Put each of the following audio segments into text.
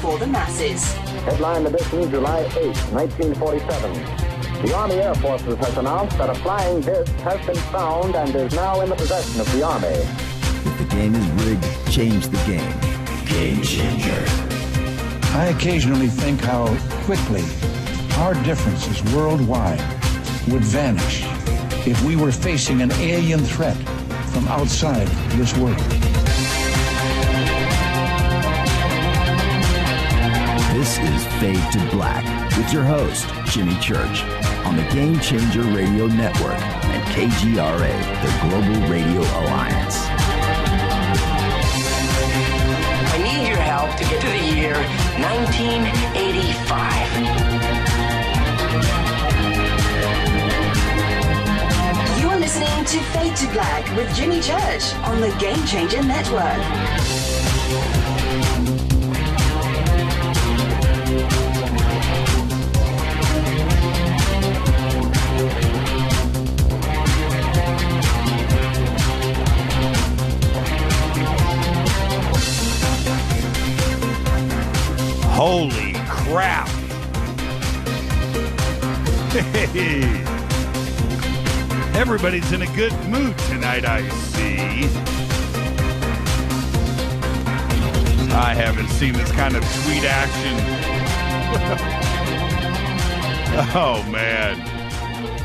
for the masses. Headline edition, July 8, 1947. The Army Air Forces has announced that a flying disc has been found and is now in the possession of the Army. If the game is rigged, change the game. Game changer. I occasionally think how quickly our differences worldwide would vanish if we were facing an alien threat from outside this world. This is Fade to Black with your host, Jimmy Church, on the Game Changer Radio Network and KGRA, the Global Radio Alliance. I need your help to get to the year 1985. You're listening to Fade to Black with Jimmy Church on the Game Changer Network. Holy crap. Hey. Everybody's in a good mood tonight, I see. I haven't seen this kind of tweet action. Oh, man.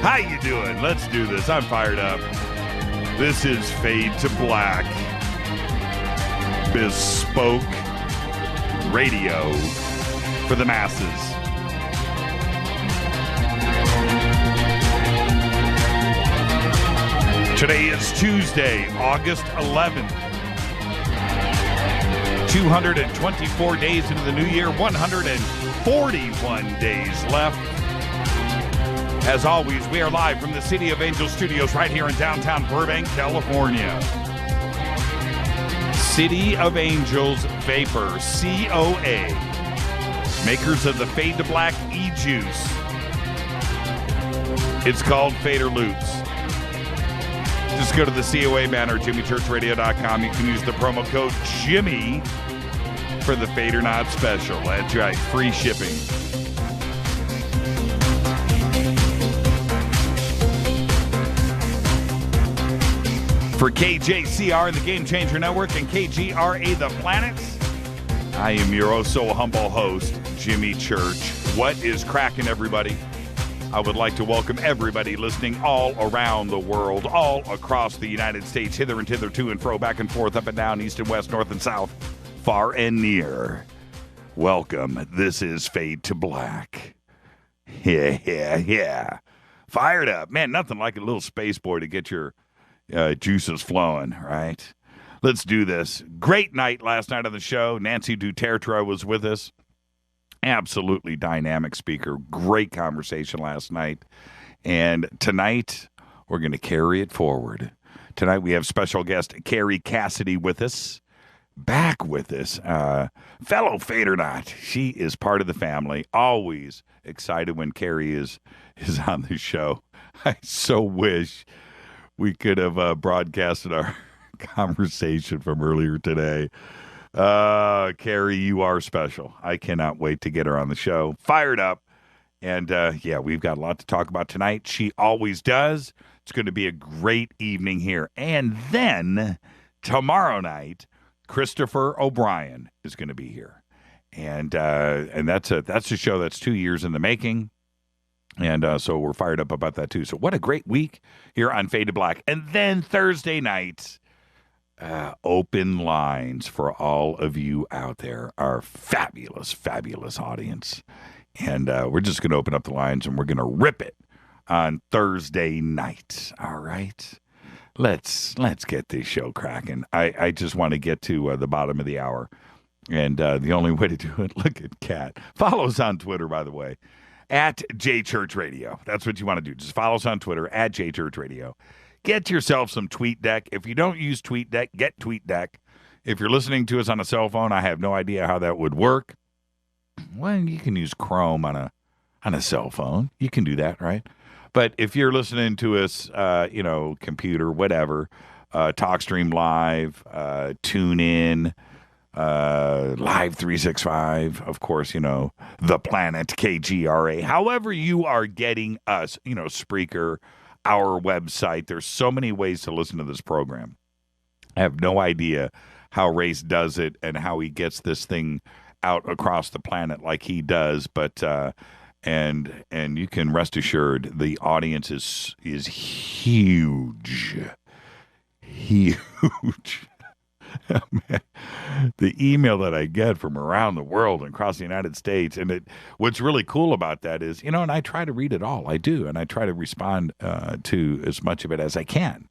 How you doing? Let's do this. I'm fired up. This is Fade to Black. Bespoke radio for the masses. Today is Tuesday, August 11th. 224 days into the new year, 141 days left. As always, we are live from the City of Angels Studios right here in downtown Burbank, California. City of Angels Vapor, COA. Makers of the Fade to Black e-juice. It's called Fader Loops. Just go to the COA banner, JimmyChurchRadio.com. You can use the promo code Jimmy for the Fader Not Special. That's right, free shipping. For KJCR and the Game Changer Network and KGRA The Planets, I am your oh so humble host, Jimmy Church. What is cracking, everybody? I would like to welcome everybody listening all around the world, all across the United States, hither and thither, to and fro, back and forth, up and down, east and west, north and south, far and near. Welcome. This is Fade to Black. Yeah. Fired up. Man, nothing like a little space boy to get your juices flowing, right? Let's do this. Great night last night on the show. Nancy Duterte was with us. Absolutely dynamic speaker. Great conversation last night. And tonight, we're going to carry it forward. Tonight, we have special guest Carrie Cassidy with us. Back with us. Fellow Fadernaut. She is part of the family. Always excited when Carrie is on the show. I so wish we could have broadcasted our conversation from earlier today. Carrie, you are special. I cannot wait to get her on the show. Fired up. And, yeah, we've got a lot to talk about tonight. She always does. It's going to be a great evening here. And then tomorrow night, Christopher O'Brien is going to be here. And that's a show that's 2 years in the making. And so we're fired up about that, too. So what a great week here on Fade to Black. And then Thursday night, open lines for all of you out there, our fabulous, fabulous audience. And we're just going to open up the lines and we're going to rip it on Thursday night. All right. Let's get this show cracking. I just want to get to the bottom of the hour. And the only way to do it, look at Kat. Follow us on Twitter, by the way, at JChurchRadio. That's what you want to do. Just follow us on Twitter, at JChurchRadio. Get yourself some TweetDeck. If you don't use TweetDeck, get TweetDeck. If you're listening to us on a cell phone, I have no idea how that would work. Well, you can use Chrome on a cell phone. You can do that, right? But if you're listening to us, computer, whatever, TalkStream Live, TuneIn, Live 365, of course, the planet, KGRA. However you are getting us, Spreaker, our website. There's so many ways to listen to this program. I have no idea how Race does it and how he gets this thing out across the planet like he does, but and you can rest assured the audience is huge. Man, the email that I get from around the world and across the United States, and what's really cool about that is, and I try to read it all. I do, and I try to respond to as much of it as I can.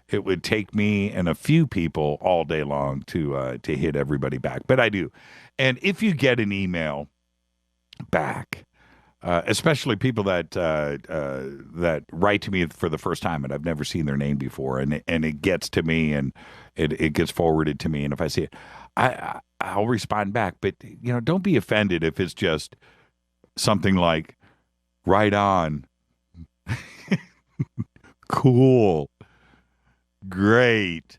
It would take me and a few people all day long to hit everybody back, but I do. And if you get an email back, especially people that write to me for the first time and I've never seen their name before, and it gets to me and it gets forwarded to me, and if I see it, I'll respond back. But don't be offended if it's just something like, right on, cool, great,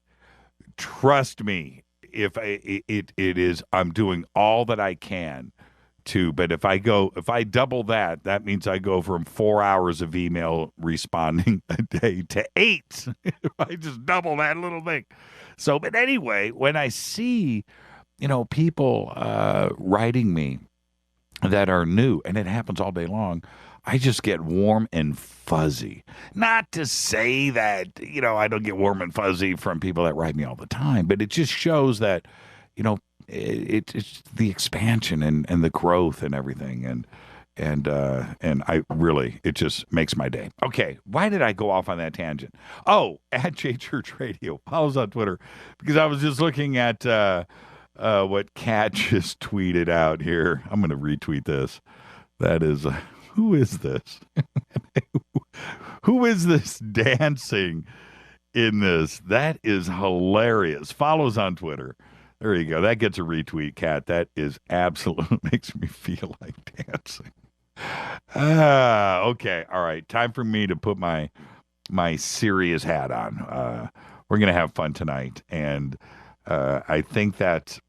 trust me. If it is, I'm doing all that I can to, but if I double that means I go from 4 hours of email responding a day to 8. If I just double that little thing. So, but anyway, when I see, people writing me that are new, and it happens all day long, I just get warm and fuzzy. Not to say that, I don't get warm and fuzzy from people that write me all the time, but it just shows that, it's the expansion and the growth and everything. And I really, it just makes my day. Okay, why did I go off on that tangent? Oh, at JChurch Radio. Follow us on Twitter, because I was just looking at what Kat just tweeted out here. I'm going to retweet this. That is... who is this? Who is this dancing in this? That is hilarious. Follow us on Twitter. There you go. That gets a retweet, Kat. That is absolutely makes me feel like dancing. Okay. All right. Time for me to put my serious hat on. We're going to have fun tonight. And I think that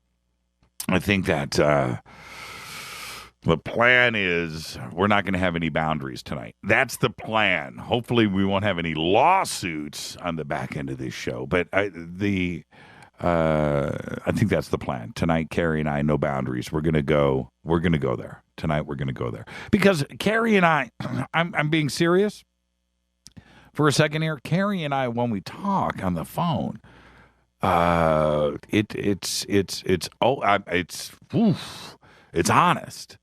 the plan is we're not going to have any boundaries tonight. That's the plan. Hopefully we won't have any lawsuits on the back end of this show. But I think that's the plan. Tonight, Carrie and I, no boundaries. We're going to go there. Tonight we're going to go there. Because Carrie and I, I'm being serious for a second here. Carrie and I, when we talk on the phone, it's honest.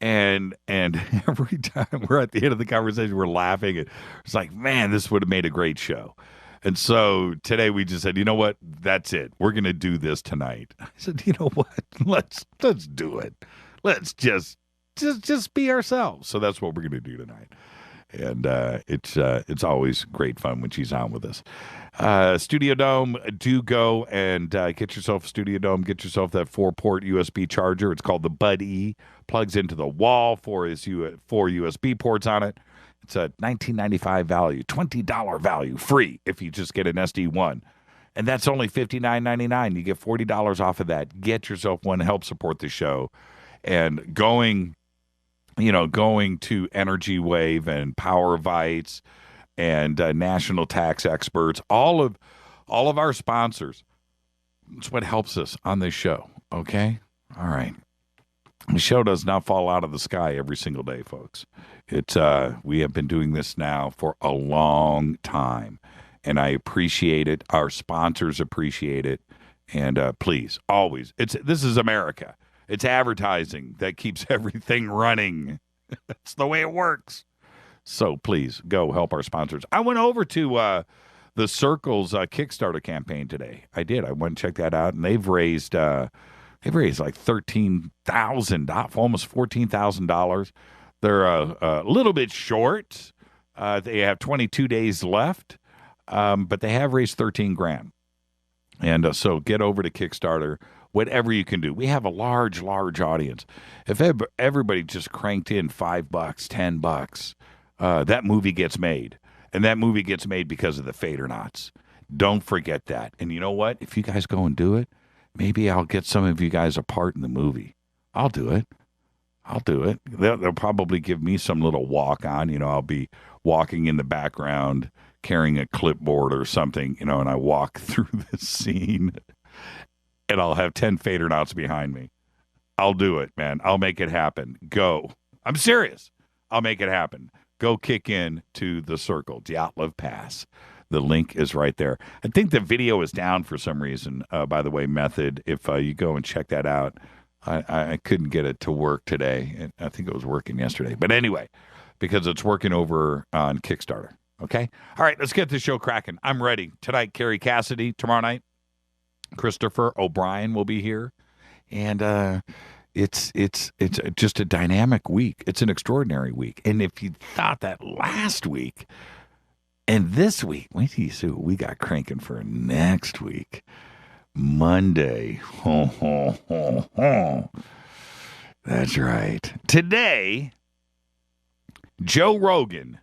And every time we're at the end of the conversation, we're laughing. And it's like, man, this would have made a great show. And so today we just said, you know what? That's it. We're going to do this tonight. I said, you know what? Let's do it. Let's just be ourselves. So that's what we're going to do tonight. And it's always great fun when she's on with us. Studio Dome, do go and get yourself a Studio Dome. Get yourself that 4-port USB charger. It's called the Bud E. Plugs into the wall, 4 USB ports on it. It's a $19.95 value, $20 value, free if you just get an SD1. And that's only $59.99. You get $40 off of that. Get yourself one. Help support the show. And going to Energy Wave and Power Vites and National Tax Experts, all of our sponsors. It's what helps us on this show. Okay? All right. The show does not fall out of the sky every single day, folks. We have been doing this now for a long time, and I appreciate it. Our sponsors appreciate it, and please, always, this is America. It's advertising that keeps everything running. That's the way it works. So please go help our sponsors. I went over to the Circle's Kickstarter campaign today. I did. I went and checked that out, and they've raised like $13,000, almost $14,000. They're a little bit short. They have 22 days left, but they have raised $13,000. And so get over to Kickstarter. Whatever you can do. We have a large audience. If everybody just cranked in $5, $10, that movie gets made. And that movie gets made because of the Fadernauts. Don't forget that. And you know what? If you guys go and do it, maybe I'll get some of you guys a part in the movie. I'll do it. They'll probably give me some little walk on. I'll be walking in the background carrying a clipboard or something, and I walk through the scene, and I'll have 10 fader knots behind me. I'll do it, man. I'll make it happen. Go. I'm serious. I'll make it happen. Go kick in to the Circle, Dyatlov Pass. The link is right there. I think the video is down for some reason, by the way, Method. If you go and check that out, I couldn't get it to work today. I think it was working yesterday. But anyway, because it's working over on Kickstarter. Okay? All right, let's get the show cracking. I'm ready. Tonight, Carrie Cassidy. Tomorrow night, Christopher O'Brien will be here. And it's just a dynamic week. It's an extraordinary week. And if you thought that last week and this week, wait till you see what we got cranking for next week. Monday. Ho, ho, ho, ho. That's right. Today, Joe Rogan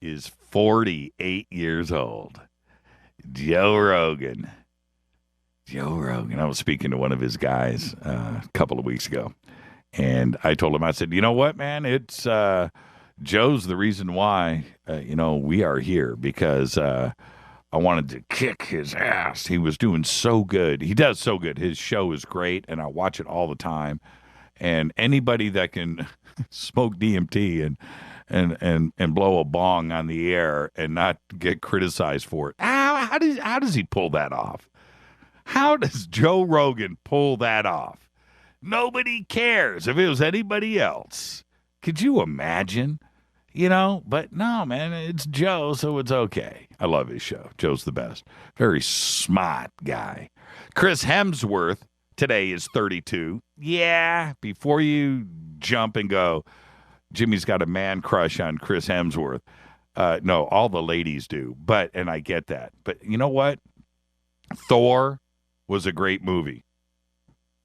is 48 years old. Joe Rogan. I was speaking to one of his guys a couple of weeks ago, and I told him, I said, you know what, man? It's Joe's the reason why, we are here, because I wanted to kick his ass. He was doing so good. He does so good. His show is great, and I watch it all the time. And anybody that can smoke DMT and blow a bong on the air and not get criticized for it, how does he pull that off? How does Joe Rogan pull that off? Nobody cares if it was anybody else. Could you imagine? But no, man, it's Joe, so it's okay. I love his show. Joe's the best. Very smart guy. Chris Hemsworth today is 32. Yeah, before you jump and go, Jimmy's got a man crush on Chris Hemsworth. No, all the ladies do. And I get that. But you know what? Thor was a great movie.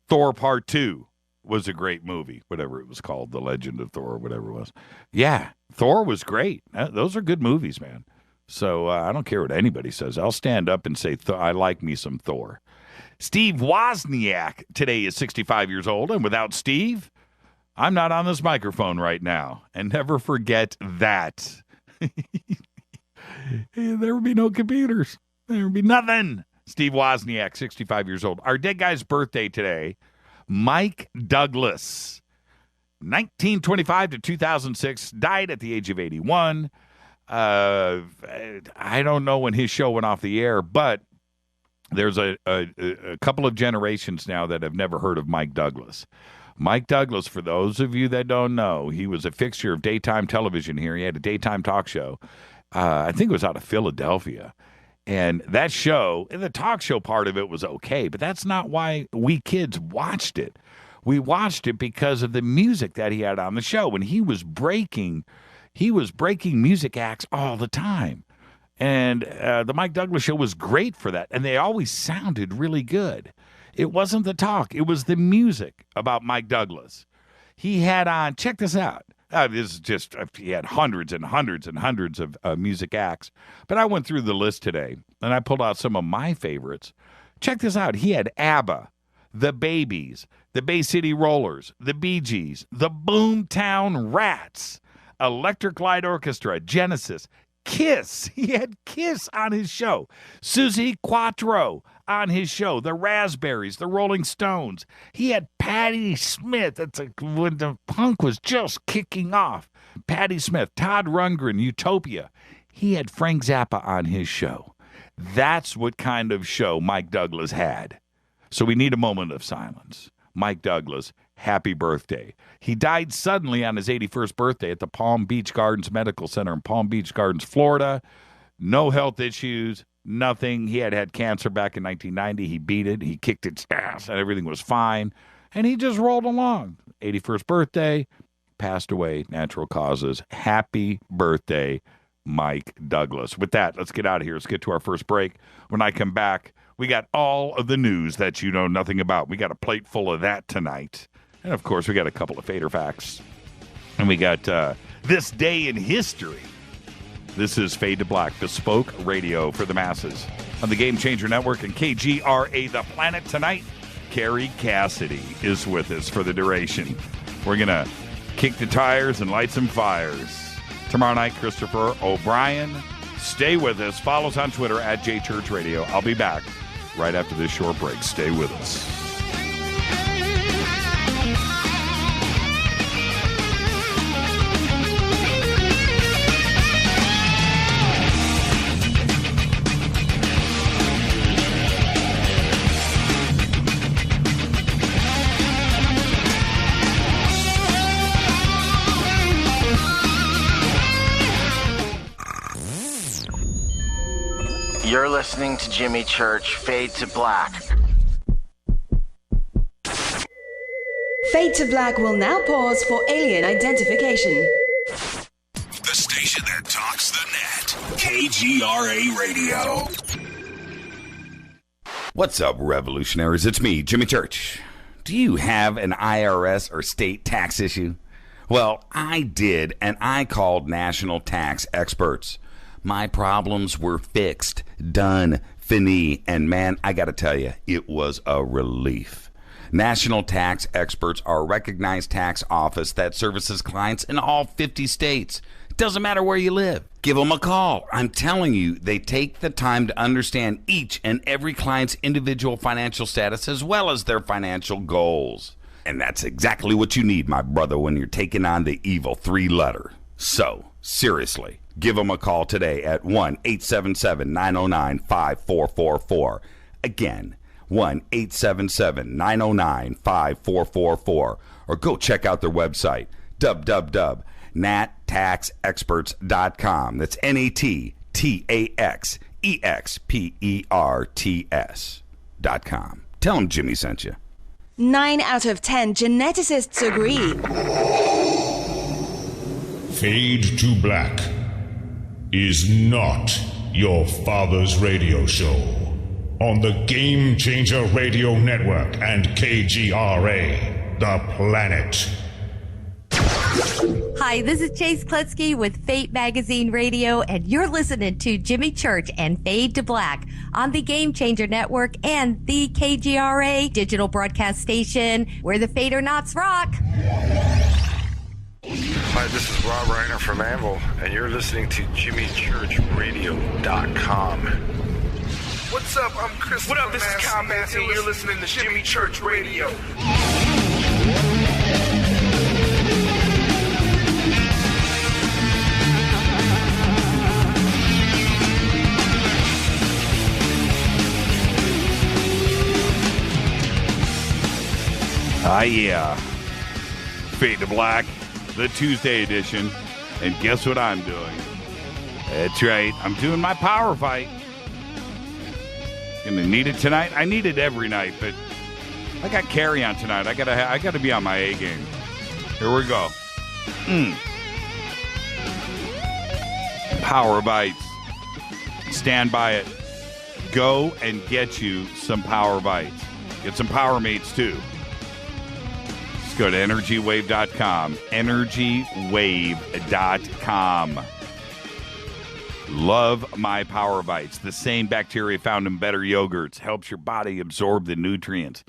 Thor Part 2 was a great movie, whatever it was called, The Legend of Thor, whatever it was. Yeah, Thor was great. Those are good movies, man. So I don't care what anybody says. I'll stand up and say, I like me some Thor. Steve Wozniak today is 65 years old, and without Steve, I'm not on this microphone right now. And never forget that. There would be no computers. There would be nothing. Steve Wozniak, 65 years old. Our dead guy's birthday today, Mike Douglas, 1925 to 2006, died at the age of 81. I don't know when his show went off the air, but there's a couple of generations now that have never heard of Mike Douglas. Mike Douglas, for those of you that don't know, he was a fixture of daytime television here. He had a daytime talk show. I think it was out of Philadelphia. And that show, and the talk show part of it was okay, but that's not why we kids watched it. We watched it because of the music that he had on the show. And he was breaking music acts all the time. And the Mike Douglas show was great for that. And they always sounded really good. It wasn't the talk. It was the music about Mike Douglas. He had on, check this out. This is just, he had hundreds and hundreds and hundreds of music acts. But I went through the list today, and I pulled out some of my favorites. Check this out. He had ABBA, The Babies, the Bay City Rollers, the Bee Gees, the Boomtown Rats, Electric Light Orchestra, Genesis, Kiss. He had Kiss on his show. Susie Quattro on his show. The Raspberries, the Rolling Stones. He had Patti Smith. That's when the punk was just kicking off. Patti Smith, Todd Rundgren, Utopia. He had Frank Zappa on his show. That's what kind of show Mike Douglas had. So we need a moment of silence. Mike Douglas, happy birthday. He died suddenly on his 81st birthday at the Palm Beach Gardens Medical Center in Palm Beach Gardens, Florida. No health issues, nothing. He had cancer back in 1990. He beat it. He kicked its ass, and everything was fine. And he just rolled along. 81st birthday, passed away, natural causes. Happy birthday, Mike Douglas. With that, let's get out of here. Let's get to our first break. When I come back, we got all of the news that you know nothing about. We got a plate full of that tonight. And, of course, we got a couple of fader facts. And we got this day in history. This is Fade to Black, bespoke radio for the masses on the Game Changer Network and KGRA The Planet tonight. Carrie Cassidy is with us for the duration. We're going to kick the tires and light some fires. Tomorrow night, Christopher O'Brien. Stay with us. Follow us on Twitter at JChurchRadio. I'll be back right after this short break. Stay with us. You're listening to Jimmy Church, Fade to Black. Fade to Black will now pause for alien identification. The station that talks the net. KGRA Radio. What's up, revolutionaries? It's me, Jimmy Church. Do you have an IRS or state tax issue? Well, I did, and I called national tax experts. My problems were fixed, done, fini, and man, I gotta tell you, it was a relief. National Tax Experts are a recognized tax office that services clients in all 50 states. It doesn't matter where you live. Give them a call. I'm telling you, they take the time to understand each and every client's individual financial status as well as their financial goals. And that's exactly what you need, my brother, when you're taking on the evil three-letter. So, seriously, give them a call today at 1-877-909-5444. Again, 1-877-909-5444. Or go check out their website, www.nattaxexperts.com. That's NATTAXEXPERTS.com. Tell them Jimmy sent you. 9 out of 10 geneticists agree. Fade to Black is not your father's radio show on the Game Changer Radio Network and KGRA, the planet. Hi, this is Chase Klutsky with Fate Magazine Radio, and you're listening to Jimmy Church and Fade to Black on the Game Changer Network and the KGRA digital broadcast station, where the Fade or Nots rock. Hi, this is Rob Reiner from Anvil, and you're listening to JimmyChurchRadio.com. What's up? I'm Chris. What up? This is Kyle Massey, and you're listening to Jimmy Church Radio. Yeah. Fade to Black, the Tuesday edition. And guess what I'm doing? That's right. I'm doing my power fight. Gonna need it tonight. I need it every night, but I got Carrie on tonight. I gotta be on my A game. Here we go. Power bites. Stand by it. Go and get you some power bites. Get some power mates too. Just go to energywave.com. Energywave.com. Love my power bites. The same bacteria found in better yogurts helps your body absorb the nutrients.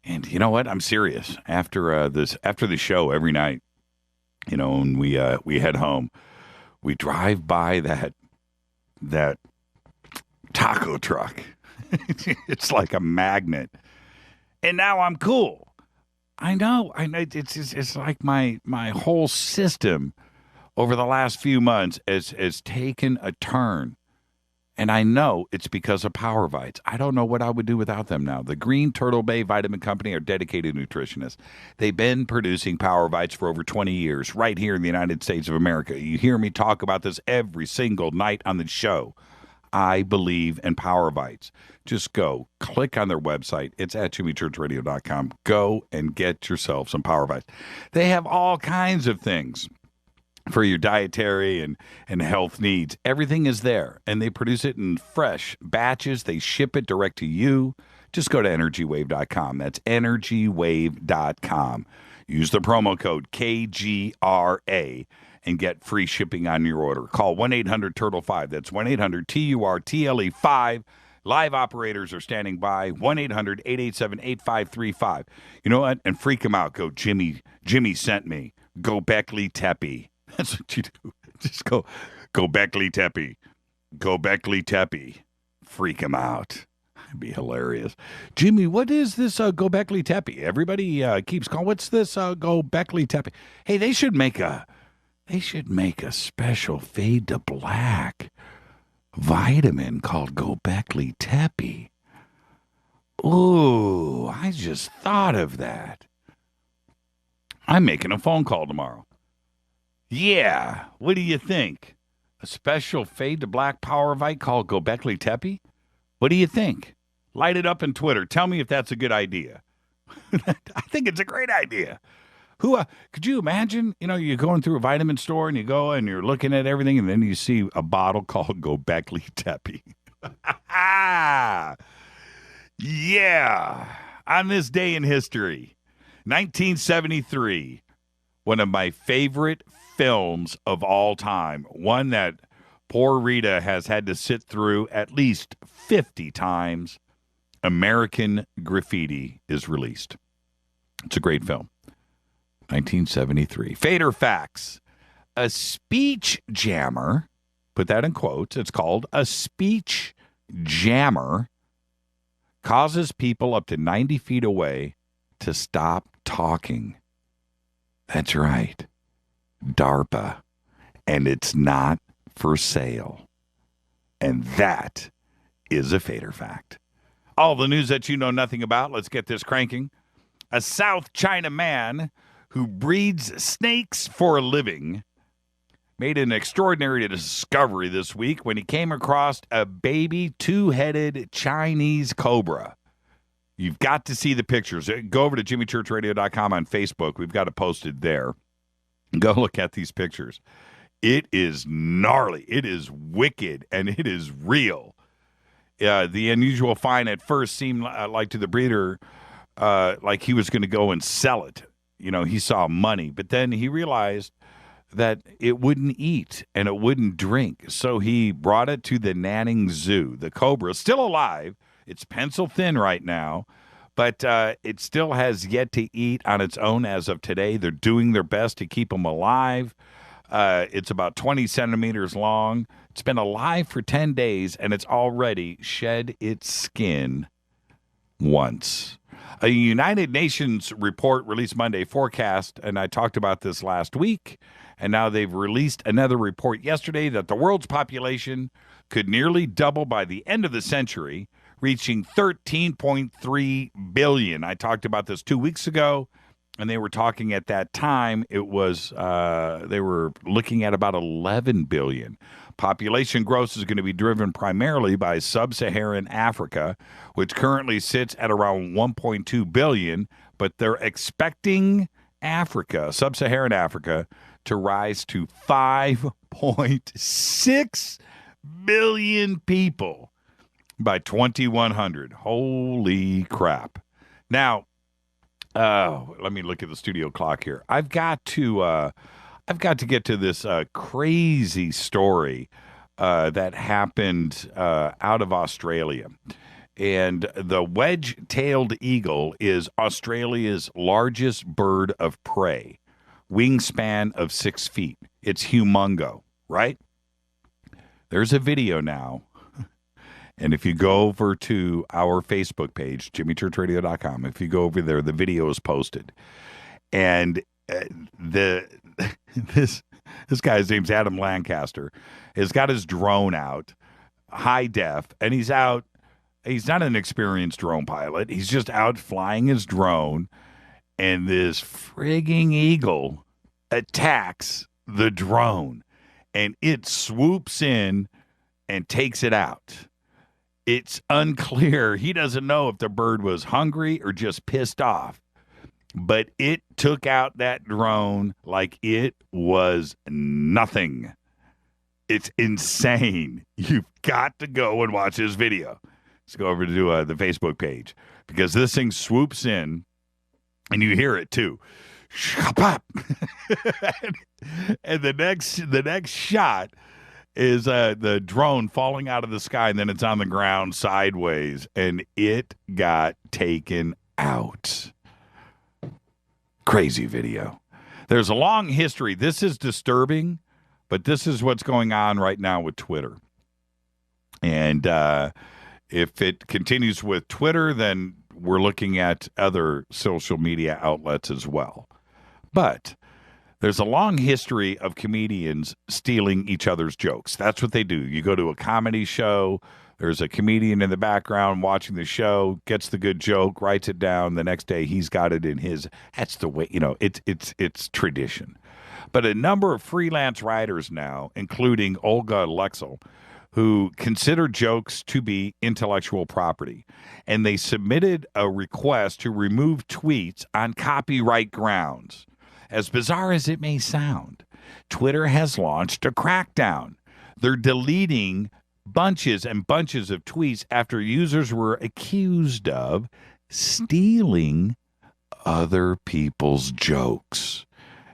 And you know what? I'm serious. After the show every night, you know, when we head home, we drive by that taco truck. It's like a magnet. And now I'm cool. I know. It's like my whole system over the last few months has taken a turn. And I know it's because of Power Bites. I don't know what I would do without them now. The Green Turtle Bay Vitamin Company are dedicated nutritionists. They've been producing Power Bites for over 20 years right here in the United States of America. You hear me talk about this every single night on the show. I believe in Power Bites. Just go, click on their website. It's at jimmychurchradio.com. Go and get yourself some Power Bites. They have all kinds of things for your dietary and health needs. Everything is there, and they produce it in fresh batches. They ship it direct to you. Just go to energywave.com. That's energywave.com. Use the promo code KGRA and get free shipping on your order. Call 1-800-TURTLE-5. That's 1-800-TURTLE-5 Live operators are standing by. 1-800-887-8535. You know what? And freak them out. Go, Jimmy sent me. Go Beckley Teppy. That's what you do. Just go Beckley Teppy. Go Beckley Teppy. Freak him out. It'd be hilarious. Jimmy, what is this Go Beckley Teppy? Everybody keeps calling. What's this Go Beckley Teppy? Hey, they should make a special Fade to Black vitamin called Go Beckley Teppy. Ooh, I just thought of that. I'm making a phone call tomorrow. Yeah, what do you think? A special Fade to Black Power Vite called Go Beckley Teppy? What do you think? Light it up in Twitter. Tell me if that's a good idea. I think it's a great idea. Could you imagine, you're going through a vitamin store and you go and you're looking at everything and then you see a bottle called Go Beckley Teppy. Yeah. On this day in history, 1973, one of my favorite films of all time, one that poor Rita has had to sit through at least 50 times, American Graffiti is released. It's a great film. 1973. Fader facts. A speech jammer, put that in quotes, it's called a speech jammer, causes people up to 90 feet away to stop talking. That's right. DARPA. And it's not for sale. And that is a Fader fact. All the news that you know nothing about. Let's get this cranking. A South China man who breeds snakes for a living made an extraordinary discovery this week when he came across a baby two-headed Chinese cobra. You've got to see the pictures. Go over to jimmychurchradio.com on Facebook. We've got it posted there. Go look at these pictures. It is gnarly. It is wicked, and it is real. The unusual find at first seemed like to the breeder like he was going to go and sell it. He saw money, but then he realized that it wouldn't eat and it wouldn't drink. So he brought it to the Nanning Zoo. The cobra is still alive. It's pencil thin right now, but it still has yet to eat on its own as of today. They're doing their best to keep them alive. It's about 20 centimeters long. It's been alive for 10 days, and it's already shed its skin once. A United Nations report released Monday forecast, and I talked about this last week, and now they've released another report yesterday that the world's population could nearly double by the end of the century, reaching 13.3 billion. I talked about this 2 weeks ago, and they were talking at that time, it was they were looking at about 11 billion. Population growth is going to be driven primarily by sub-Saharan Africa, which currently sits at around 1.2 billion, but they're expecting sub-Saharan Africa, to rise to 5.6 billion people by 2100. Holy crap. Now, let me look at the studio clock here. I've got to get to this crazy story that happened out of Australia. And the wedge-tailed eagle is Australia's largest bird of prey, wingspan of 6 feet. It's humongo, right? There's a video now. And if you go over to our Facebook page, jimmychurchradio.com, if you go over there, the video is posted. And this guy's name's Adam Lancaster, has got his drone out, high def, and he's out. He's not an experienced drone pilot. He's just out flying his drone, and this frigging eagle attacks the drone, and it swoops in and takes it out. It's unclear. He doesn't know if the bird was hungry or just pissed off, but it took out that drone like it was nothing. It's insane. You've got to go and watch this video. Let's go over to the Facebook page, because this thing swoops in, and you hear it too. And the next shot is the drone falling out of the sky, and then it's on the ground sideways, and it got taken out. Crazy video. There's a long history. This is disturbing, but this is what's going on right now with Twitter. And if it continues with Twitter, then we're looking at other social media outlets as well. But there's a long history of comedians stealing each other's jokes. That's what they do. You go to a comedy show, there's a comedian in the background watching the show, gets the good joke, writes it down. The next day he's got it in his. That's the way, it's tradition. But a number of freelance writers now, including Olga Lexel, who consider jokes to be intellectual property, and they submitted a request to remove tweets on copyright grounds. As bizarre as it may sound, Twitter has launched a crackdown. They're deleting bunches and bunches of tweets after users were accused of stealing other people's jokes.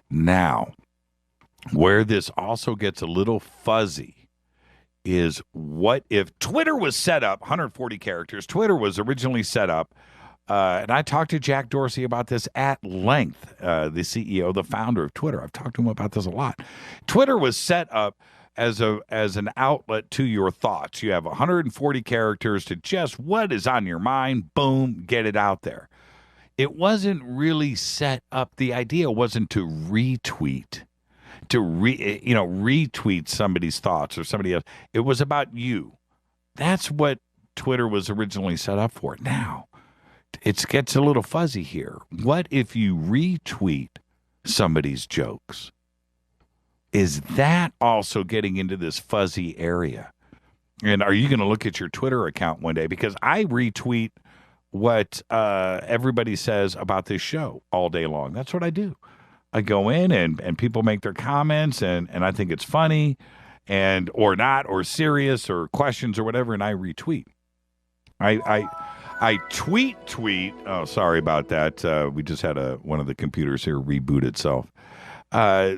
Now, where this also gets a little fuzzy is what if Twitter was set up, 140 characters, Twitter was originally set up, and I talked to Jack Dorsey about this at length, the CEO, the founder of Twitter. I've talked to him about this a lot. Twitter was set up as an outlet to your thoughts. You have 140 characters to just what is on your mind, boom, get it out there. It wasn't really set up. The idea wasn't to retweet, retweet somebody's thoughts or somebody else. It was about you. That's what Twitter was originally set up for. Now, it gets a little fuzzy here. What if you retweet somebody's jokes? Is that also getting into this fuzzy area? And are you going to look at your Twitter account one day? Because I retweet what everybody says about this show all day long. That's what I do. I go in and people make their comments, and I think it's funny and or not or serious or questions or whatever, and I retweet. I tweet. Oh, sorry about that. We just had one of the computers here reboot itself. I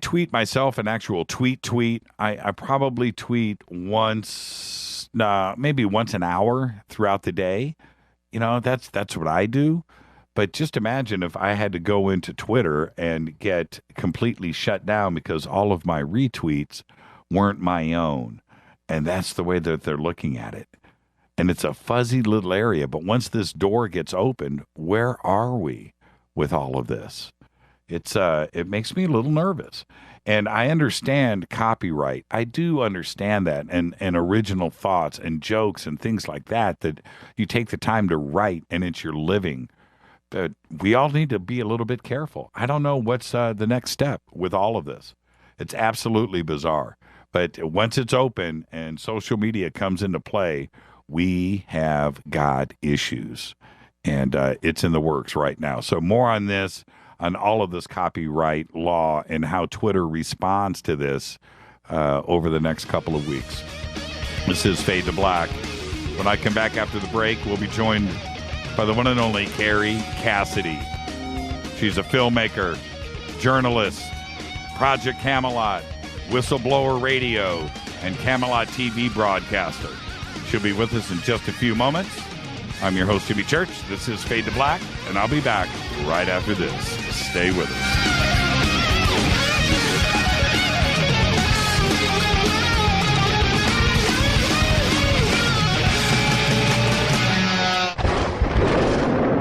tweet myself an actual tweet. I probably tweet once, maybe once an hour throughout the day. That's what I do. But just imagine if I had to go into Twitter and get completely shut down because all of my retweets weren't my own. And that's the way that they're looking at it. And it's a fuzzy little area. But once this door gets opened, where are we with all of this? It makes me a little nervous. And I understand copyright. I do understand that. And original thoughts and jokes and things like that you take the time to write and it's your living. But we all need to be a little bit careful. I don't know what's the next step with all of this. It's absolutely bizarre. But once it's open and social media comes into play, we have got issues. And it's in the works right now. So more on this, on all of this copyright law and how Twitter responds to this over the next couple of weeks. This is Fade to Black. When I come back after the break, we'll be joined by the one and only Carrie Cassidy. She's a filmmaker, journalist, Project Camelot, Whistleblower Radio, and Camelot TV broadcaster. She'll be with us in just a few moments. I'm your host, Jimmy Church. This is Fade to Black, and I'll be back right after this. Stay with us.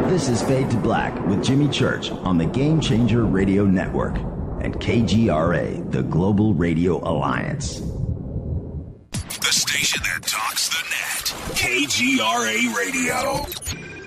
This is Fade to Black with Jimmy Church on the Game Changer Radio Network and KGRA, the Global Radio Alliance. The station that talks the net. KGRA Radio.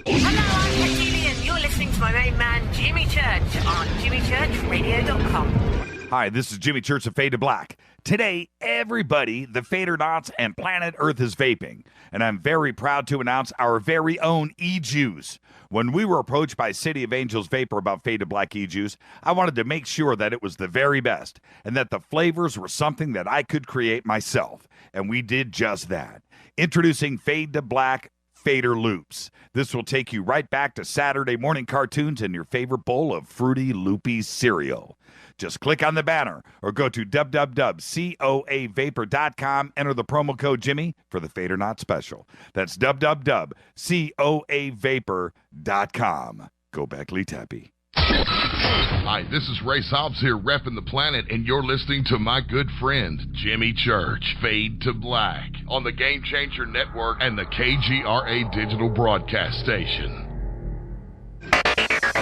Hello, I'm Katie, and you're listening to my main man, Jimmy Church, on jimmychurchradio.com. Hi, this is Jimmy Church of Fade to Black. Today, everybody, the Fadernauts and planet Earth is vaping, and I'm very proud to announce our very own e-juice. When we were approached by City of Angels Vapor about Fade to Black e-juice, I wanted to make sure that it was the very best, and that the flavors were something that I could create myself, and we did just that. Introducing Fade to Black Fader Loops. This will take you right back to Saturday morning cartoons and your favorite bowl of Fruity Loopy cereal. Just click on the banner or go to www.coavapor.com. Enter the promo code Jimmy for the Fader Not special. That's www.coavapor.com. Go back, Lee Tappy. Hi, this is Ray Hobbs here, repping the planet, and you're listening to my good friend, Jimmy Church, Fade to Black, on the Game Changer Network and the KGRA digital broadcast station.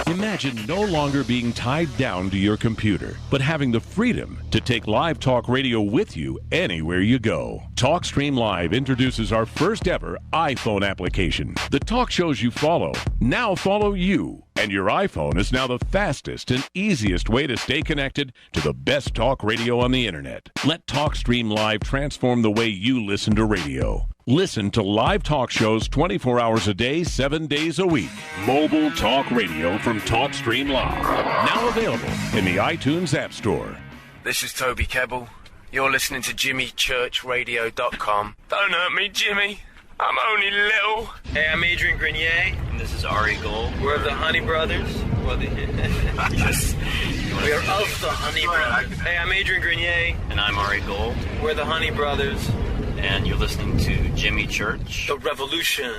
Imagine no longer being tied down to your computer, but having the freedom to take live talk radio with you anywhere you go. TalkStream Live introduces our first ever iPhone application. The talk shows you follow now follow you. And your iPhone is now the fastest and easiest way to stay connected to the best talk radio on the internet. Let TalkStream Live transform the way you listen to radio. Listen to live talk shows 24 hours a day, 7 days a week. Mobile talk radio from TalkStream Live. Now available in the iTunes App Store. This is Toby Kebbell. You're listening to JimmyChurchRadio.com. Don't hurt me, Jimmy. I'm only little. Hey, I'm Adrian Grenier. And this is Ari Gold. We're the Honey Brothers. Yes. We are of the Honey Brothers. Hey, I'm Adrian Grenier. And I'm Ari Gold. We're the Honey Brothers. And you're listening to Jimmy Church. The Revolution.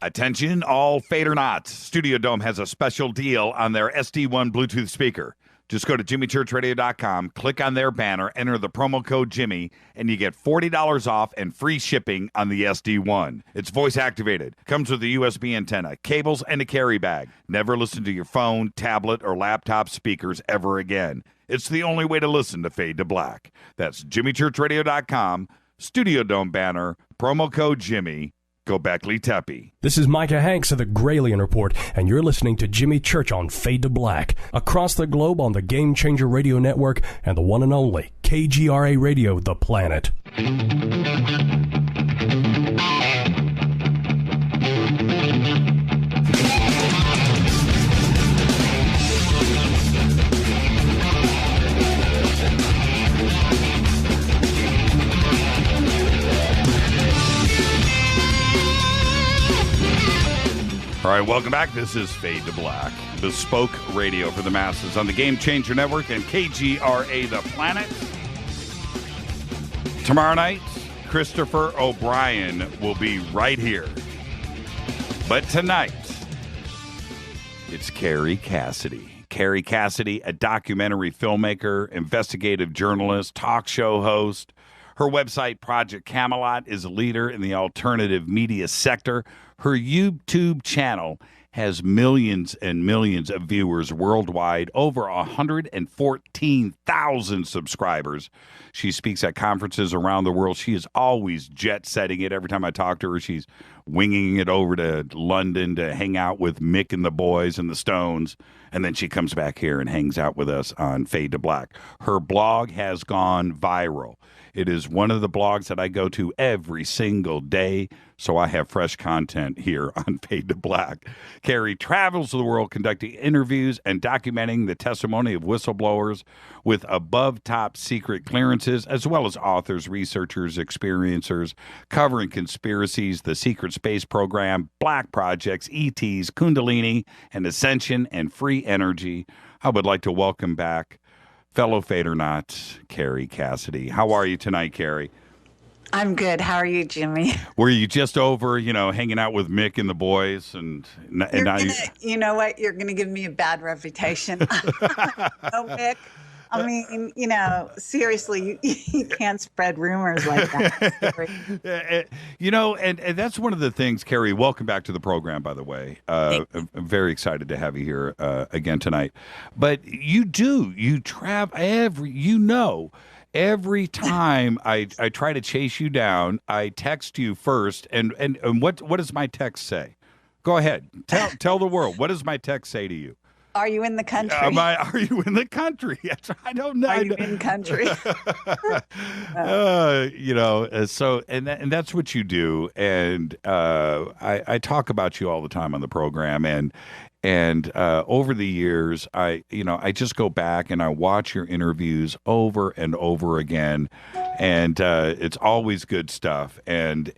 Attention, all Fader Knots. Studio Dome has a special deal on their SD1 Bluetooth speaker. Just go to jimmychurchradio.com, click on their banner, enter the promo code Jimmy, and you get $40 off and free shipping on the SD1. It's voice activated, comes with a USB antenna, cables, and a carry bag. Never listen to your phone, tablet, or laptop speakers ever again. It's the only way to listen to Fade to Black. That's jimmychurchradio.com, Studio Dome banner, promo code Jimmy. Go back, Lee Tappy. This is Micah Hanks of the Gralien Report, and you're listening to Jimmy Church on Fade to Black, across the globe on the Game Changer Radio Network and the one and only KGRA Radio, The Planet. All right, welcome back. This is Fade to Black, bespoke radio for the masses on the Game Changer Network and KGRA The Planet. Tomorrow night, Christopher O'Brien will be right here. But tonight, it's Carrie Cassidy. Carrie Cassidy, a documentary filmmaker, investigative journalist, talk show host. Her website, Project Camelot, is a leader in the alternative media sector. Her YouTube channel has millions and millions of viewers worldwide, over 114,000 subscribers. She speaks at conferences around the world. She is always jet-setting it. Every time I talk to her, she's winging it over to London to hang out with Mick and the boys and the Stones. And then she comes back here and hangs out with us on Fade to Black. Her blog has gone viral. It is one of the blogs that I go to every single day, so I have fresh content here on Fade to Black. Carrie travels the world conducting interviews and documenting the testimony of whistleblowers with above top secret clearances, as well as authors, researchers, experiencers, covering conspiracies, the secret space program, black projects, ETs, Kundalini, and Ascension, and free energy. I would like to welcome back fellow Fader-Not, Carrie Cassidy. How are you tonight, Carrie? I'm good. How are you, Jimmy? Were you just over, hanging out with Mick and the boys? And now you know what? You're going to give me a bad reputation. Oh, Mick. I mean, seriously, you can't spread rumors like that. And that's one of the things, Carrie, welcome back to the program, by the way. I'm very excited to have you here again tonight. But you travel every time I try to chase you down, I text you first. And what does my text say? Go ahead. Tell the world. What does my text say to you? Are you in the country? Are you in the country? I don't know. Are you in country? So that's what you do, and I talk about you all the time on the program, and And over the years, I just go back and I watch your interviews over and over again, and it's always good stuff. And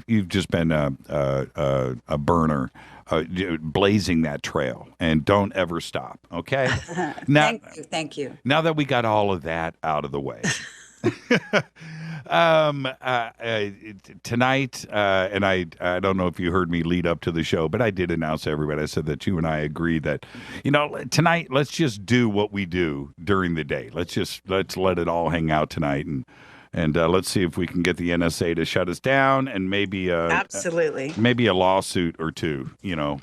you've just been a burner, blazing that trail, and don't ever stop. Okay. Now, thank you. Now that we got all of that out of the way. Tonight, and I don't know if you heard me lead up to the show, but I did announce to everybody. I said that you and I agree that, tonight, let's just do what we do during the day. Let's let it all hang out tonight, and let's see if we can get the NSA to shut us down, and maybe absolutely maybe a lawsuit or two.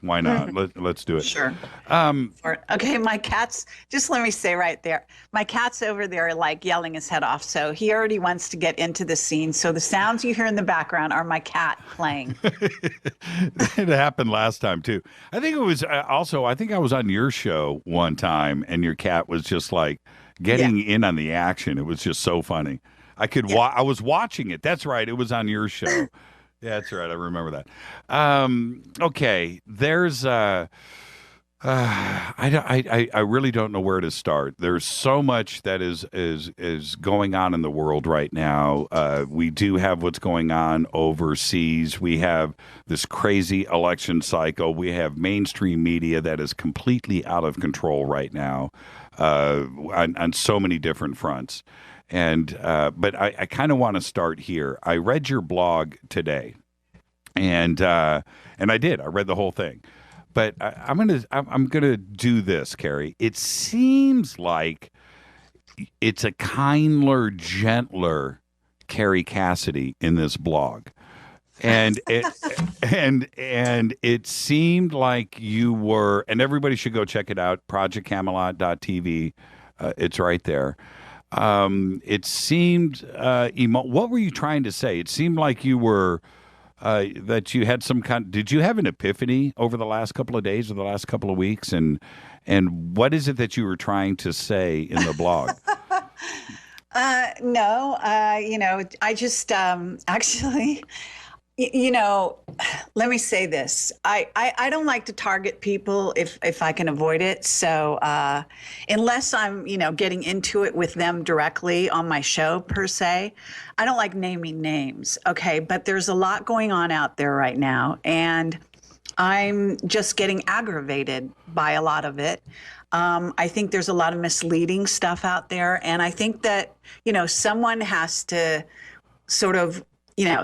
Why not? Let's do it. Sure. Okay, my cat's, just let me say right there, my cat's over there like yelling his head off, so he already wants to get into the scene. So the sounds you hear in the background are my cat playing. It happened last time too. I think it was I think I was on your show one time, and your cat was just like getting in on the action. It was just so funny. I was watching it. That's right. It was on your show. Yeah, that's right. I remember that. Okay. There's I really don't know where to start. There's so much that is going on in the world right now. We do have what's going on overseas. We have this crazy election cycle. We have mainstream media that is completely out of control right now, on so many different fronts. And but I kind of want to start here. I read your blog today, and I did. I read the whole thing. But I'm gonna do this, Carrie. It seems like it's a kinder, gentler Carrie Cassidy in this blog, and it seemed like you were. And everybody should go check it out. ProjectCamelot.tv. It's right there. It seemed, what were you trying to say? It seemed like you were, that you had did you have an epiphany over the last couple of days or the last couple of weeks? And what is it that you were trying to say in the blog? No, I just, actually, let me say this. I don't like to target people if I can avoid it. So unless I'm, getting into it with them directly on my show per se, I don't like naming names. Okay. But there's a lot going on out there right now, and I'm just getting aggravated by a lot of it. I think there's a lot of misleading stuff out there. And I think that, someone has to sort of,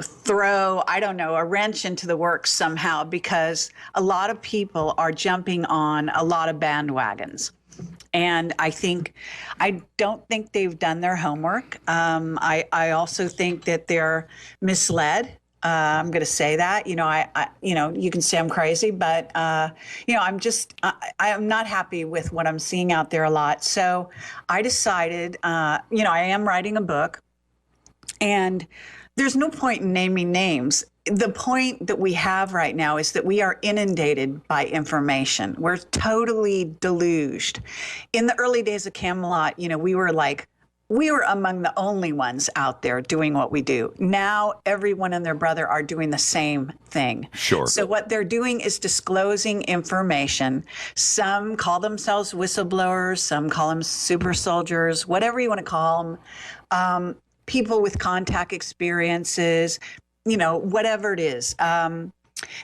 throw, I don't know, a wrench into the works somehow, because a lot of people are jumping on a lot of bandwagons. And I don't think they've done their homework. I also think that they're misled. I'm going to say that, you can say I'm crazy, but, I'm not happy with what I'm seeing out there a lot. So I decided, I am writing a book, and there's no point in naming names. The point that we have right now is that we are inundated by information. We're totally deluged. In the early days of Camelot, we were among the only ones out there doing what we do. Now, everyone and their brother are doing the same thing. Sure. So what they're doing is disclosing information. Some call themselves whistleblowers. Some call them super soldiers, whatever you want to call them. People with contact experiences, whatever it is. There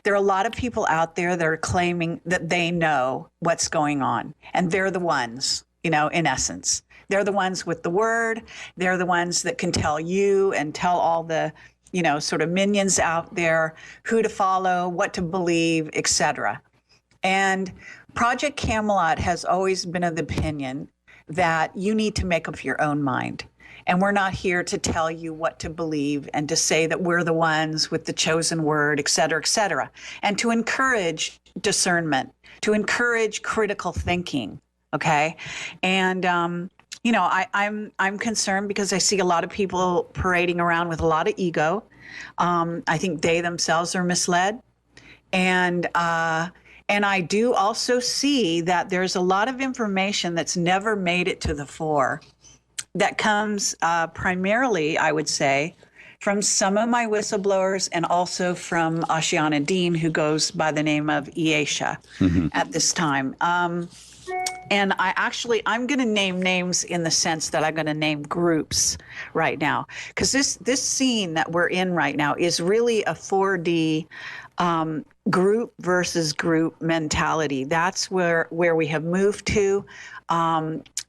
are a lot of people out there that are claiming that they know what's going on. And they're the ones, in essence. They're the ones with the word. They're the ones that can tell you and tell all the, sort of minions out there who to follow, what to believe, etc. And Project Camelot has always been of the opinion that you need to make up your own mind. And we're not here to tell you what to believe and to say that we're the ones with the chosen word, et cetera, and to encourage discernment, to encourage critical thinking. Okay. And, I'm concerned because I see a lot of people parading around with a lot of ego. I think they themselves are misled. And I do also see that there's a lot of information that's never made it to the fore that comes primarily, I would say, from some of my whistleblowers and also from Ashiana Dean, who goes by the name of Iesha at this time. And I'm going to name names in the sense that I'm going to name groups right now, because this scene that we're in right now is really a 4D group versus group mentality. That's where we have moved to.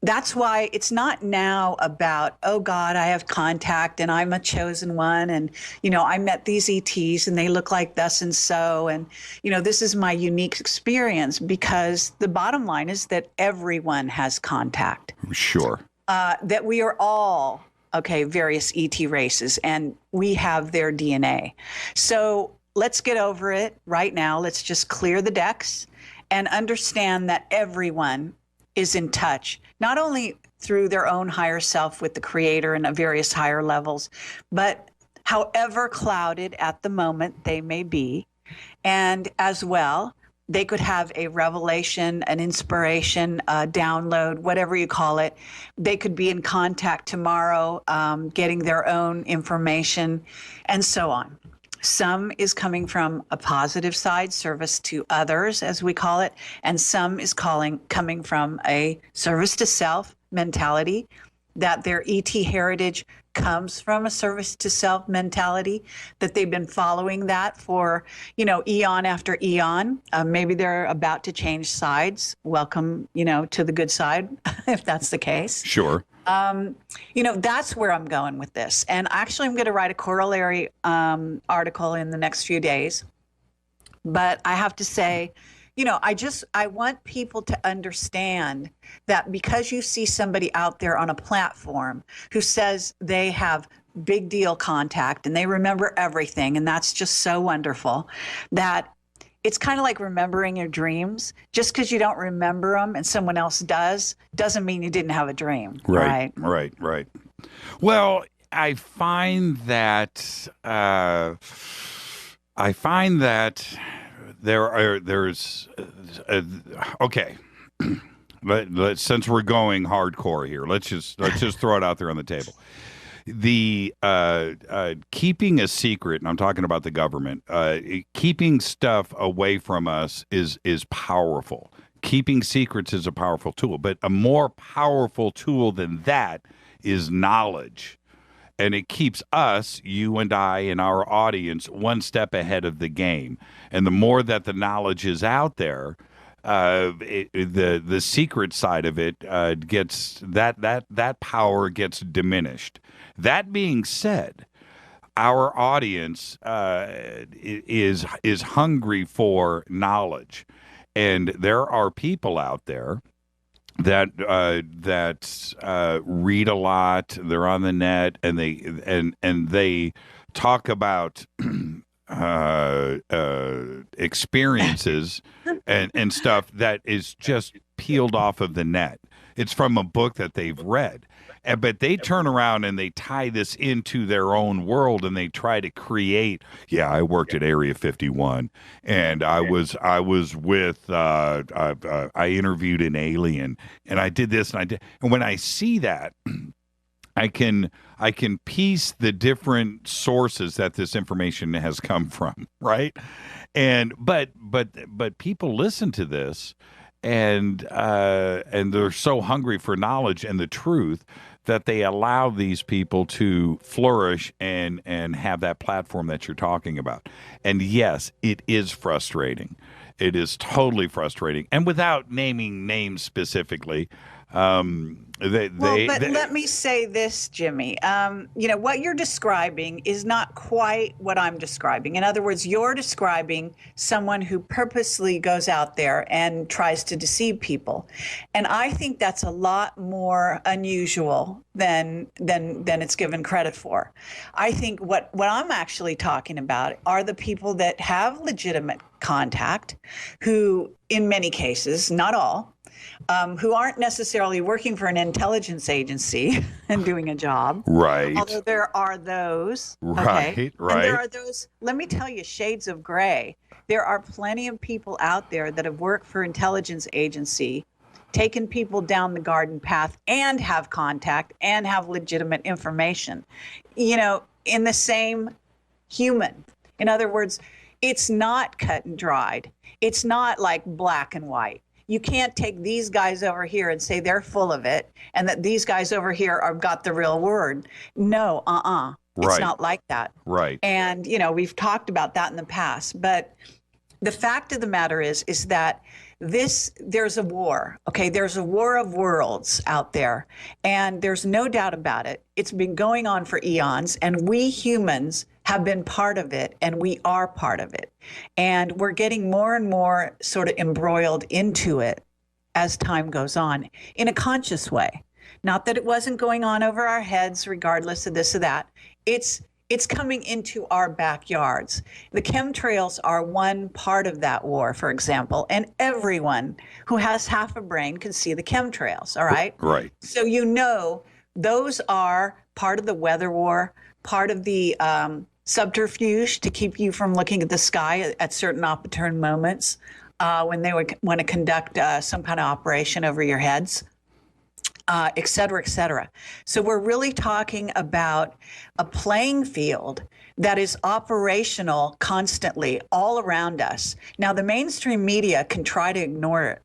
That's why it's not now about, oh God, I have contact and I'm a chosen one. And, I met these ETs and they look like thus and so. And, this is my unique experience, because the bottom line is that everyone has contact. Sure. That we are all, various ET races, and we have their DNA. So let's get over it right now. Let's just clear the decks and understand that everyone is in touch, not only through their own higher self with the creator and at various higher levels, but however clouded at the moment they may be. And as well, they could have a revelation, an inspiration, a download, whatever you call it. They could be in contact tomorrow, getting their own information, and so on. Some is coming from a positive side, service to others, as we call it, and some is coming from a service to self mentality, that their ET heritage comes from a service to self mentality, that they've been following that for, eon after eon. Maybe they're about to change sides. Welcome, to the good side, if that's the case. Sure. That's where I'm going with this. And actually, I'm going to write a corollary article in the next few days. But I have to say, I want people to understand that because you see somebody out there on a platform who says they have big deal contact and they remember everything, and that's just so wonderful, that it's kind of like remembering your dreams. Just because you don't remember them and someone else does, doesn't mean you didn't have a dream. Right. Well, I find that there's okay. Let's since we're going hardcore here, let's just throw it out there on the table. The keeping a secret, and I'm talking about the government, keeping stuff away from us is powerful. Keeping secrets is a powerful tool, but a more powerful tool than that is knowledge. And it keeps us, you and I, and our audience one step ahead of the game. And the more that the knowledge is out there, the secret side of it gets that power gets diminished. That being said, our audience is hungry for knowledge, and there are people out there that read a lot. They're on the net, and they talk about experiences and stuff that is just peeled off of the net. It's from a book that they've read. But they turn around and they tie this into their own world, and they try to create. Yeah, I worked at Area 51, and I was with. I interviewed an alien, and I did this, and I did. And when I see that, I can piece the different sources that this information has come from, right? And but people listen to this, and they're so hungry for knowledge and the truth that they allow these people to flourish and have that platform that you're talking about. And yes, it is frustrating. It is totally frustrating. And without naming names specifically, let me say this, Jimmy. What you're describing is not quite what I'm describing. In other words, you're describing someone who purposely goes out there and tries to deceive people. And I think that's a lot more unusual than it's given credit for. I think what I'm actually talking about are the people that have legitimate contact, who in many cases, not all, who aren't necessarily working for an intelligence agency and doing a job. Right. Although there are those. Right, okay? right. And there are those, let me tell you, shades of gray. There are plenty of people out there that have worked for intelligence agency, taken people down the garden path and have contact and have legitimate information. in the same human. In other words, it's not cut and dried. It's not like black and white. You can't take these guys over here and say they're full of it and that these guys over here have got the real word. No, It's Right. not like that. Right. And, we've talked about that in the past. But the fact of the matter is that there's a war, okay? There's a war of worlds out there. And there's no doubt about it. It's been going on for eons. And we humans have been part of it, and we are part of it. And we're getting more and more sort of embroiled into it as time goes on in a conscious way. Not that it wasn't going on over our heads, regardless of this or that. It's coming into our backyards. The chemtrails are one part of that war, for example, and everyone who has half a brain can see the chemtrails, all right? Right. So those are part of the weather war, part of the subterfuge to keep you from looking at the sky at certain opportune moments when they would want to conduct some kind of operation over your heads. Et cetera, et cetera. So we're really talking about a playing field that is operational constantly all around us. Now, the mainstream media can try to ignore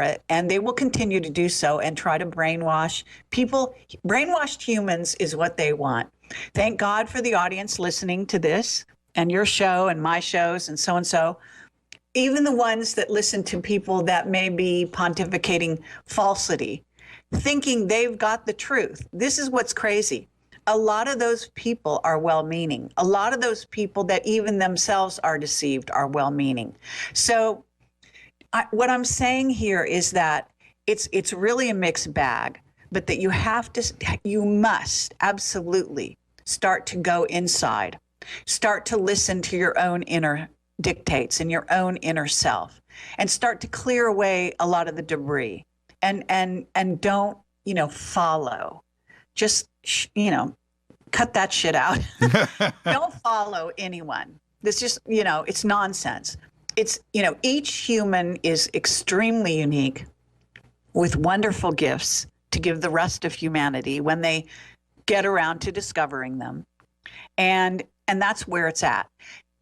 it, and they will continue to do so and try to brainwash people. Brainwashed humans is what they want. Thank God for the audience listening to this and your show and my shows and so and so. Even the ones that listen to people that may be pontificating falsity, thinking they've got the truth. This is what's crazy. A lot of those people are well-meaning. A lot of those people that even themselves are deceived are well-meaning. So what I'm saying here is that it's really a mixed bag, but that you must absolutely start to go inside, start to listen to your own inner dictates and your own inner self, and start to clear away a lot of the debris. And don't, follow. Just, cut that shit out. Don't follow anyone. This just, it's nonsense. It's, each human is extremely unique with wonderful gifts to give the rest of humanity when they get around to discovering them. And that's where it's at.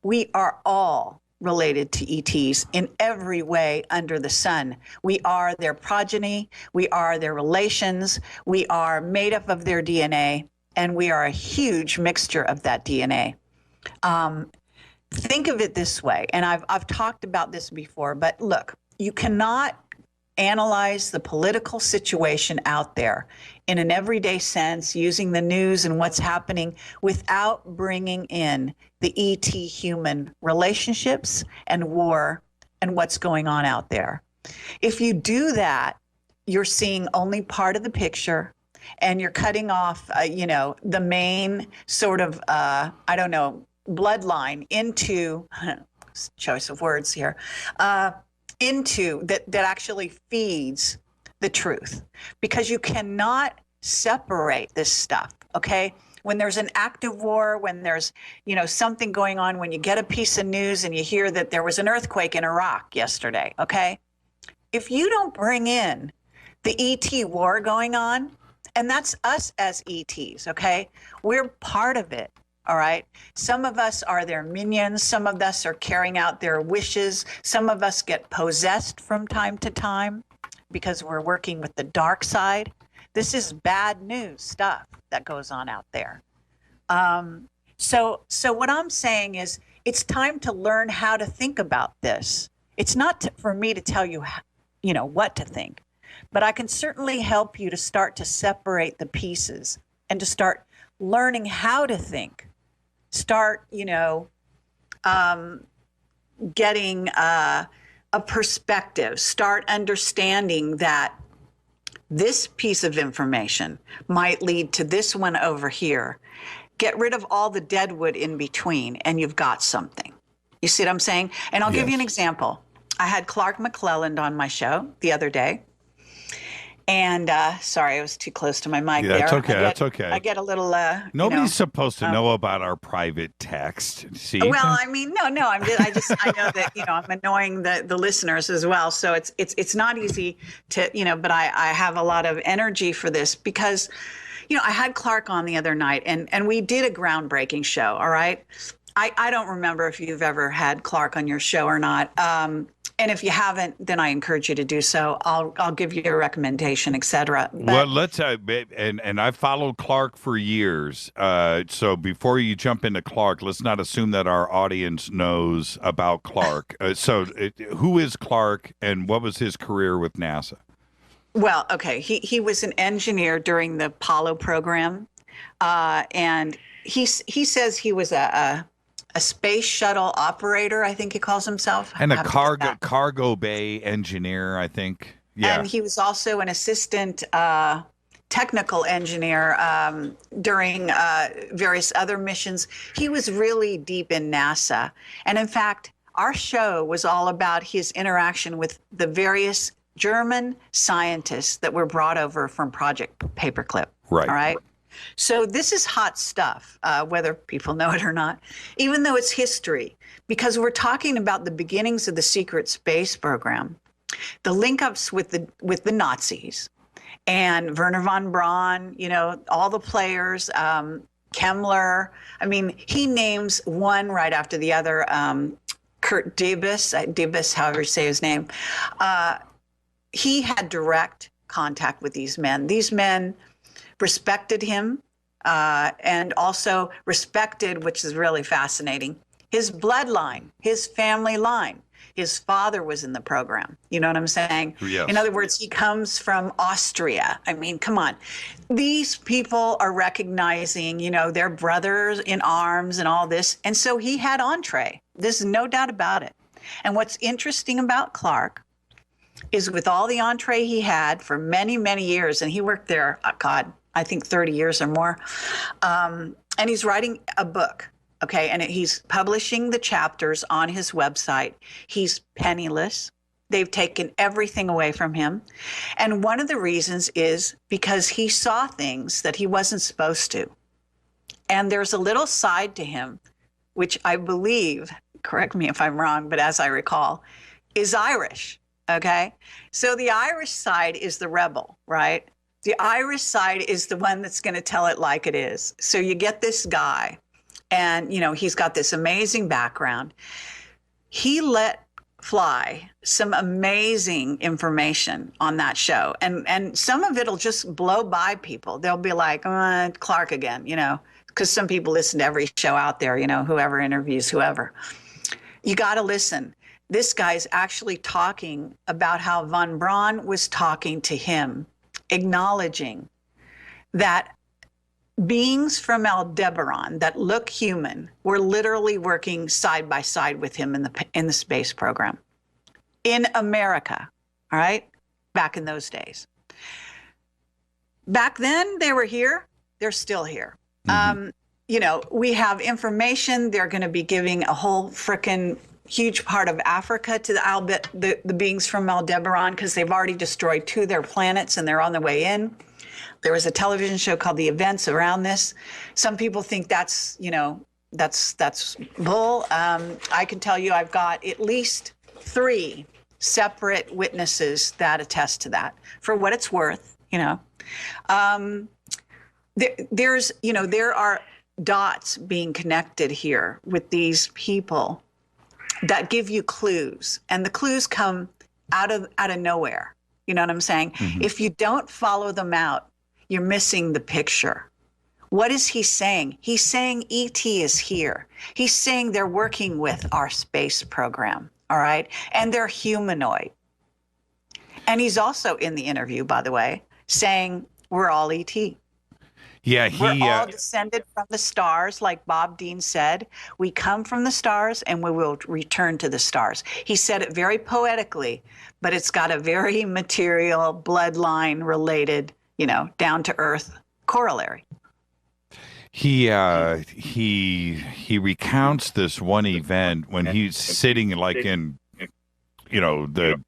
We are all related to ETs in every way under the sun. We are their progeny, we are their relations, we are made up of their DNA, and we are a huge mixture of that DNA. Think of it this way, and I've talked about this before, but look, you cannot analyze the political situation out there in an everyday sense, using the news and what's happening without bringing in the ET human relationships and war and what's going on out there. If you do that, you're seeing only part of the picture, and you're cutting off, the main sort of, bloodline into, choice of words here, into that actually feeds the truth, because you cannot separate this stuff, okay? When there's an active war, when there's, something going on, when you get a piece of news and you hear that there was an earthquake in Iraq yesterday, okay? If you don't bring in the ET war going on, and that's us as ETs, okay? We're part of it. All right. Some of us are their minions. Some of us are carrying out their wishes. Some of us get possessed from time to time because we're working with the dark side. This is bad news stuff that goes on out there. So what I'm saying is it's time to learn how to think about this. It's not for me to tell you, what to think, but I can certainly help you to start to separate the pieces and to start learning how to think. Start, getting a perspective. Start understanding that this piece of information might lead to this one over here. Get rid of all the deadwood in between, and you've got something. You see what I'm saying? And I'll give you an example. I had Clark McClelland on my show the other day, And sorry, I was too close to my mic Yeah, there. that's okay. That's okay. I get a little. Nobody's supposed to know about our private text. See? Well, I mean, no. I know that I'm annoying the listeners as well. So it's not easy to but I have a lot of energy for this because, I had Clark on the other night and we did a groundbreaking show. All right. I don't remember if you've ever had Clark on your show or not. And if you haven't, then I encourage you to do so. I'll give you a recommendation, etc. Well, let's and I followed Clark for years. So before you jump into Clark, let's not assume that our audience knows about Clark. Who is Clark, and what was his career with NASA? Well, okay, he was an engineer during the Apollo program, and he says he was a space shuttle operator, I think he calls himself. And a cargo bay engineer, I think. Yeah. And he was also an assistant technical engineer during various other missions. He was really deep in NASA. And in fact, our show was all about his interaction with the various German scientists that were brought over from Project Paperclip. Right. All right. So this is hot stuff, whether people know it or not, even though it's history, because we're talking about the beginnings of the secret space program, the link-ups with the Nazis, and Werner von Braun, all the players, Kemmler. I mean, he names one right after the other. Kurt Debus, however you say his name. He had direct contact with these men. These men respected him and also respected, which is really fascinating, his bloodline, his family line. His father was in the program. You know what I'm saying? Yes. In other words, he comes from Austria. I mean, come on. These people are recognizing, their brothers in arms and all this. And so he had entree. There's no doubt about it. And what's interesting about Clark is with all the entree he had for many, many years, and he worked there, I think 30 years or more. And he's writing a book, okay? And he's publishing the chapters on his website. He's penniless. They've taken everything away from him. And one of the reasons is because he saw things that he wasn't supposed to. And there's a little side to him, which I believe, correct me if I'm wrong, but as I recall, is Irish, okay? So the Irish side is the rebel, right? The Irish side is the one that's going to tell it like it is. So you get this guy, and, he's got this amazing background. He let fly some amazing information on that show. And some of it'll just blow by people. They'll be like, Clark again, because some people listen to every show out there, whoever interviews whoever. You got to listen. This guy's actually talking about how von Braun was talking to him, acknowledging that beings from Aldebaran that look human were literally working side by side with him in the space program in America, all right? Back in those days. Back then, they were here. They're still here. Mm-hmm. We have information. They're going to be giving a whole frickin' huge part of Africa to the beings from Aldebaran because they've already destroyed 2 of their planets and they're on their way in. There was a television show called The Events around this. Some people think that's bull. I can tell you I've got at least 3 separate witnesses that attest to that. For what it's worth, there are dots being connected here with these people that give you clues, and the clues come out of nowhere. You know what I'm saying? Mm-hmm. If you don't follow them out, you're missing the picture. What is he saying? He's saying ET is here. He's saying they're working with our space program, all right? And they're humanoid. And he's also in the interview, by the way, saying we're all ET. Yeah, we're all descended from the stars, like Bob Dean said. We come from the stars and we will return to the stars. He said it very poetically, but it's got a very material, bloodline related, down to earth corollary. He recounts this one event when he's sitting like in the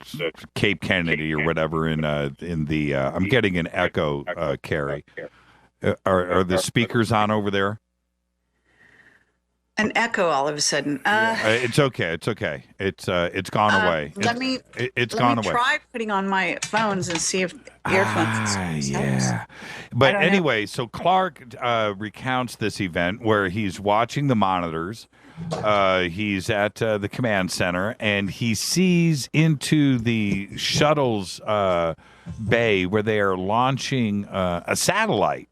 Cape Kennedy or whatever in the. I'm getting an echo, Carrie. Are the speakers on over there? An echo all of a sudden. It's okay. It's okay. It's gone away. Let me try putting on my phones and see if earphones. Yeah. But anyway, so Clark recounts this event where he's watching the monitors. He's at the command center, and he sees into the shuttle's bay where they are launching a satellite.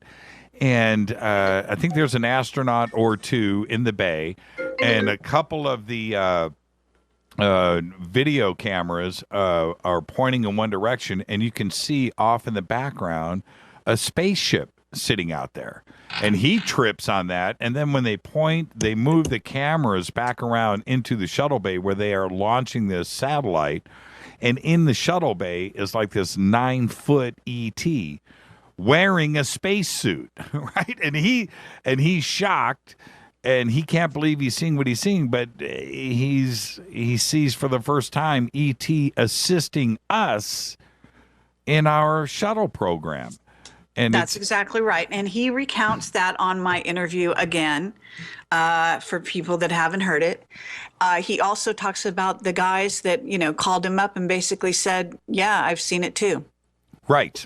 And I think there's an astronaut or two in the bay, and a couple of the video cameras are pointing in one direction, and you can see off in the background a spaceship sitting out there. And he trips on that, and then when they point, they move the cameras back around into the shuttle bay where they are launching this satellite, and in the shuttle bay is like this 9-foot ET wearing a spacesuit, right? And he's shocked, and he can't believe he's seeing what he's seeing. But he sees for the first time ET assisting us in our shuttle program, and that's exactly right. And he recounts that on my interview again, for people that haven't heard it. He also talks about the guys that called him up and basically said, "Yeah, I've seen it too." Right.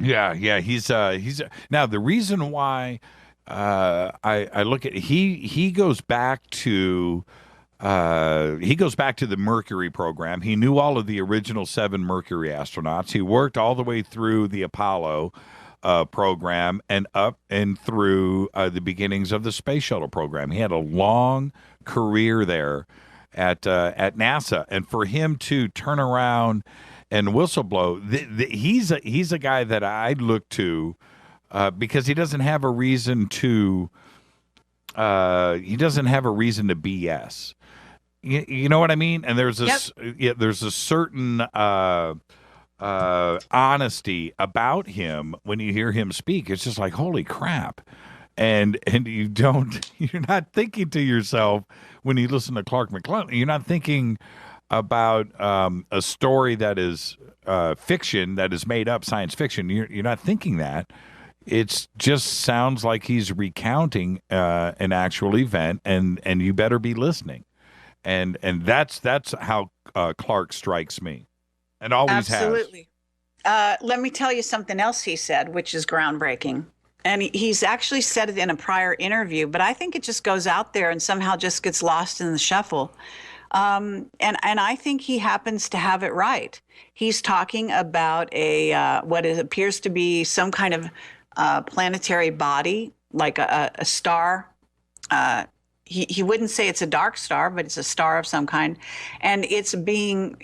Yeah. He's now the reason why I look at he goes back to the Mercury program. He knew all of the original 7 Mercury astronauts. He worked all the way through the Apollo program and up and through the beginnings of the space shuttle program. He had a long career there at NASA, and for him to turn around and whistleblow, he's a guy that I look to because he doesn't have a reason to BS. You know what I mean? And there's there's a certain honesty about him when you hear him speak. It's just like, holy crap. And you're not thinking to yourself when you listen to Clark McClellan, you're not thinking about a story that is fiction, that is made up, science fiction. You're not thinking that. It just sounds like he's recounting an actual event, and you better be listening. And that's how Clark strikes me, and always has. Absolutely. Let me tell you something else he said, which is groundbreaking. And he's actually said it in a prior interview, but I think it just goes out there and somehow just gets lost in the shuffle. And I think he happens to have it right. He's talking about what appears to be some kind of planetary body, like a star. He wouldn't say it's a dark star, but it's a star of some kind. And it's being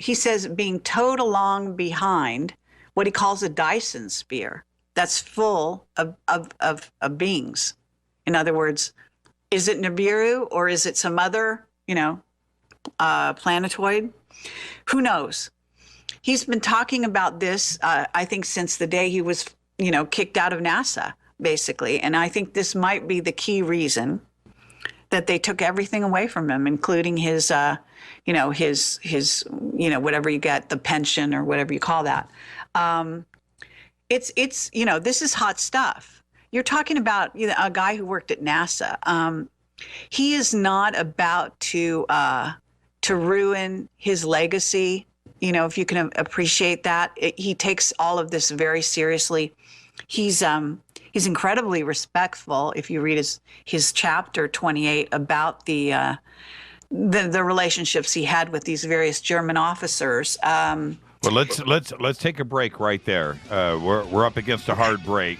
towed along behind what he calls a Dyson sphere that's full of beings. In other words, is it Nibiru or is it some other, planetoid? Who knows? He's been talking about this, I think, since the day he was, kicked out of NASA, basically. And I think this might be the key reason that they took everything away from him, including his whatever you get, the pension or whatever you call that. This is hot stuff. You're talking about a guy who worked at NASA. He is not about to ruin his legacy. If you can appreciate that, he takes all of this very seriously. He's incredibly respectful. If you read his chapter 28 about the relationships he had with these various German officers. Well, let's take a break right there. We're up against a hard break,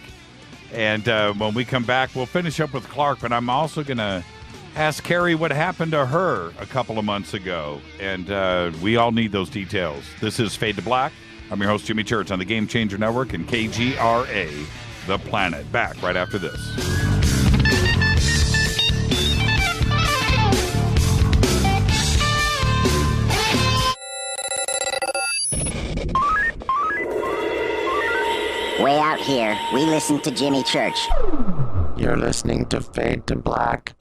and when we come back, we'll finish up with Clark. But I'm also going to ask Carrie what happened to her a couple of months ago, and we all need those details. This is Fade to Black. I'm your host, Jimmy Church, on the Game Changer Network and KGRA, The Planet. Back right after this. Way out here, we listen to Jimmy Church. You're listening to Fade to Black.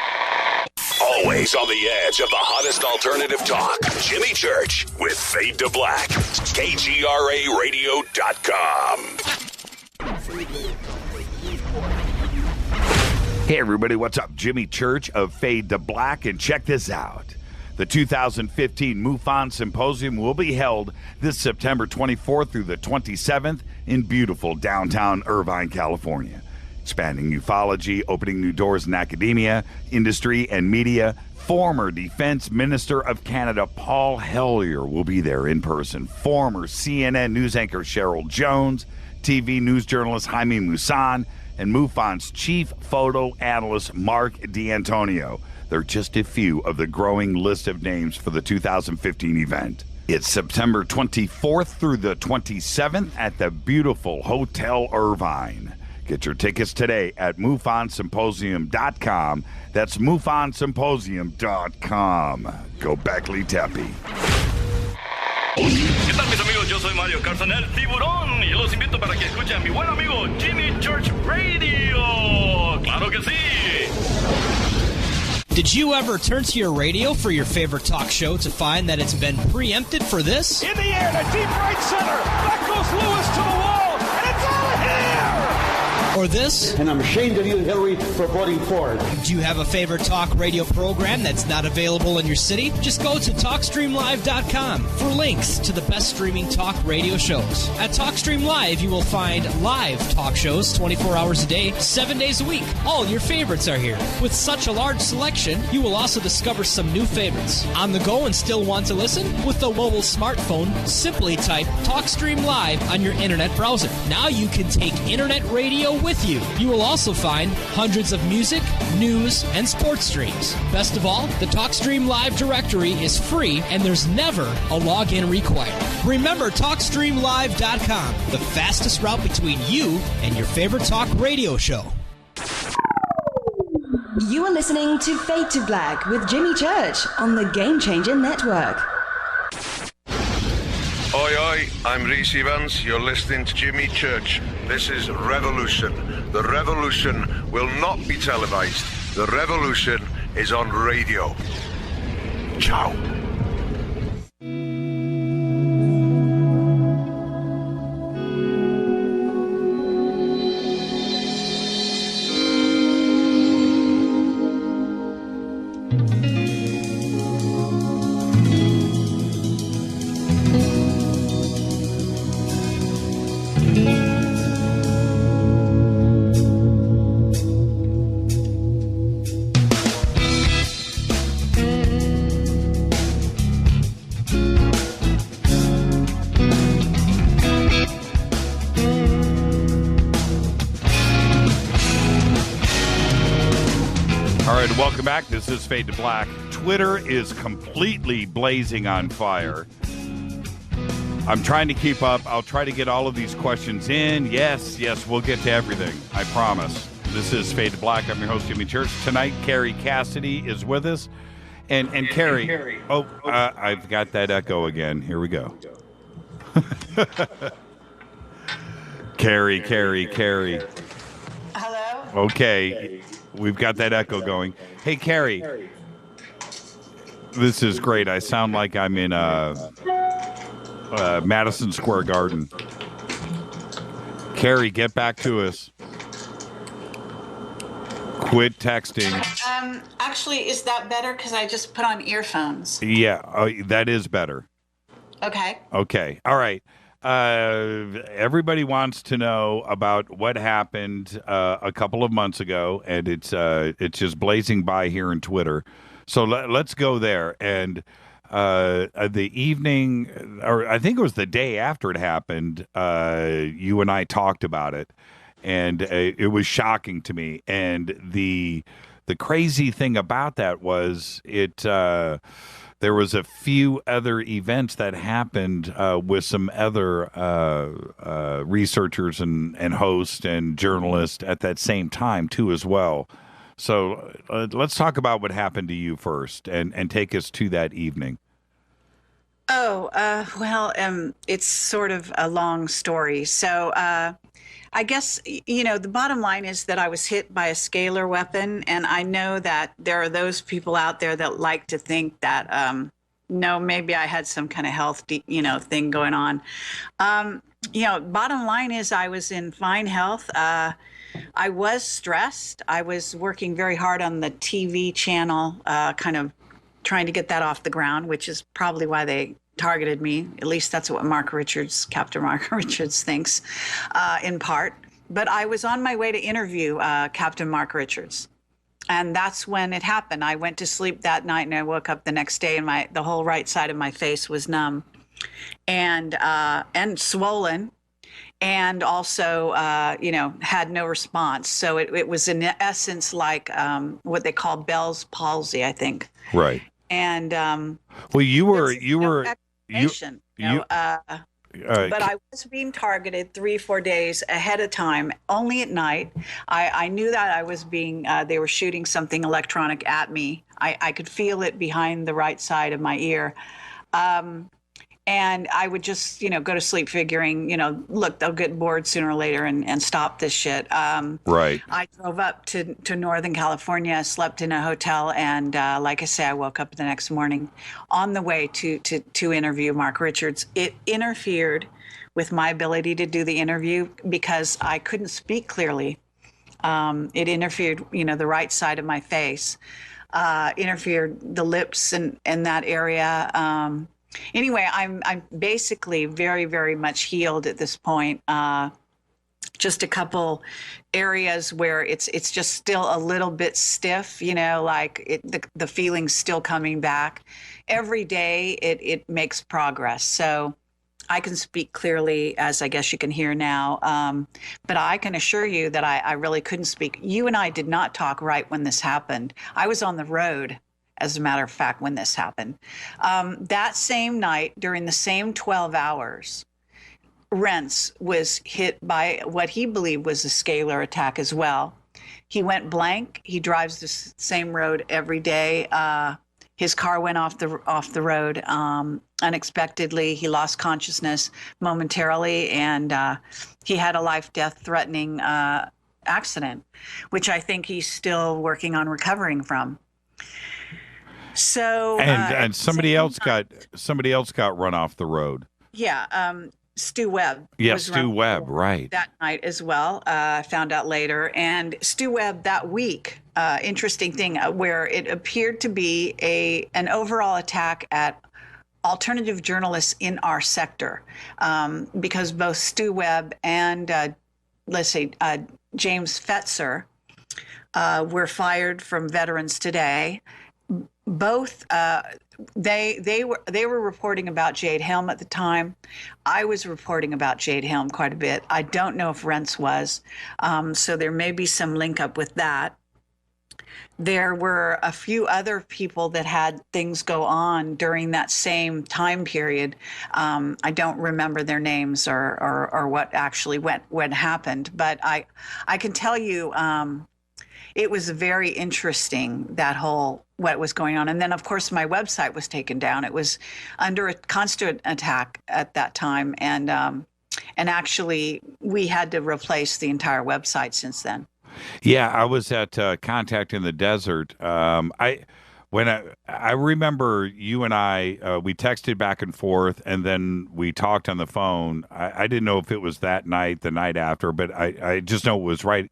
All Always on the edge of the hottest alternative talk. Jimmy Church with Fade to Black. KGRAradio.com. Hey, everybody, what's up? Jimmy Church of Fade to Black, and check this out. The 2015 MUFON Symposium will be held this September 24th through the 27th in beautiful downtown Irvine, California. Expanding ufology, opening new doors in academia, industry, and media. Former Defense Minister of Canada Paul Hellyer will be there in person. Former CNN news anchor Cheryl Jones, TV news journalist Jaime Maussan, and MUFON's chief photo analyst Mark D'Antonio. They're just a few of the growing list of names for the 2015 event. It's September 24th through the 27th at the beautiful Hotel Irvine. Get your tickets today at MUFONSymposium.com. That's MUFONSymposium.com. Go Beckley Tepe. ¿Qué tal, mis amigos? Yo soy Mario Carson, el tiburón, y los invito para que escuchen a mi buen amigo Jimmy Church Radio. ¡Claro que sí! Did you ever turn to your radio for your favorite talk show to find that it's been preempted for this? In the air to deep right center. Back goes Lewis to the wall, and it's all here! Or this? And I'm ashamed of you, Hillary, for voting for it. Do you have a favorite talk radio program that's not available in your city? Just go to TalkStreamLive.com for links to the best streaming talk radio shows. At TalkStream Live, you will find live talk shows 24 hours a day, 7 days a week. All your favorites are here. With such a large selection, you will also discover some new favorites. On the go and still want to listen? With the mobile smartphone, simply type TalkStream Live on your internet browser. Now you can take internet radio with you. You will also find hundreds of music, news, and sports streams. Best of all, the TalkStream Live directory is free and there's never a login required. Remember TalkStreamLive.com, the fastest route between you and your favorite talk radio show. You are listening to Fade to Black with Jimmy Church on the Game Changer Network. Oi, oi, I'm Reese Evans. You're listening to Jimmy Church. This is Revolution. The revolution will not be televised. The revolution is on radio. Ciao. Welcome back. This is Fade to Black. Twitter is completely blazing on fire. I'm trying to keep up. I'll try to get all of these questions in. Yes, we'll get to everything. I promise. This is Fade to Black. I'm your host, Jimmy Church. Tonight, Carrie Cassidy is with us. And Carrie. Oh, I've got that echo again. Here we go. Carrie. Hello? Okay. We've got that echo going. Hey, Carrie. This is great. I sound like I'm in Madison Square Garden. Carrie, get back to us. Quit texting. Actually, is that better? Because I just put on earphones. Yeah, that is better. Okay. All right. Everybody wants to know about what happened a couple of months ago, and it's just blazing by here in Twitter. So let's go there. And the evening, or I think it was the day after it happened, you and I talked about it, and it was shocking to me. And the crazy thing about that was there was a few other events that happened with some other researchers and hosts and journalists at that same time, too, as well. So let's talk about what happened to you first and take us to that evening. Oh, well, it's sort of a long story. So I guess, the bottom line is that I was hit by a scalar weapon. And I know that there are those people out there that like to think that, no, maybe I had some kind of health, thing going on. Bottom line is I was in fine health. I was stressed. I was working very hard on the TV channel, kind of trying to get that off the ground, which is probably why they targeted me. At least that's what Captain Mark Richards thinks, in part. But I was on my way to interview Captain Mark Richards. And that's when it happened. I went to sleep that night and I woke up the next day and the whole right side of my face was numb and swollen. And also, had no response. So it was in essence like what they call Bell's palsy, I think. Right. And well, you were. But I was being targeted 3-4 days ahead of time, only at night. I knew that I was they were shooting something electronic at me. I could feel it behind the right side of my ear. And I would just, go to sleep figuring, look, they'll get bored sooner or later and stop this shit. Right. I drove up to Northern California, slept in a hotel, and like I say, I woke up the next morning on the way to interview Mark Richards. It interfered with my ability to do the interview because I couldn't speak clearly. It interfered, the right side of my face, interfered the lips and that area. Anyway, I'm basically very, very much healed at this point. Just a couple areas where it's just still a little bit stiff, like the feeling's still coming back. Every day it makes progress. So I can speak clearly, as I guess you can hear now. But I can assure you that I really couldn't speak. You and I did not talk right when this happened. I was on the road, as a matter of fact, when this happened. That same night, during the same 12 hours, Rents was hit by what he believed was a scalar attack as well. He went blank. He drives the same road every day. His car went off the road unexpectedly. He lost consciousness momentarily, and he had a life-death threatening accident, which I think he's still working on recovering from. So and somebody else got run off the road. Yeah, Stu Webb. Yeah, Stu Webb, right. That night as well. Found out later, and Stu Webb that week. Interesting thing where it appeared to be an overall attack at alternative journalists in our sector, because both Stu Webb and James Fetzer were fired from Veterans Today. Both they were reporting about Jade Helm at the time. I was reporting about Jade Helm quite a bit. I don't know if Rents was, so there may be some link up with that. There were a few other people that had things go on during that same time period. I don't remember their names or what actually what happened, but I can tell you it was very interesting, that whole what was going on. And then, of course, my website was taken down. It was under a constant attack at that time, and actually we had to replace the entire website since then. Yeah, I was at Contact in the Desert. I remember you and I, we texted back and forth, and then we talked on the phone. I didn't know if it was that night, the night after, but I just know it was right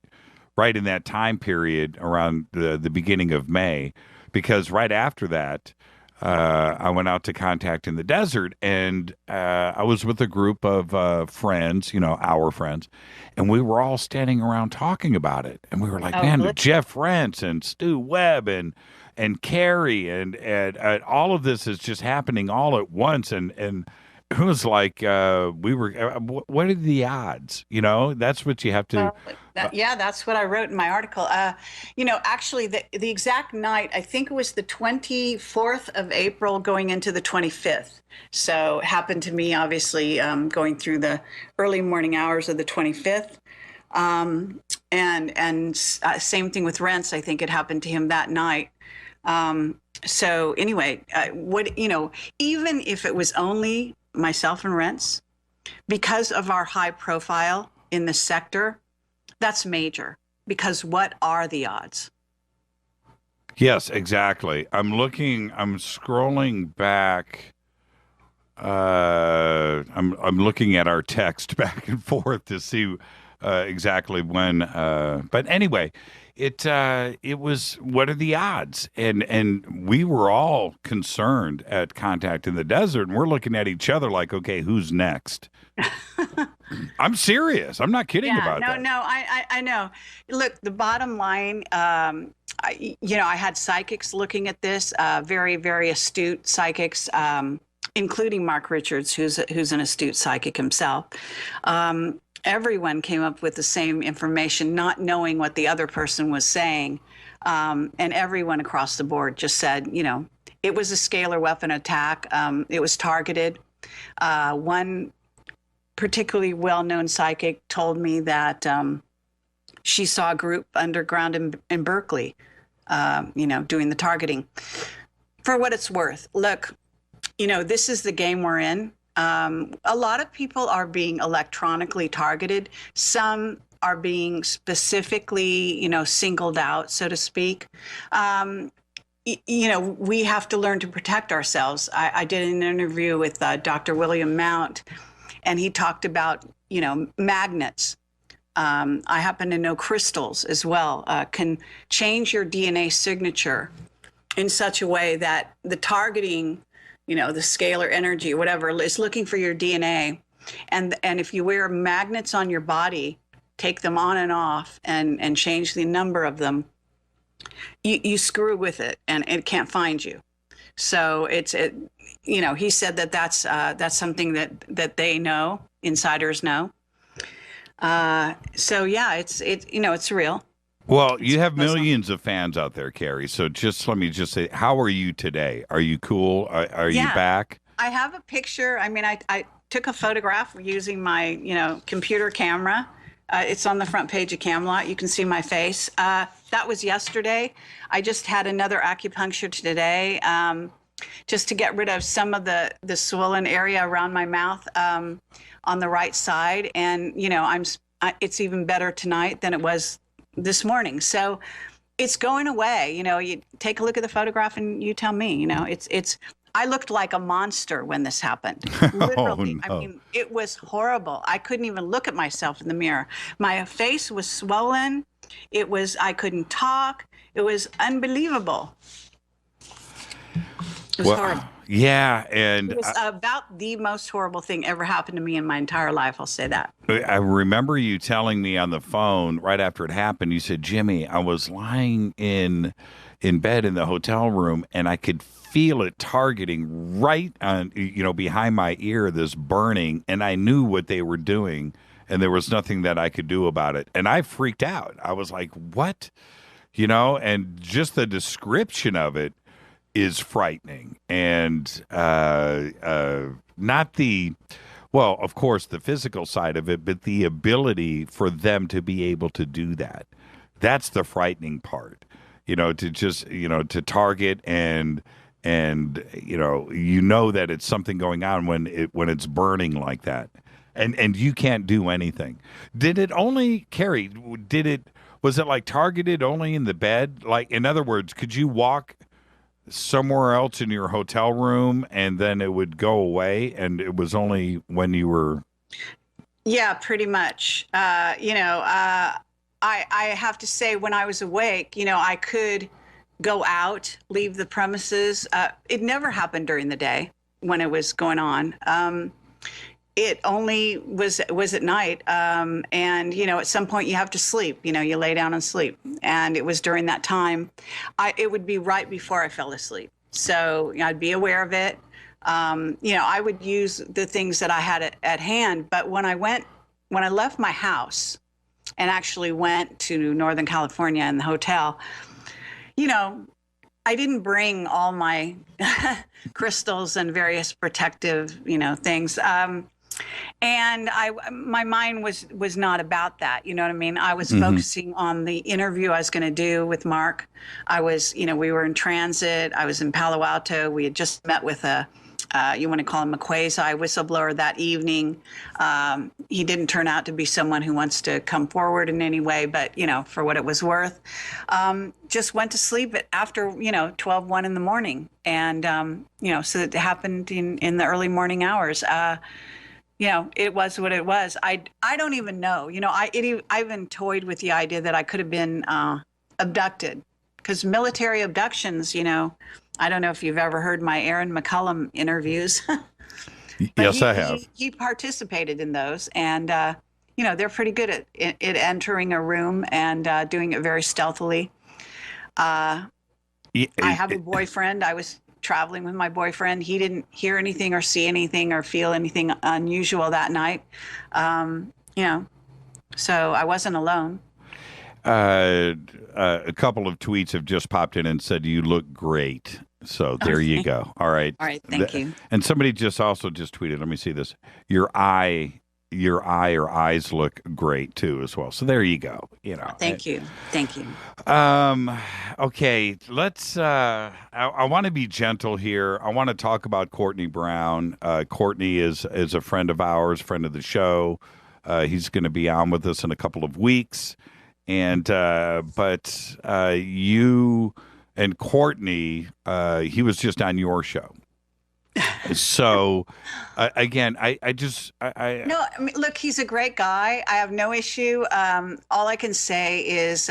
in that time period around the beginning of May, because right after that, I went out to Contact in the Desert, and I was with a group of friends, our friends, and we were all standing around talking about it. And we were like, Jeff Rents and Stu Webb and Carrie and all of this is just happening all at once. And it was like what are the odds? That's what you have to. That's what I wrote in my article. Actually, the exact night, I think it was the 24th of April going into the 25th. So it happened to me, obviously, going through the early morning hours of the 25th. And same thing with Rents. I think it happened to him that night. So anyway, even if it was only myself and Rents, because of our high profile, in this sector, that's major, because what are the odds? Yes, exactly. I'm scrolling back. I'm looking at our text back and forth to see exactly when. But anyway, it was, what are the odds? And we were all concerned at Contact in the Desert, and we're looking at each other like, okay, who's next? I'm serious. I'm not kidding about that. No, I know. Look, the bottom line, I had psychics looking at this, very, very astute psychics, including Mark Richards, who's an astute psychic himself. Everyone came up with the same information, not knowing what the other person was saying. And everyone across the board just said, it was a scalar weapon attack. It was targeted. One particularly well-known psychic told me that she saw a group underground in Berkeley, doing the targeting. For what it's worth, look, this is the game we're in. A lot of people are being electronically targeted. Some are being specifically, singled out, so to speak. We have to learn to protect ourselves. I did an interview with Dr. William Mount, and he talked about, magnets. I happen to know crystals as well can change your DNA signature in such a way that the targeting, the scalar energy, whatever, is looking for your DNA. And if you wear magnets on your body, take them on and off and change the number of them, you screw with it and it can't find you. So he said that's something that they know, insiders know. So yeah, it's real. Well, you have millions of fans out there, Carrie. So let me say, how are you today? Are you cool? Are you back? I have a picture. I mean, I took a photograph using my, computer camera. It's on the front page of Camelot. You can see my face. That was yesterday. I just had another acupuncture today, just to get rid of some of the swollen area around my mouth on the right side. And, it's even better tonight than it was this morning. So it's going away. You take a look at the photograph and you tell me, I looked like a monster when this happened. Literally. Oh, no. I mean, it was horrible. I couldn't even look at myself in the mirror. My face was swollen. I couldn't talk. It was unbelievable. It was horrible. Yeah, and it was about the most horrible thing ever happened to me in my entire life. I'll say that. I remember you telling me on the phone right after it happened. You said, "Jimmy, I was lying in bed in the hotel room, and I could feel it targeting right on, behind my ear, this burning, and I knew what they were doing, and there was nothing that I could do about it." And I freaked out. I was like, "What?" And just the description of it is frightening, and not the, well, of course, the physical side of it, but the ability for them to be able to do that. That's the frightening part, to just, to target and that it's something going on when it's burning like that, and you can't do anything. Did it only, Carrie, was it like targeted only in the bed? Like, in other words, could you walk somewhere else in your hotel room and then it would go away, and it was only when you were? Yeah, pretty much. I have to say, when I was awake, I could go out, leave the premises. It never happened during the day when it was going on. It only was at night. And, at some point you have to sleep, you lay down and sleep. And it was during that time. It would be right before I fell asleep. So I'd be aware of it. I would use the things that I had at hand. But when I left my house and actually went to Northern California in the hotel, I didn't bring all my crystals and various protective, things. And my mind was not about that. You know what I mean? I was focusing on the interview I was going to do with Mark. I was, we were in transit. I was in Palo Alto. We had just met with a you want to call him a quasi whistleblower that evening. He didn't turn out to be someone who wants to come forward in any way, but, for what it was worth, just went to sleep after, 1 in the morning. And, so it happened in the early morning hours. It was what it was. I don't even know. I even toyed with the idea that I could have been abducted, because military abductions, I don't know if you've ever heard my Aaron McCullum interviews. Yes, I have. He participated in those, and they're pretty good at entering a room and doing it very stealthily. I have a boyfriend. I was traveling with my boyfriend. He didn't hear anything or see anything or feel anything unusual that night. So I wasn't alone. A couple of tweets have just popped in and said, "You look great." So there you go. All right. All right. Thank you. And somebody just tweeted, let me see this. Your eyes look great too as well. So there you go. Thank you. Thank you. Okay. Let's, I want to be gentle here. I want to talk about Courtney Brown. Courtney is a friend of ours, friend of the show. He's going to be on with us in a couple of weeks. And, but you and Courtney, he was just on your show. So, again, I No, I mean, look, he's a great guy. I have no issue. All I can say is,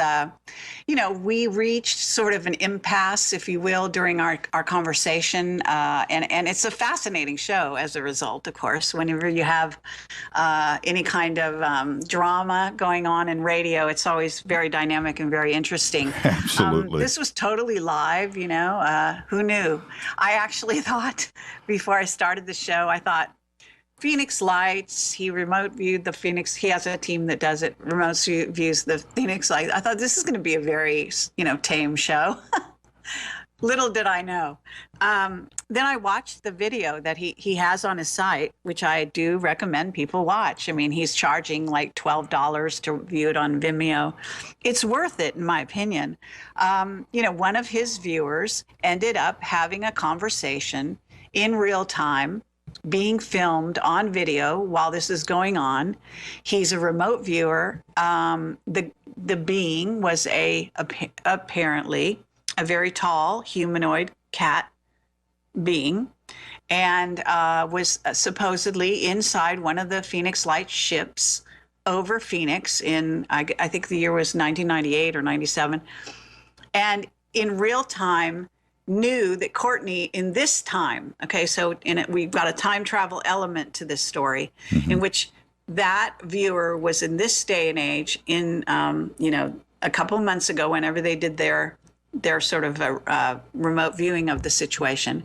we reached sort of an impasse, if you will, during our conversation. And it's a fascinating show as a result, of course. Whenever you have any kind of drama going on in radio, it's always very dynamic and very interesting. Absolutely. This was totally live, who knew? I actually thought, before I started the show, I thought, Phoenix Lights, he remote viewed the Phoenix. He has a team that does it, remote views the Phoenix Lights. I thought this is going to be a very, tame show. Little did I know. Then I watched the video that he has on his site, which I do recommend people watch. I mean, he's charging like $12 to view it on Vimeo. It's worth it, in my opinion. One of his viewers ended up having a conversation in real time, being filmed on video while this is going on. He's a remote viewer. The being was apparently a very tall humanoid cat being, and was supposedly inside one of the Phoenix Lights ships over Phoenix in, I think the year was 1998 or 97. And in real time, knew that Courtney in this time, okay, so in it, we've got a time travel element to this story, in which that viewer was in this day and age in, a couple of months ago, whenever they did their sort of a remote viewing of the situation,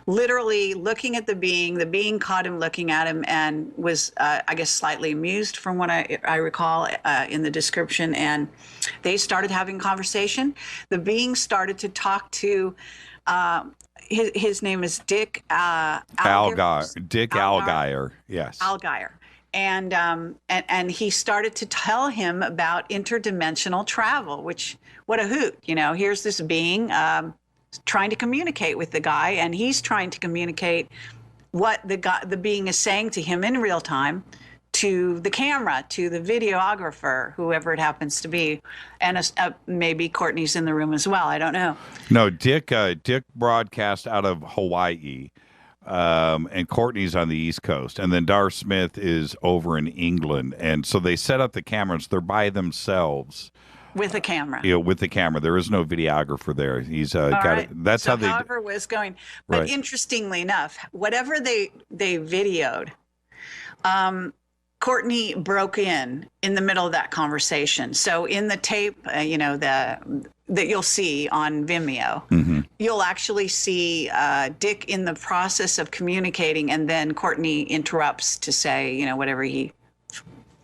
literally looking at the being caught him looking at him and was, I guess, slightly amused from what I recall in the description. And they started having conversation. The being started to talk to, his name is Dick Allgaier. Dick Allgaier. Yes. Allgaier. And he started to tell him about interdimensional travel, which, what a hoot. Here's this being trying to communicate with the guy, and he's trying to communicate what the being is saying to him in real time, to the camera, to the videographer, whoever it happens to be. And maybe Courtney's in the room as well. I don't know. No, Dick broadcast out of Hawaii. And Courtney's on the East Coast, and then Dar Smith is over in England, and so they set up the cameras. They're by themselves with the camera. With the camera. There is no videographer there. He's got right. it. That's so how they. However, was going. But right. Interestingly enough, whatever they videoed, Courtney broke in the middle of that conversation. So in the tape, that you'll see on Vimeo, you'll actually see Dick in the process of communicating, and then Courtney interrupts to say, whatever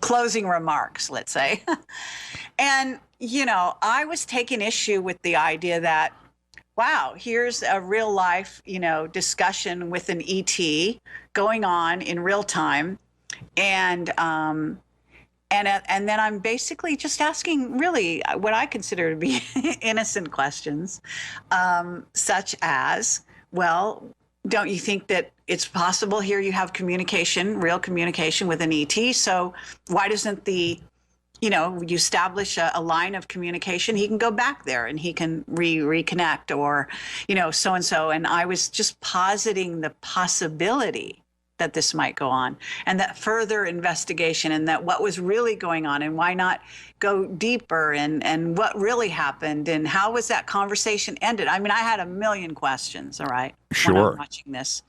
closing remarks, let's say. And, I was taking issue with the idea that, wow, here's a real life, discussion with an ET going on in real time. And then I'm basically just asking really what I consider to be innocent questions, such as, well, don't you think that it's possible here you have communication, real communication with an ET? So why doesn't you establish a line of communication? He can go back there and he can reconnect, or, so-and-so. And I was just positing the possibility that this might go on, and that further investigation, and that what was really going on, and why not go deeper, and what really happened, and how was that conversation ended? I mean, I had a million questions, all right, sure, when I'm watching this.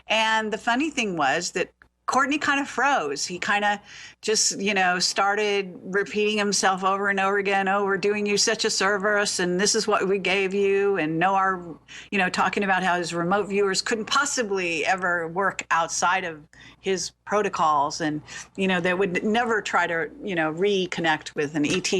And the funny thing was that Courtney kind of froze. He kind of just, started repeating himself over and over again. Oh, we're doing you such a service, and this is what we gave you. And talking about how his remote viewers couldn't possibly ever work outside of his protocols. And, they would never try to, reconnect with an ET.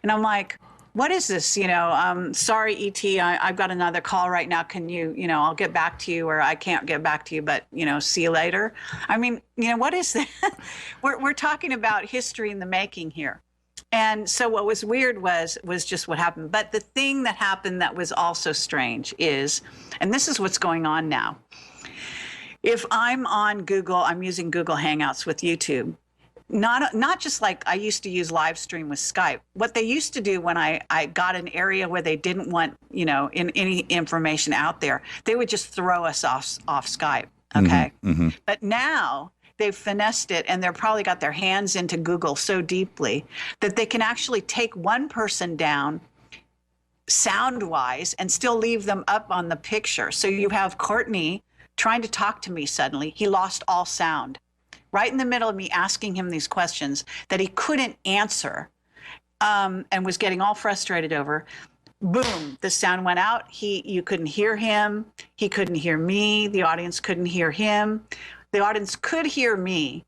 And I'm like, what is this? Sorry, ET, I've got another call right now. Can you, I'll get back to you, or I can't get back to you, but, see you later. I mean, what is that? We're talking about history in the making here. And so what was weird was just what happened. But the thing that happened that was also strange is, and this is what's going on now. If I'm on Google, I'm using Google Hangouts with YouTube. Not just like I used to use live stream with Skype. What they used to do when I got an area where they didn't want, any information out there, they would just throw us off Skype. Okay. Mm-hmm. But now they've finessed it, and they've probably got their hands into Google so deeply that they can actually take one person down sound-wise and still leave them up on the picture. So you have Courtney trying to talk to me suddenly. He lost all sound. Right in the middle of me asking him these questions that he couldn't answer, and was getting all frustrated over. Boom, the sound went out. You couldn't hear him. He couldn't hear me. The audience couldn't hear him. The audience could hear me,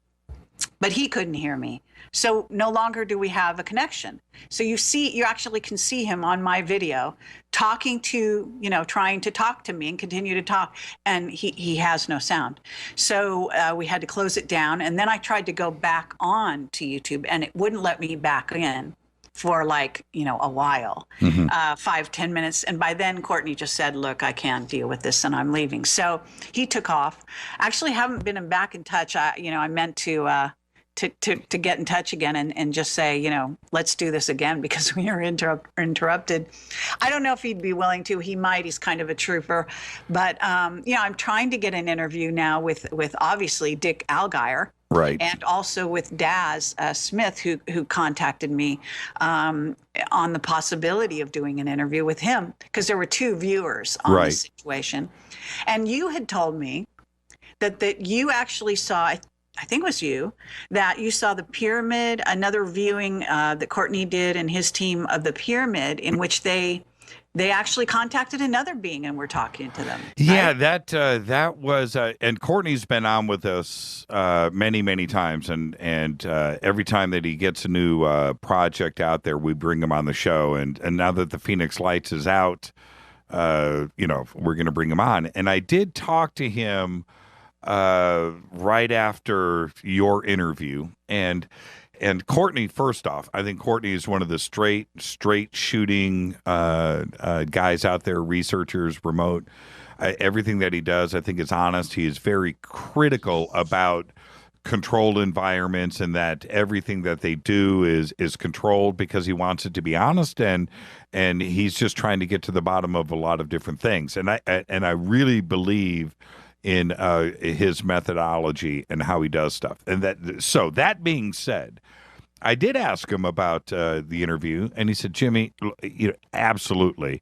but he couldn't hear me. So no longer do we have a connection. So you actually can see him on my video talking to, trying to talk to me and continue to talk, and he has no sound. So we had to close it down. And then I tried to go back on to YouTube, and it wouldn't let me back in for a while, 5-10 minutes. And by then Courtney just said, look, I can't deal with this, and I'm leaving. So he took off. Actually haven't been back in touch. I meant to get in touch again and just say, let's do this again, because we are interrupted. I don't know if he'd be willing to. He might. He's kind of a trooper. But, I'm trying to get an interview now with obviously Dick Allgaier. Right. And also with Daz Smith, who contacted me on the possibility of doing an interview with him, because there were two viewers on the situation. And you had told me that you actually saw, I think it was you, that you saw the pyramid, another viewing that Courtney did and his team of the pyramid, in which they actually contacted another being and were talking to them. Yeah, right? that was, and Courtney's been on with us many, many times, and every time that he gets a new project out there, we bring him on the show. And now that the Phoenix Lights is out, we're going to bring him on. And I did talk to him right after your interview, and Courtney, first off, I think Courtney is one of the straight shooting guys out there, researchers, remote. Everything that he does, I think, is honest. He is very critical about controlled environments, and that everything that they do is controlled because he wants it to be honest, and he's just trying to get to the bottom of a lot of different things. And I really believe in his methodology and how he does stuff. And that being said, I did ask him about the interview, and he said, Jimmy, absolutely,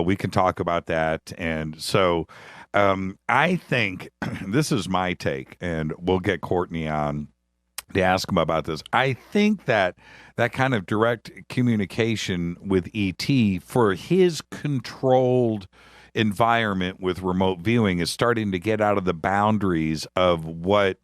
we can talk about that. And so I think this is my take, and we'll get Courtney on to ask him about this. I think that kind of direct communication with ET for his controlled environment with remote viewing is starting to get out of the boundaries of what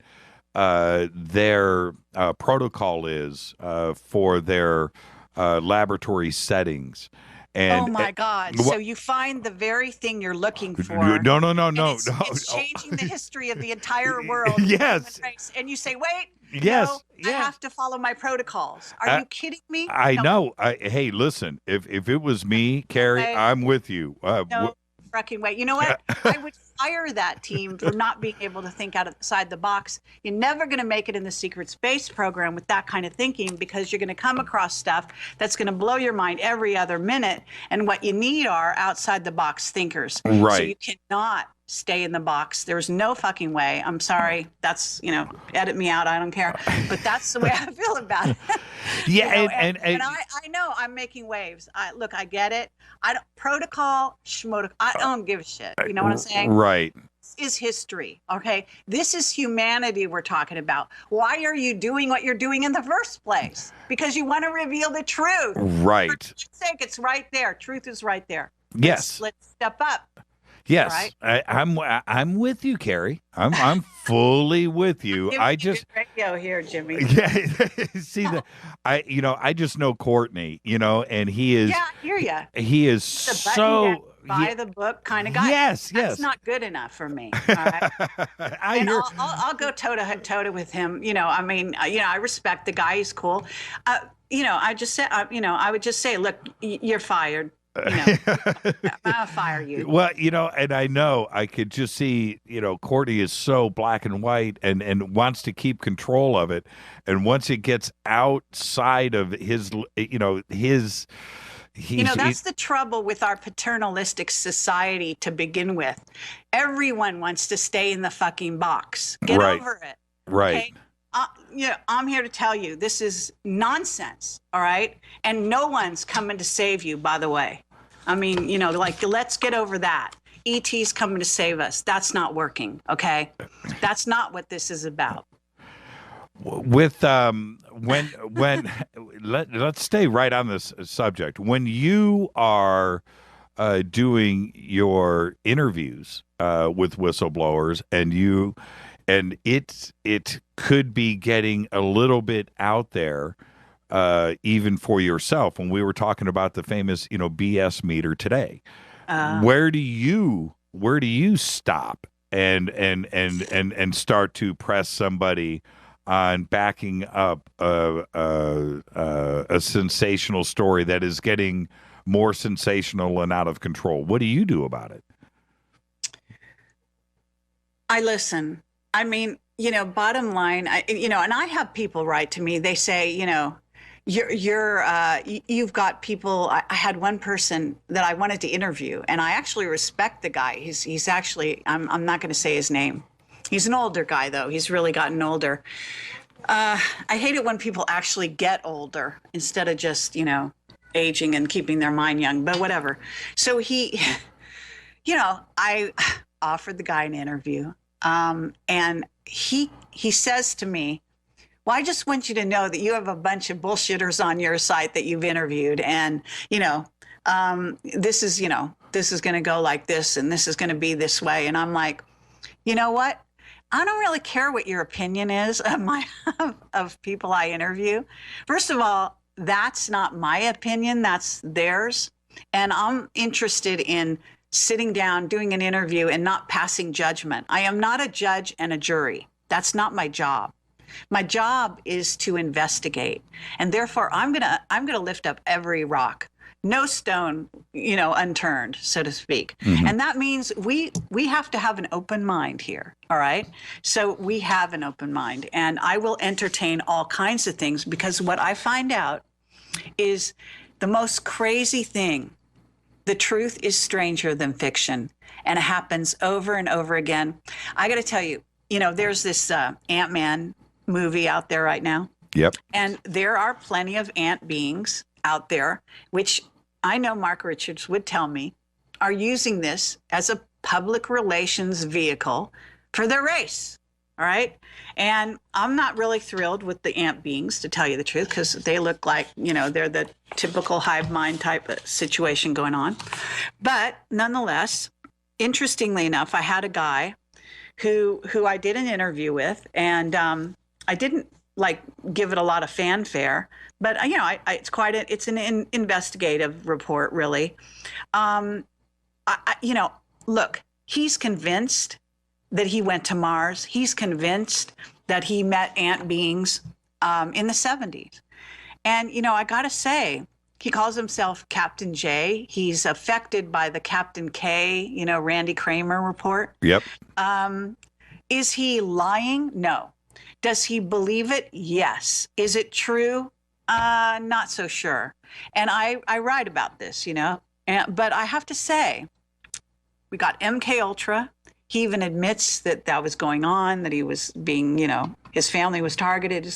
their protocol is for their laboratory settings. And, oh my God! So you find the very thing you're looking for. No. It's changing the history of the entire world. Yes. And you say, wait. Yes. No, I have to follow my protocols. Are you kidding me? I know. Hey, listen. If it was me, Carrie, I'm with you. No. Fucking way. You know what? I would fire that team for not being able to think outside the box. You're never going to make it in the secret space program with that kind of thinking, because you're going to come across stuff that's going to blow your mind every other minute. And what you need are outside the box thinkers. Right. So you cannot stay in the box. There's no fucking way. I'm sorry. That's, edit me out. I don't care. But that's the way I feel about it. Yeah. And I know I'm making waves. I get it. Protocol, schmotocol. I don't give a shit. You know what I'm saying? Right. This is history. Okay. This is humanity we're talking about. Why are you doing what you're doing in the first place? Because you want to reveal the truth. Right. For God's sake, it's right there. Truth is right there. Yes. Let's step up. Yes, right? I'm with you, Carrie. I'm fully with you. I just radio here, Jimmy. Yeah, see that I just know Courtney, and he is. Yeah, I hear ya. He is so buy the book kind of guy. Yes, That's not good enough for me. All right? I'll go toe to toe with him. I respect the guy. He's cool. I would just say, look, you're fired. I'll fire you. Well, and I know I could just see, Courtney is so black and white and wants to keep control of it. And once it gets outside of his, that's the trouble with our paternalistic society to begin with. Everyone wants to stay in the fucking box. Get over it. Right. Okay? I'm here to tell you, this is nonsense, all right? And no one's coming to save you, by the way. I mean, let's get over that. ET's coming to save us. That's not working, okay? That's not what this is about. With let's stay right on this subject. When you are doing your interviews with whistleblowers, and it could be getting a little bit out there, even for yourself. When we were talking about the famous, BS meter today, where do you stop and start to press somebody on backing up a sensational story that is getting more sensational and out of control? What do you do about it? I listen. I mean, bottom line, and I have people write to me. They say, you've got people. I had one person that I wanted to interview, and I actually respect the guy. He's actually, I'm not going to say his name. He's an older guy, though. He's really gotten older. I hate it when people actually get older instead of just, aging and keeping their mind young, but whatever. So I offered the guy an interview. And he says to me, well, I just want you to know that you have a bunch of bullshitters on your site that you've interviewed. And, this is going to go like this, and this is going to be this way. And I'm like, you know what? I don't really care what your opinion is of people I interview. First of all, that's not my opinion. That's theirs. And I'm interested in sitting down, doing an interview, and not passing judgment. I am not a judge and a jury. That's not my job. My job is to investigate. And therefore, I'm gonna lift up every rock. No stone, unturned, so to speak. Mm-hmm. And that means we have to have an open mind here, all right? So we have an open mind, and I will entertain all kinds of things, because what I find out is the most crazy thing. The truth is stranger than fiction, and it happens over and over again. I got to tell you, there's this Ant-Man movie out there right now. Yep. And there are plenty of ant beings out there, which I know Mark Richards would tell me, are using this as a public relations vehicle for their race. All right. And I'm not really thrilled with the ant beings, to tell you the truth, because they look like, they're the typical hive mind type of situation going on. But nonetheless, interestingly enough, I had a guy who I did an interview with, and I didn't give it a lot of fanfare, but it's an investigative report, really. Look, he's convinced that he went to Mars. He's convinced that he met ant beings in the 70s. And, I got to say, He calls himself Captain J. He's affected by the Captain K, Randy Kramer report. Yep. Is he lying? No. Does he believe it? Yes. Is it true? Not so sure. And I write about this, but I have to say, we got MK Ultra. He even admits that was going on, that he was being, his family was targeted.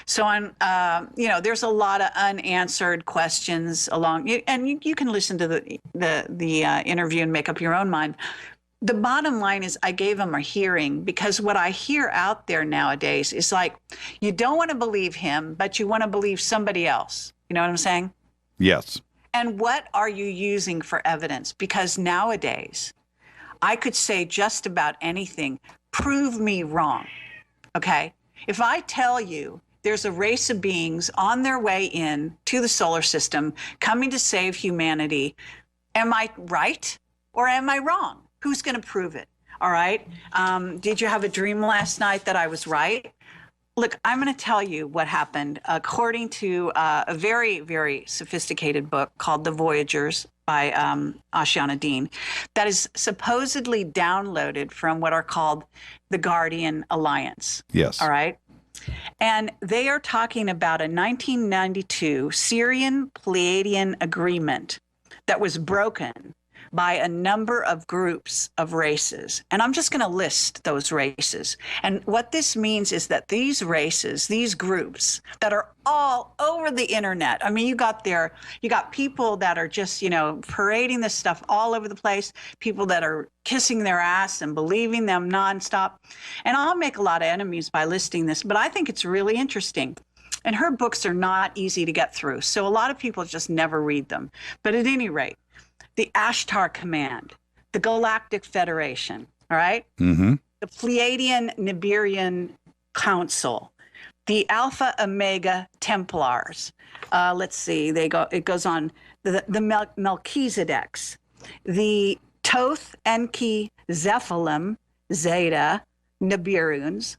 So on, there's a lot of unanswered questions along, and you can listen to the interview and make up your own mind. The bottom line is I gave him a hearing because what I hear out there nowadays is like, you don't want to believe him, but you want to believe somebody else. You know what I'm saying? Yes. And what are you using for evidence? Because nowadays, I could say just about anything. Prove me wrong. Okay? If I tell you there's a race of beings on their way in to the solar system coming to save humanity, am I right or am I wrong? Who's going to prove it? All right? Did you have a dream last night that I was right? Look, I'm going to tell you what happened according to a very, very sophisticated book called The Voyagers by Ashana Dean that is supposedly downloaded from what are called the Guardian Alliance. Yes. All right. And they are talking about a 1992 Syrian Pleiadian agreement that was broken by a number of groups of races. And I'm just going to list those races. And what this means is that these races, these groups that are all over the internet, I mean, you got people that are just, parading this stuff all over the place, people that are kissing their ass and believing them nonstop. And I'll make a lot of enemies by listing this, but I think it's really interesting. And her books are not easy to get through. So a lot of people just never read them. But at any rate, the Ashtar Command, the Galactic Federation, all right? Mm-hmm. The Pleiadian Nibirian Council, the Alpha Omega Templars. Let's see, it goes on. The Melchizedeks, the Toth Enki Zephalim Zeta Nibiruns,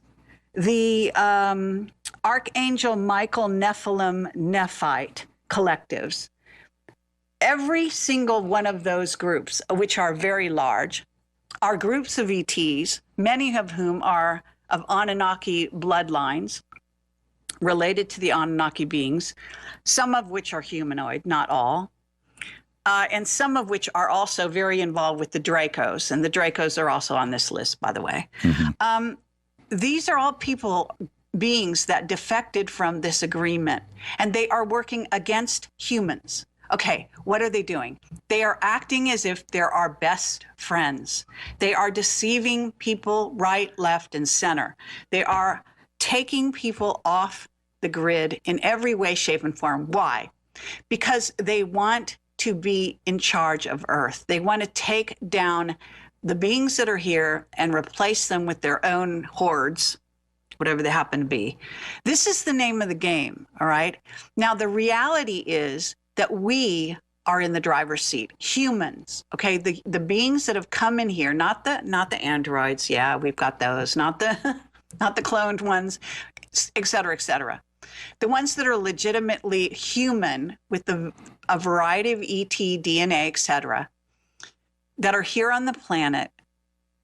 the Archangel Michael Nephilim Nephite collectives. Every single one of those groups, which are very large, are groups of ETs, many of whom are of Anunnaki bloodlines related to the Anunnaki beings, some of which are humanoid, not all, and some of which are also very involved with the Dracos. And the Dracos are also on this list, by the way. Mm-hmm. These are all beings that defected from this agreement, and they are working against humans. Okay, what are they doing? They are acting as if they're our best friends. They are deceiving people right, left, and center. They are taking people off the grid in every way, shape, and form. Why? Because they want to be in charge of Earth. They want to take down the beings that are here and replace them with their own hordes, whatever they happen to be. This is the name of the game, all right? Now, the reality is that we are in the driver's seat, humans, okay? The beings that have come in here, not the androids, yeah, we've got those, not the cloned ones, et cetera, et cetera. The ones that are legitimately human with a variety of ET, DNA, et cetera, that are here on the planet,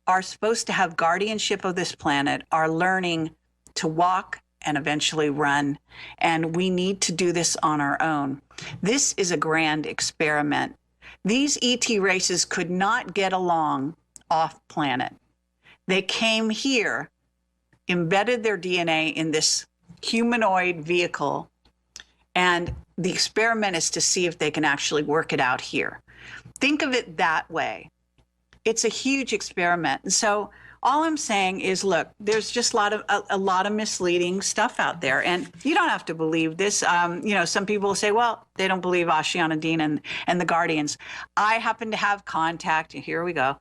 are supposed to have guardianship of this planet, are learning to walk and eventually run. And we need to do this on our own. This is a grand experiment. These ET races could not get along off planet. They came here, embedded their DNA in this humanoid vehicle, and the experiment is to see if they can actually work it out here. Think of it that way. It's a huge experiment. And so all I'm saying is, look, there's just a lot of misleading stuff out there, and you don't have to believe this. Some people say, well, they don't believe Ashana Dean and the Guardians. I happen to have contact, and here we go,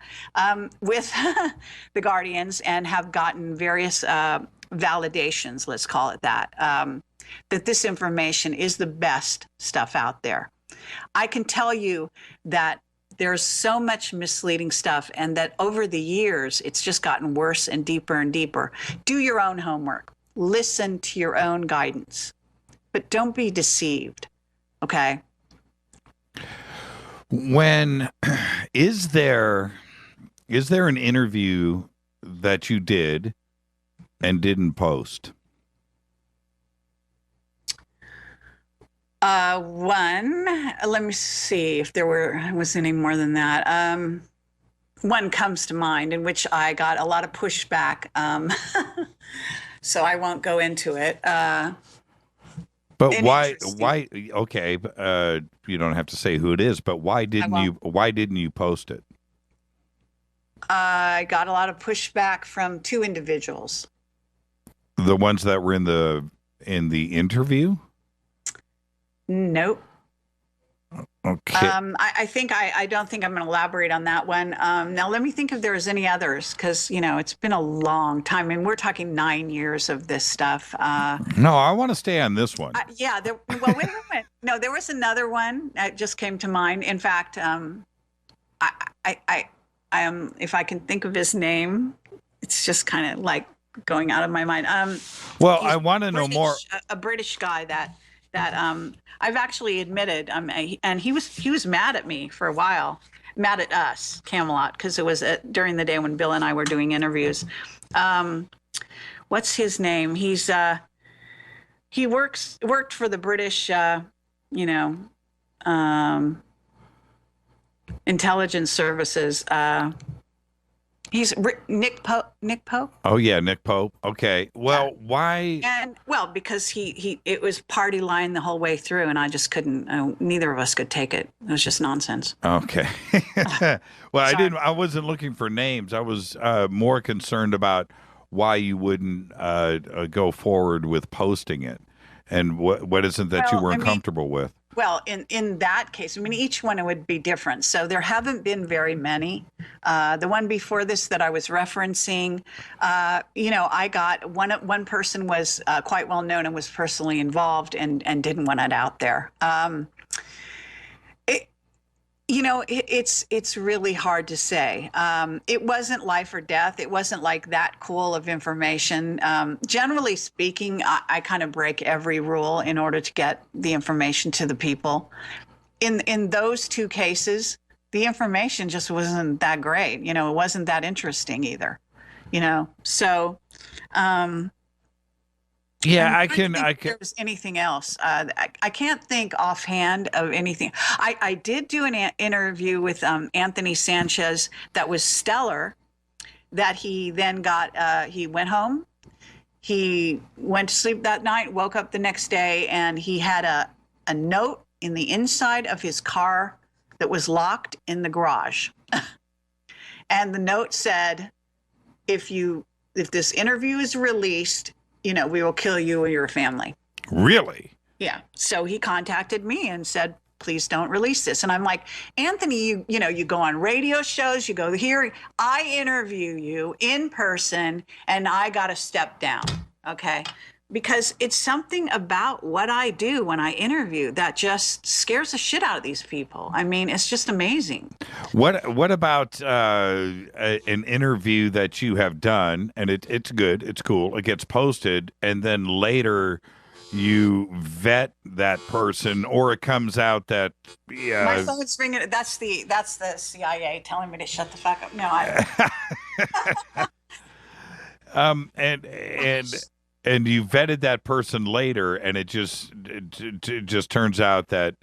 with the Guardians, and have gotten various validations, let's call it that, that this information is the best stuff out there. I can tell you that there's so much misleading stuff, and that over the years, it's just gotten worse and deeper and deeper. Do your own homework. Listen to your own guidance. But don't be deceived, okay? When is there an interview that you did and didn't post? One. Let me see if there was any more than that. One comes to mind in which I got a lot of pushback. So I won't go into it. But why? Okay, you don't have to say who it is. But why didn't you post it? I got a lot of pushback from two individuals. The ones that were in the interview? Nope. Okay. I don't think I'm going to elaborate on that one. Now let me think if there's any others, because it's been a long time, and we're talking 9 years of this stuff. No, I want to stay on this one. Yeah. Wait a minute. No, there was another one that just came to mind. In fact, I am, if I can think of his name, it's just kind of like going out of my mind. Well, I want to know more. A British guy that I've actually admitted, and he was mad at me for a while, mad at us, Camelot, because it was during the day when Bill and I were doing interviews. What's his name? He worked for the British, intelligence services. He's Nick Pope. Nick Pope. Oh yeah, Nick Pope. Okay. Well, why? Because it was party line the whole way through, and I just couldn't. Neither of us could take it. It was just nonsense. Okay. Well, I wasn't looking for names. I was more concerned about why you wouldn't go forward with posting it, and what is it that you weren't comfortable with? Well, in that case, each one would be different. So there haven't been very many. The one before this that I was referencing, I got one person was quite well known and was personally involved and didn't want it out there. It's really hard to say. It wasn't life or death. It wasn't like that cool of information. Generally speaking, I kind of break every rule in order to get the information to the people. In those two cases, the information just wasn't that great. It wasn't that interesting either. So. Yeah, I can. There's anything else? I can't think offhand of anything. I did do an interview with Anthony Sanchez that was stellar. That he then got. He went home. He went to sleep that night. Woke up the next day, and he had a note in the inside of his car that was locked in the garage, and the note said, "If this interview is released, we will kill you or your family." Really? Yeah. So he contacted me and said, "Please don't release this." And I'm like, "Anthony, you go on radio shows, you go here. I interview you in person, and I got to step down." Okay. Because it's something about what I do when I interview that just scares the shit out of these people. It's just amazing. What about an interview that you have done, and it's good, it's cool, it gets posted, and then later you vet that person, or it comes out that my phone's ringing. That's the CIA telling me to shut the fuck up. No, I. And you vetted that person later, and it just turns out that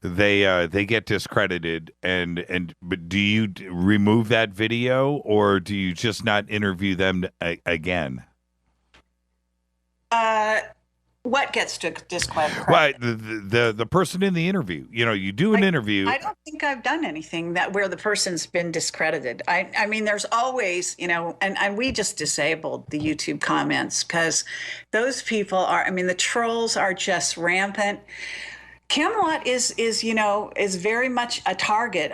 they get discredited. But do you remove that video, or do you just not interview them again? What gets discredited? Right, the person in the interview. You do an interview. I don't think I've done anything where the person's been discredited. There's always, and we just disabled the YouTube comments because those people are. the trolls are just rampant. Camelot is very much a target.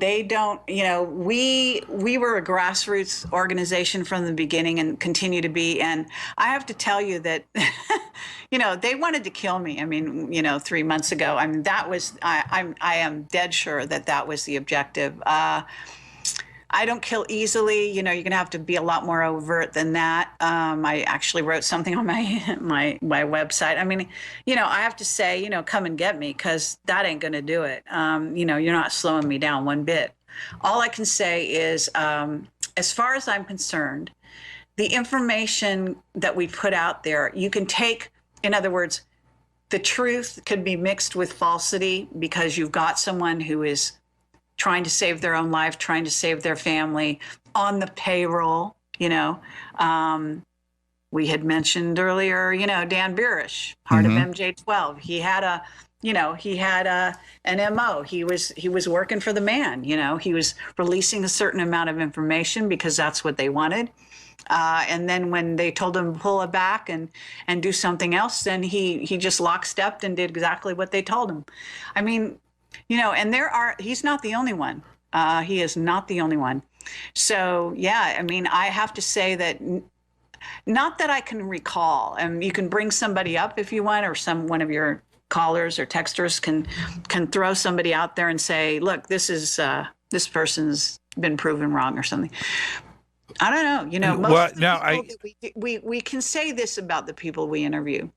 They don't, we were a grassroots organization from the beginning and continue to be. And I have to tell you that, they wanted to kill me. 3 months ago. That was, I am dead sure that was the objective. I don't kill easily. You're going to have to be a lot more overt than that. I actually wrote something on my website. I mean, I have to say, come and get me, because that ain't going to do it. You're not slowing me down one bit. All I can say is, as far as I'm concerned, the information that we put out there, you can take, in other words, the truth could be mixed with falsity, because you've got someone who is trying to save their own life, trying to save their family on the payroll. We had mentioned earlier, Dan Burish, part of MJ12. He had an MO. He was working for the man. He was releasing a certain amount of information because that's what they wanted. And then when they told him to pull it back and do something else, then he just lockstepped and did exactly what they told him. I mean, and he's not the only one. He is not the only one. So, yeah, I mean, I have to say that, not that I can recall, and you can bring somebody up if you want, or one of your callers or texters can throw somebody out there and say, look, this person's been proven wrong or something. I don't know. Most of the people we can say this about the people we interview.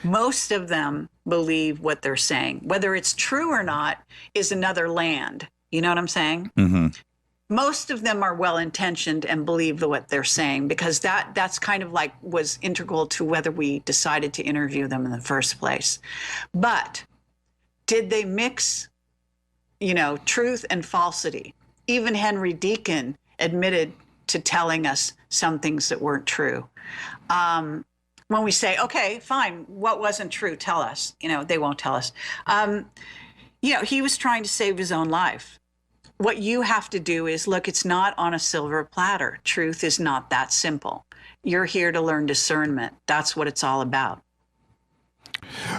Most of them believe what they're saying. Whether it's true or not is another land. You know what I'm saying? Mm-hmm. Most of them are well-intentioned and believe what they're saying, because that's kind of like was integral to whether we decided to interview them in the first place. But did they mix, truth and falsity? Even Henry Deacon admitted to telling us some things that weren't true. When we say, okay, fine, what wasn't true? Tell us. They won't tell us. He was trying to save his own life. What you have to do is, look, it's not on a silver platter. Truth is not that simple. You're here to learn discernment. That's what it's all about.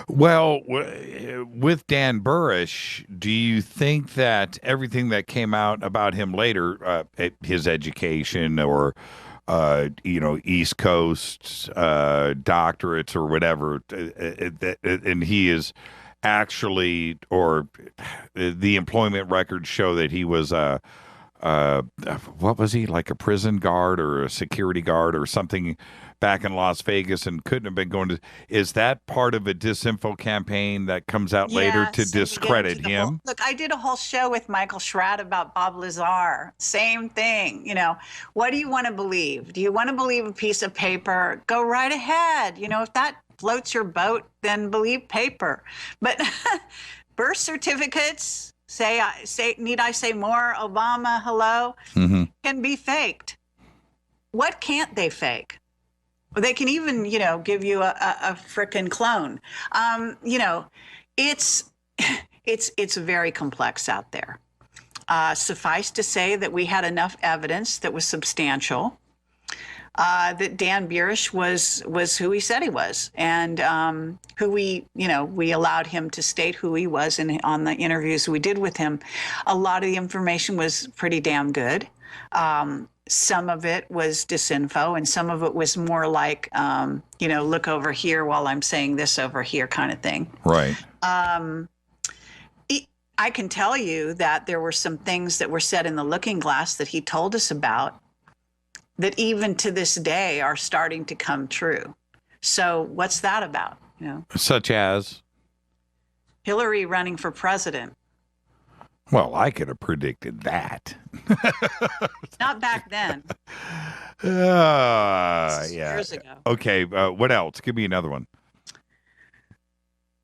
Well, with Dan Burish, do you think that everything that came out about him later, his education or, East Coast doctorates or whatever, and he is actually, or the employment records show that he was what was he, like a prison guard or a security guard or something back in Las Vegas, and couldn't have been going to, is that part of a disinfo campaign that comes out later to discredit him? Look, I did a whole show with Michael Schratt about Bob Lazar. Same thing. What do you want to believe? Do you want to believe a piece of paper? Go right ahead. If that floats your boat, then believe paper. But birth certificates, need I say more? Obama, hello, can be faked. What can't they fake? They can even, give you a frickin' clone. It's very complex out there. Suffice to say that we had enough evidence that was substantial, that Dan Burish was who he said he was, and who we allowed him to state who he was on the interviews we did with him. A lot of the information was pretty damn good. Some of it was disinfo, and some of it was more like, look over here while I'm saying this over here kind of thing. Right. I can tell you that there were some things that were said in the looking glass that he told us about that even to this day are starting to come true. So what's that about? Such as? Hillary running for president. Well, I could have predicted that. Not back then. Yeah. Years ago. Okay. What else? Give me another one.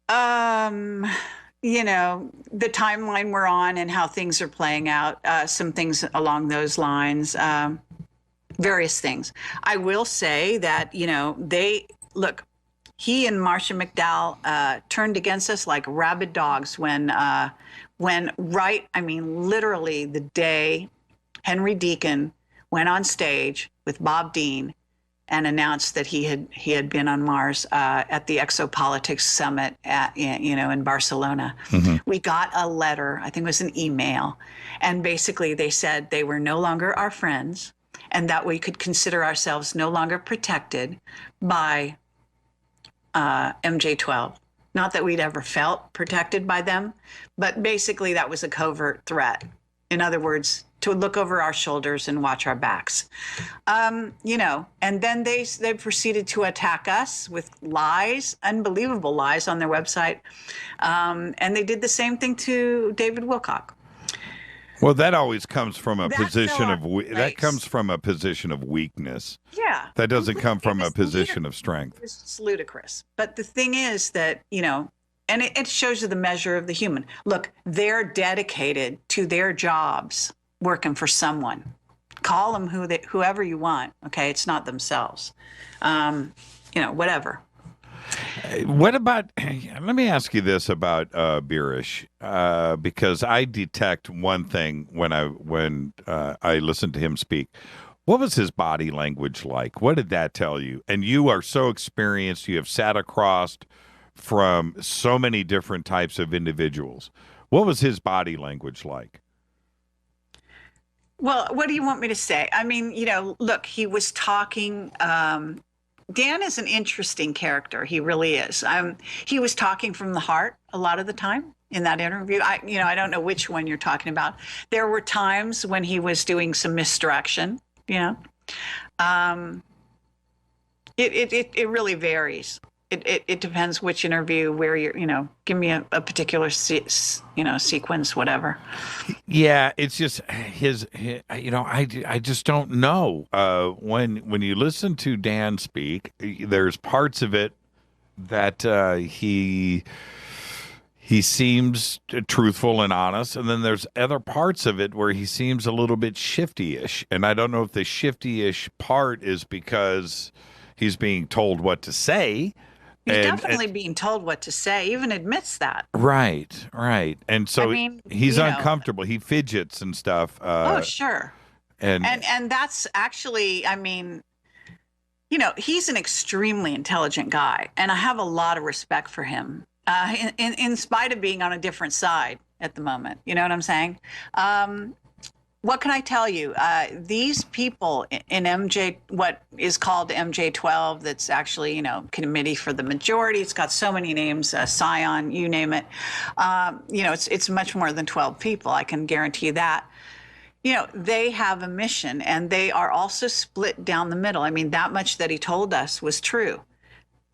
The timeline we're on and how things are playing out. Some things along those lines. Various things. I will say that, he and Marcia McDowell turned against us like rabid dogs when literally the day Henry Deacon went on stage with Bob Dean and announced that he had been on Mars at the Exopolitics Summit in Barcelona. Mm-hmm. We got a letter, I think it was an email, and basically they said they were no longer our friends and that we could consider ourselves no longer protected by MJ12. Not that we'd ever felt protected by them, but basically that was a covert threat. In other words, to look over our shoulders and watch our backs. You know, and then they proceeded to attack us with lies, unbelievable lies on their website. And they did the same thing to David Wilcock. Well, that always comes from a position of weakness. Yeah. That doesn't come from a position of strength. It's ludicrous. But the thing is that, you know, and it shows you the measure of the human. Look, they're dedicated to their jobs working for someone. Call them whoever you want. Okay. It's not themselves. You know, whatever. What about, let me ask you this about Birish, because I detect one thing when I listen to him speak. What was his body language like? What did that tell you? And you are so experienced. You have sat across from so many different types of individuals. What was his body language like? Well, what do you want me to say? I mean, you know, look, he was talking, Dan is an interesting character. He really is. He was talking from the heart a lot of the time in that interview. I don't know which one you're talking about. There were times when he was doing some misdirection, you know. It really varies. It depends which interview, where you're, you know, give me a particular, sequence, whatever. Yeah, it's just his you know, I just don't know. When you listen to Dan speak, there's parts of it that he seems truthful and honest, and then there's other parts of it where he seems a little bit shifty-ish. And I don't know if the shifty-ish part is because he's being told what to say. He's definitely being told what to say, even admits that. Right. And so he's uncomfortable. He fidgets and stuff. Oh, sure. And that's actually, I mean, you know, he's an extremely intelligent guy, and I have a lot of respect for him, in spite of being on a different side at the moment. You know what I'm saying? What can I tell you? These people in what is called MJ12, that's actually, you know, Committee for the Majority. It's got so many names, Scion, you name it. You know, it's much more than 12 people. I can guarantee that. You know, they have a mission, and they are also split down the middle. I mean, that much that he told us was true.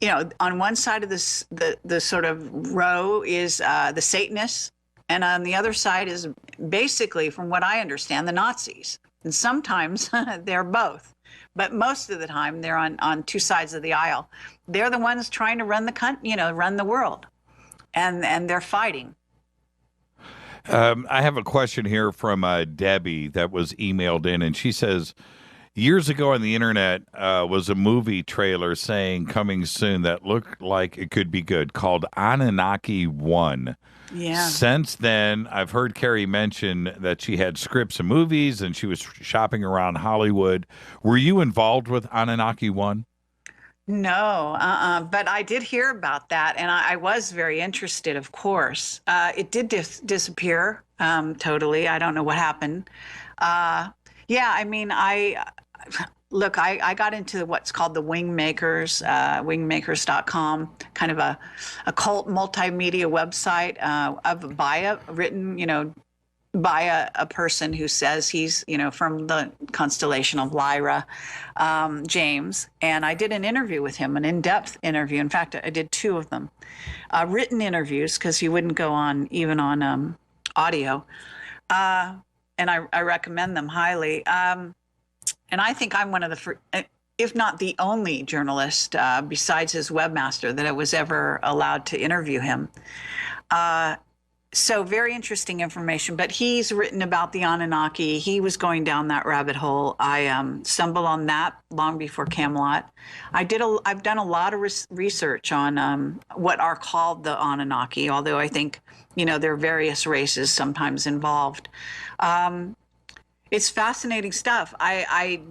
You know, on one side of this, the sort of row is the Satanists. And on the other side is basically, from what I understand, the Nazis. And sometimes they're both. But most of the time, they're on two sides of the aisle. They're the ones trying to run the world. And they're fighting. I have a question here from Debbie that was emailed in, and she says, years ago on the internet was a movie trailer saying coming soon that looked like it could be good, called Anunnaki 1. Yeah. Since then, I've heard Carrie mention that she had scripts and movies and she was shopping around Hollywood. Were you involved with Anunnaki 1? No, but I did hear about that, and I was very interested, of course. It did disappear totally. I don't know what happened. Yeah, I mean, I got into what's called the Wingmakers, wingmakers.com, kind of a cult multimedia website of a bio written, you know, by a person who says he's, you know, from the constellation of Lyra, James. And I did an interview with him, an in-depth interview. In fact, I did 2 of them, written interviews, because he wouldn't go on even on audio. And I recommend them highly. And I think I'm one of the, if not the only journalist besides his webmaster that was ever allowed to interview him. So very interesting information, but he's written about the Anunnaki. He was going down that rabbit hole. I stumbled on that long before Camelot. I've done a lot of research on what are called the Anunnaki, although I think, you know, there are various races sometimes involved. It's fascinating stuff. I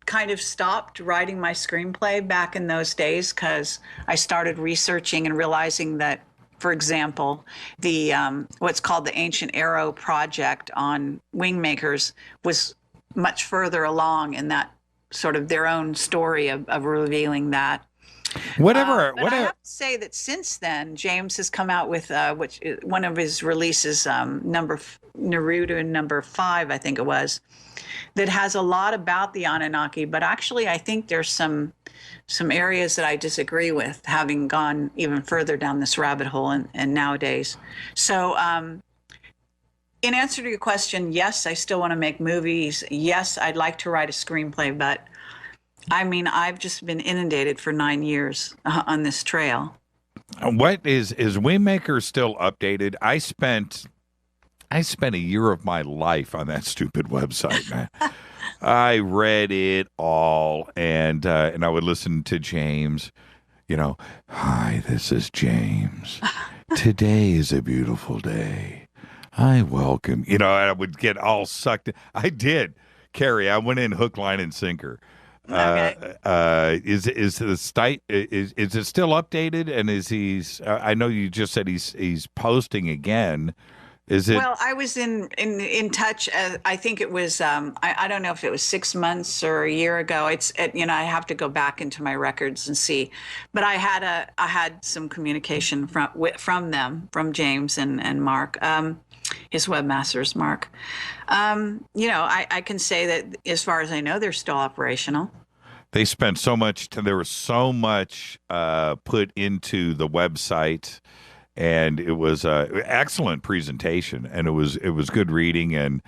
kind of stopped writing my screenplay back in those days because I started researching and realizing that, for example, the what's called the Ancient Arrow project on Wingmakers was much further along in that sort of their own story of revealing that. Whatever. But I have to say that since then, James has come out with one of his releases, Neruda number 5, I think it was, that has a lot about the Anunnaki. But actually, I think there's some areas that I disagree with, having gone even further down this rabbit hole and nowadays. So in answer to your question, yes, I still want to make movies. Yes, I'd like to write a screenplay, but I mean, I've just been inundated for 9 years on this trail. What is Wingmaker still updated? I spent a year of my life on that stupid website, man. I read it all, and I would listen to James. You know, hi, this is James. Today is a beautiful day. I welcome. You know, I would get all sucked in. I did, Carrie. I went in hook, line, and sinker. Okay. Is the site is it still updated? And is he's? I know you just said he's posting again. Is it? Well, I was in touch. I think it was. I don't know if it was 6 months or a year ago. I have to go back into my records and see. But I had some communication from them, from James and Mark. His webmasters, Mark. I can say that as far as I know, they're still operational. They spent so much. There was so much put into the website, and it was an excellent presentation, and it was good reading, and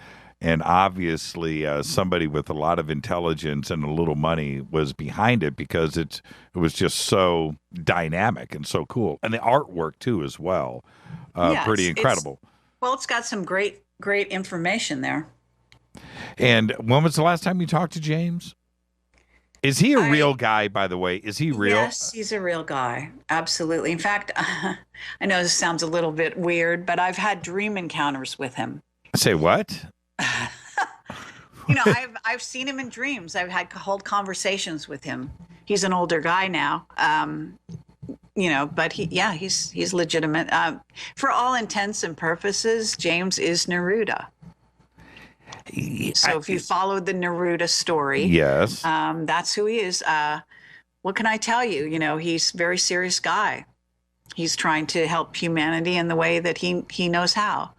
obviously somebody with a lot of intelligence and a little money was behind it, because it was just so dynamic and so cool, and the artwork too as well. Pretty incredible. It's got some great information there. And when was the last time you talked to James? Is he a real guy, by the way? Is he real? Yes, he's a real guy. Absolutely. In fact, I know this sounds a little bit weird, but I've had dream encounters with him. Say what? I've seen him in dreams. I've had hold conversations with him. He's an older guy now. But he's legitimate. For all intents and purposes, James is Neruda. So if you followed the Neruda story, yes, that's who he is. What can I tell you? He's a very serious guy. He's trying to help humanity in the way that he knows how.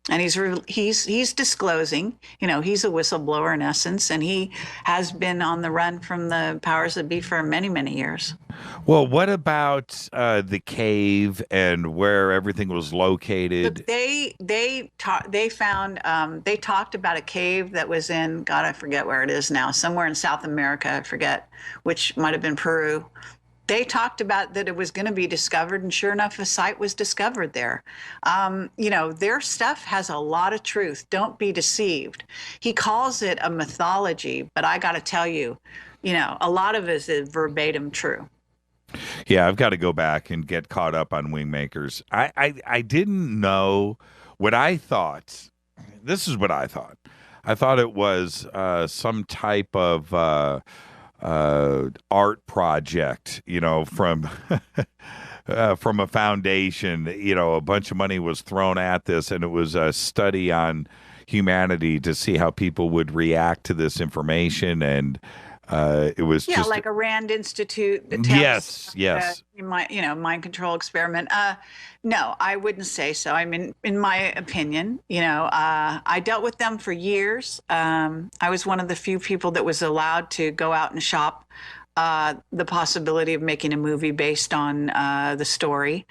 And he's disclosing, he's a whistleblower in essence, and he has been on the run from the powers that be for many, many years. Well, what about the cave and where everything was located? They talked about a cave that was in, God, I forget where it is now, somewhere in South America. I forget, which might have been Peru. They talked about that it was going to be discovered, and sure enough, a site was discovered there. Their stuff has a lot of truth. Don't be deceived. He calls it a mythology, but I got to tell you, a lot of it is verbatim true. Yeah, I've got to go back and get caught up on Wingmakers. I didn't know what I thought. This is what I thought. I thought it was some type of art project, from a foundation. A bunch of money was thrown at this, and it was a study on humanity to see how people would react to this information, and it was just like a Rand Institute. Yes. Mind control experiment. No, I wouldn't say so. I mean, in my opinion, I dealt with them for years. I was one of the few people that was allowed to go out and shop the possibility of making a movie based on the story.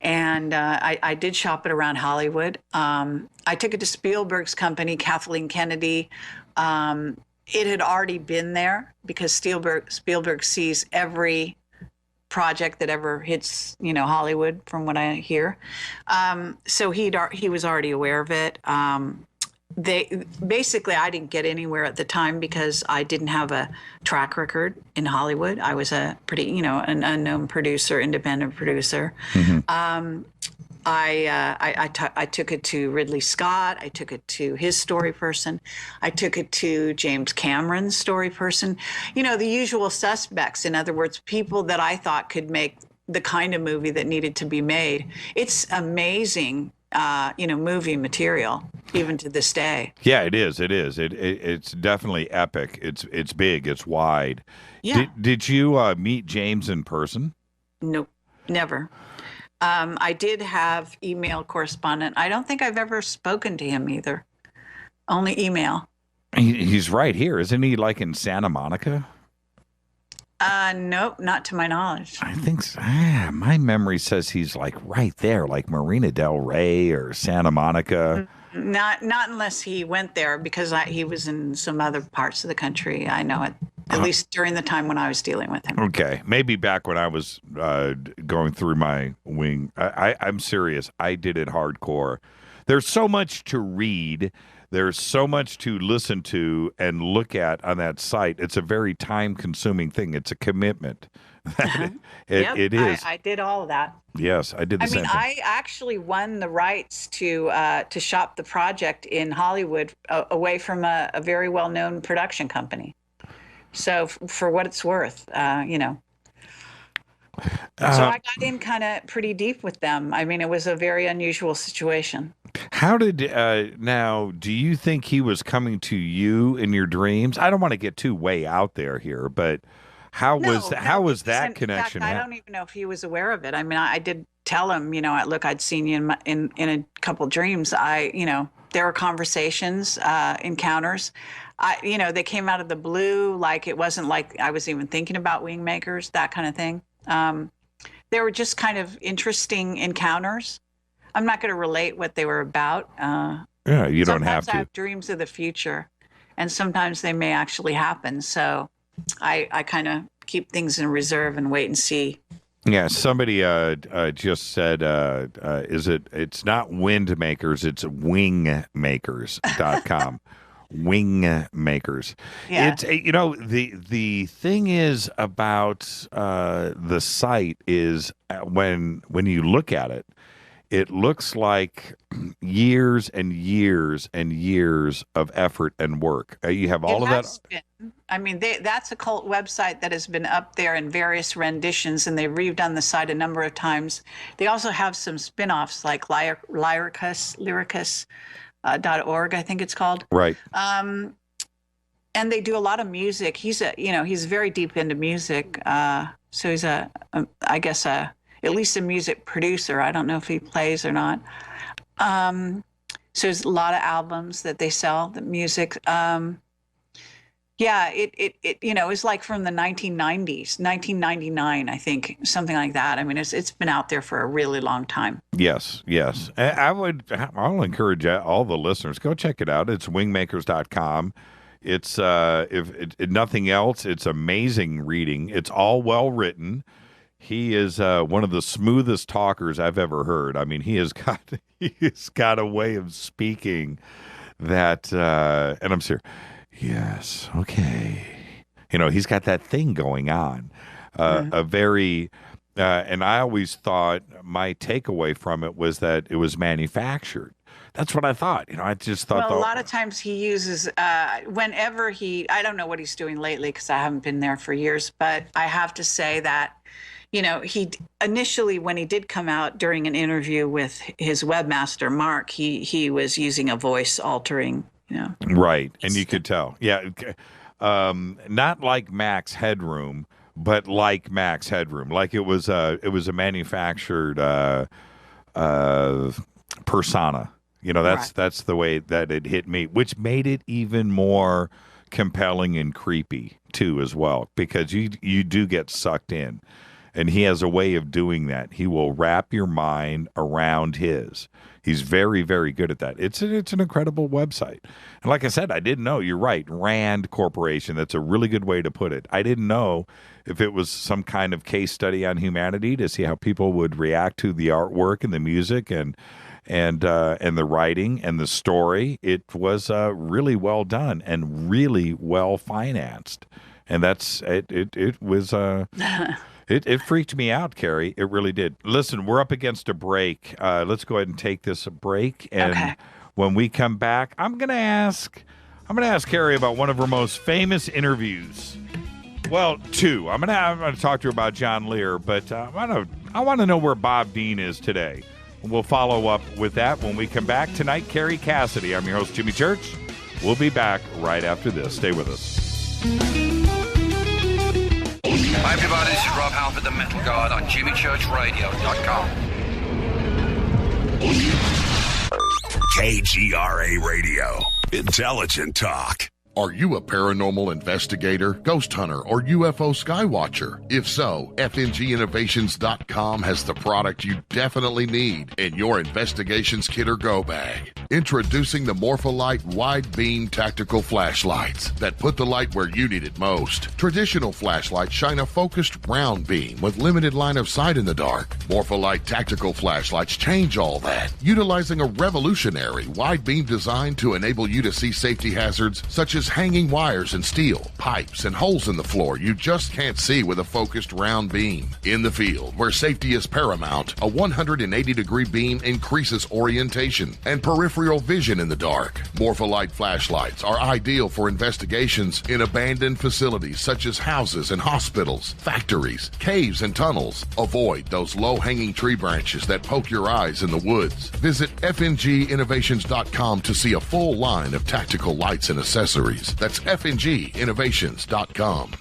And I did shop it around Hollywood. I took it to Spielberg's company, Kathleen Kennedy. It had already been there because Spielberg sees every project that ever hits, Hollywood, from what I hear. So he was already aware of it. I didn't get anywhere at the time because I didn't have a track record in Hollywood. I was a pretty, an unknown producer, independent producer. Mm-hmm. I took it to Ridley Scott. I took it to his story person. I took it to James Cameron's story person. The usual suspects. In other words, people that I thought could make the kind of movie that needed to be made. It's amazing, movie material. even to this day. Yeah, it is. It is. It's definitely epic. It's big. It's wide. Yeah. Did you meet James in person? Nope, never. I did have email correspondent. I don't think I've ever spoken to him either. Only email. He's right here, isn't he? Like in Santa Monica? Nope, not to my knowledge. I think so. My memory says he's like right there, like Marina Del Rey or Santa Monica. Not unless he went there, because he was in some other parts of the country. I know it, at least during the time when I was dealing with him. Okay, maybe back when I was going through my wing. I'm serious. I did it hardcore. There's so much to read. There's so much to listen to and look at on that site. It's a very time-consuming thing. It's a commitment. It is. I did all of that. Yes, I did the same thing. I actually won the rights to shop the project in Hollywood away from a very well-known production company. So for what it's worth, So I got in kind of pretty deep with them. I mean, it was a very unusual situation. How did now? Do you think he was coming to you in your dreams? I don't want to get too way out there here, but how was that connection? In fact, I don't even know if he was aware of it. I mean, I did tell him, look, I'd seen you in a couple dreams. There were conversations, encounters. They came out of the blue. Like, it wasn't like I was even thinking about wingmakers, that kind of thing. They were just kind of interesting encounters. I'm not going to relate what they were about. You don't have to. Sometimes I have dreams of the future, and sometimes they may actually happen. So I kind of keep things in reserve and wait and see. Yeah, somebody just said, it's not wind makers, it's wingmakers.com. Wingmakers. Yeah. It's the thing is about the site is when you look at it, it looks like years and years and years of effort and work. You have all of that. That's a cult website that has been up there in various renditions, and they've redone the site a number of times. They also have some spin-offs like Lyricus.org, I think it's called. Right. And they do a lot of music. He's very deep into music. So he's at least a music producer. I don't know if he plays or not. So there's a lot of albums that they sell, the music. It's like from the 1990s, 1999, I think, something like that. I mean, it's been out there for a really long time. Yes. I'll encourage all the listeners, go check it out. It's wingmakers.com. It's if nothing else, it's amazing reading. It's all well written. He is one of the smoothest talkers I've ever heard. I mean, he's got a way of speaking that, and I'm serious. Yes, okay. He's got that thing going on. A very, and I always thought my takeaway from it was that it was manufactured. That's what I thought. I just thought. Well, a lot of times he uses, whenever I don't know what he's doing lately because I haven't been there for years, but I have to say that, he initially, when he did come out during an interview with his webmaster, Mark, he was using a voice altering, Right. And you could tell. Yeah. Not like Max Headroom, but like Max Headroom. Like it was a manufactured persona. That's the way that it hit me, which made it even more compelling and creepy too, as well, because you do get sucked in. And he has a way of doing that. He will wrap your mind around his. He's very, very good at that. It's an incredible website. And like I said, I didn't know. You're right. Rand Corporation. That's a really good way to put it. I didn't know if it was some kind of case study on humanity to see how people would react to the artwork and the music and the writing and the story. It was really well done and really well financed. And that's it. It was. It freaked me out, Carrie. It really did. Listen, we're up against a break. Let's go ahead and take this break. And when we come back, I'm gonna ask Carrie about one of her most famous interviews. Well, two. I'm gonna talk to her about John Lear, but I want to know where Bob Dean is today. We'll follow up with that when we come back tonight. Carrie Cassidy. I'm your host, Jimmy Church. We'll be back right after this. Stay with us. Hi, everybody. This is Rob Halford, the Metal Guard on JimmyChurchRadio.com. KGRA Radio. Intelligent talk. Are you a paranormal investigator, ghost hunter, or UFO skywatcher? If so, FNGinnovations.com has the product you definitely need in your investigations kit or go bag. Introducing the Morpholite Wide Beam Tactical Flashlights that put the light where you need it most. Traditional flashlights shine a focused round beam with limited line of sight in the dark. Morpholite Tactical Flashlights change all that, utilizing a revolutionary wide beam design to enable you to see safety hazards such as hanging wires and steel, pipes, and holes in the floor you just can't see with a focused round beam. In the field, where safety is paramount, a 180-degree beam increases orientation and peripheral vision in the dark. Morpholite flashlights are ideal for investigations in abandoned facilities such as houses and hospitals, factories, caves, and tunnels. Avoid those low-hanging tree branches that poke your eyes in the woods. Visit FNGinnovations.com to see a full line of tactical lights and accessories. That's FNGinnovations.com.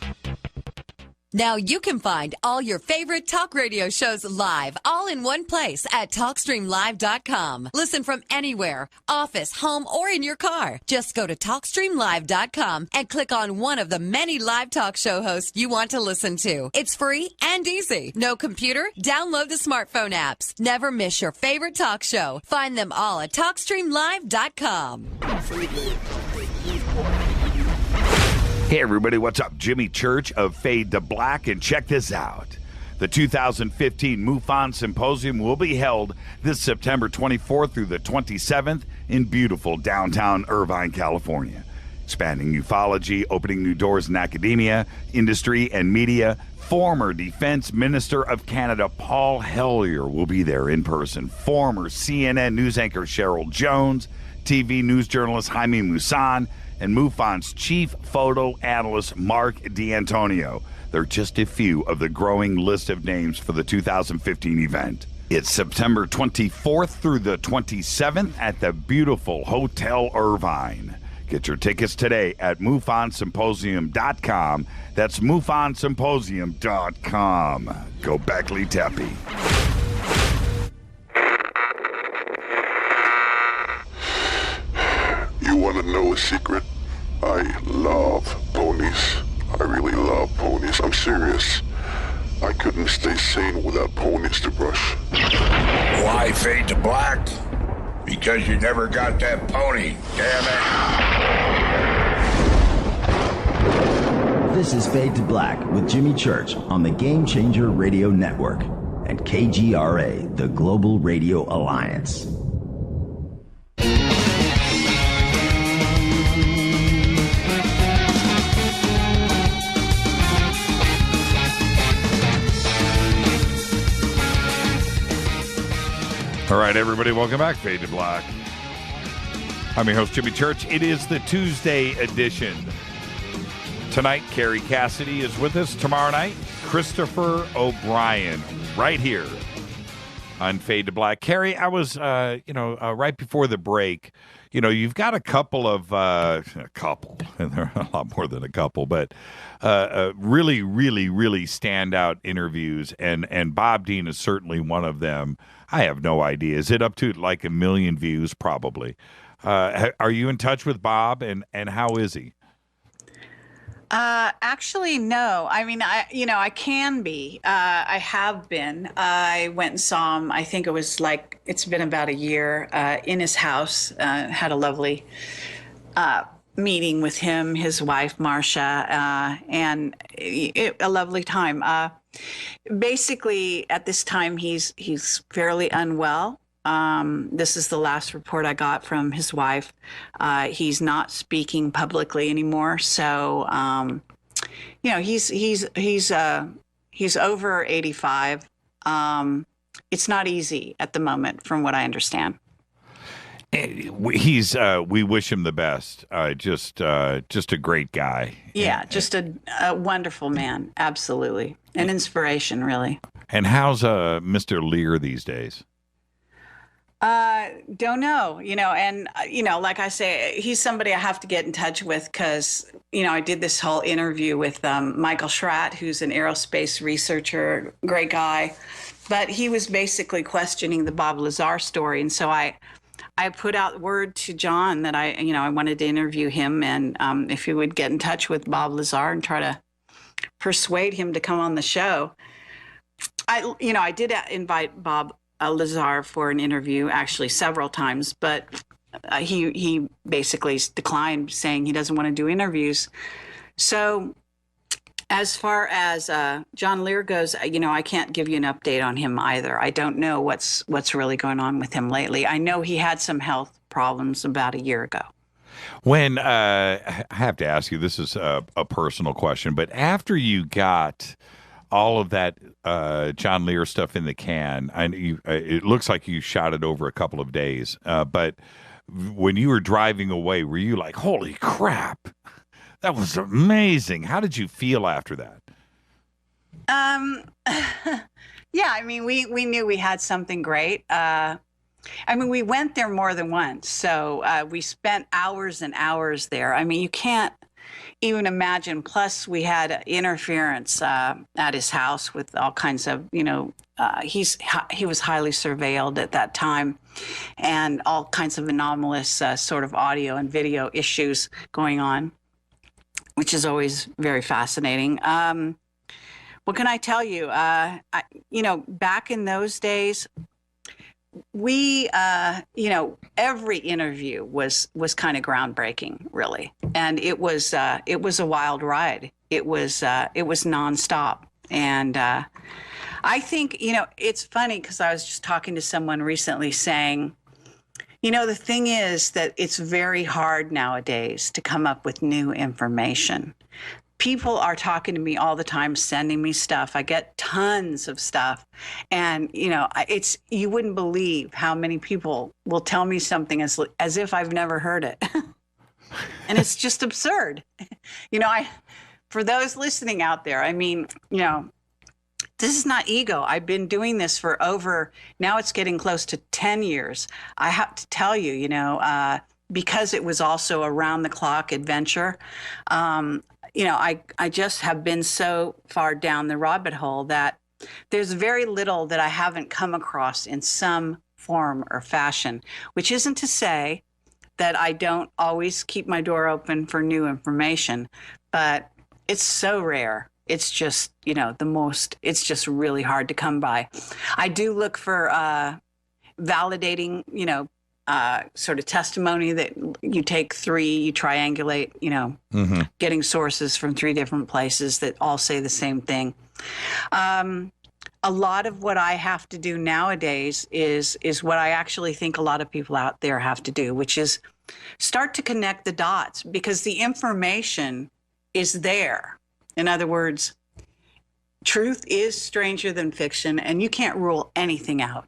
Now you can find all your favorite talk radio shows live, all in one place at TalkStreamLive.com. Listen from anywhere, office, home, or in your car. Just go to TalkStreamLive.com and click on one of the many live talk show hosts you want to listen to. It's free and easy. No computer? Download the smartphone apps. Never miss your favorite talk show. Find them all at TalkStreamLive.com. Hey, everybody, what's up? Jimmy Church of Fade to Black, and check this out. The 2015 MUFON Symposium will be held this September 24th through the 27th in beautiful downtown Irvine, California. Expanding ufology, opening new doors in academia, industry, and media. Former Defense Minister of Canada Paul Hellyer will be there in person. Former CNN news anchor Cheryl Jones, TV news journalist Jaime Maussan, and MUFON's chief photo analyst Mark D'Antonio. They're just a few of the growing list of names for the 2015 event. It's September 24th through the 27th at the beautiful Hotel Irvine. Get your tickets today at MUFONSymposium.com. That's MUFONSymposium.com. Go Beckley Teppy. You want to know a secret? I love ponies. I really love ponies. I'm serious. I couldn't stay sane without ponies to brush. Why fade to black? Because you never got that pony, damn it. This is Fade to Black with Jimmy Church on the Game Changer Radio Network and KGRA, the Global Radio Alliance. All right, everybody, welcome back, Fade to Black. I'm your host, Jimmy Church. It is the Tuesday edition. Tonight, Carrie Cassidy is with us. Tomorrow night, Christopher O'Brien, right here on Fade to Black. Carrie, I was, right before the break, you've got a couple, and there are a lot more than a couple, but really, really, really standout interviews, and Bob Dean is certainly one of them. I have no idea. Is it up to like 1 million views? Probably. Are you in touch with Bob, and how is he? Actually, no. I mean, I can be. I have been. I went and saw him. I think it was it's been about a year in his house. Had a lovely meeting with him, his wife, Marcia, and a lovely time. Basically, at this time, he's fairly unwell. This is the last report I got from his wife. He's not speaking publicly anymore. So, he's over 85. It's not easy at the moment, from what I understand. We wish him the best. Just a great guy. Yeah, just a wonderful man. Absolutely. An inspiration, really. And how's Mr. Lear these days? Don't know, and, like I say, he's somebody I have to get in touch with because, I did this whole interview with Michael Schratt, who's an aerospace researcher, great guy, but he was basically questioning the Bob Lazar story. And so I put out word to John that I wanted to interview him, and if he would get in touch with Bob Lazar and try to persuade him to come on the show. I did invite Bob Lazar for an interview, actually several times, but he basically declined, saying he doesn't want to do interviews. So as far as John Lear goes, I can't give you an update on him either. I don't know what's really going on with him lately. I know he had some health problems about a year ago. When I have to ask you, this is a personal question, but after you got all of that John Lear stuff in the can, it looks like you shot it over a couple of days, but when you were driving away, were you like, holy crap, that was amazing? How did you feel after that? Yeah, we knew we had something great. We went there more than once, so we spent hours and hours there. You can't even imagine. Plus, we had interference at his house with all kinds of, he was highly surveilled at that time, and all kinds of anomalous sort of audio and video issues going on, which is always very fascinating. What can I tell you? Back in those days, we, every interview was kind of groundbreaking, really, and it was a wild ride. It was nonstop, and I think it's funny because I was just talking to someone recently saying, the thing is that it's very hard nowadays to come up with new information. People are talking to me all the time, sending me stuff. I get tons of stuff. And, you wouldn't believe how many people will tell me something as if I've never heard it. And it's just absurd. For those listening out there, this is not ego. I've been doing this for now it's getting close to 10 years. I have to tell you, because it was also a round-the-clock adventure, I just have been so far down the rabbit hole that there's very little that I haven't come across in some form or fashion, which isn't to say that I don't always keep my door open for new information, but it's so rare. It's just, it's just really hard to come by. I do look for validating, sort of testimony that you take you triangulate, getting sources from 3 different places that all say the same thing. A lot of what I have to do nowadays is what I actually think a lot of people out there have to do, which is start to connect the dots, because the information is there. In other words, truth is stranger than fiction, and you can't rule anything out.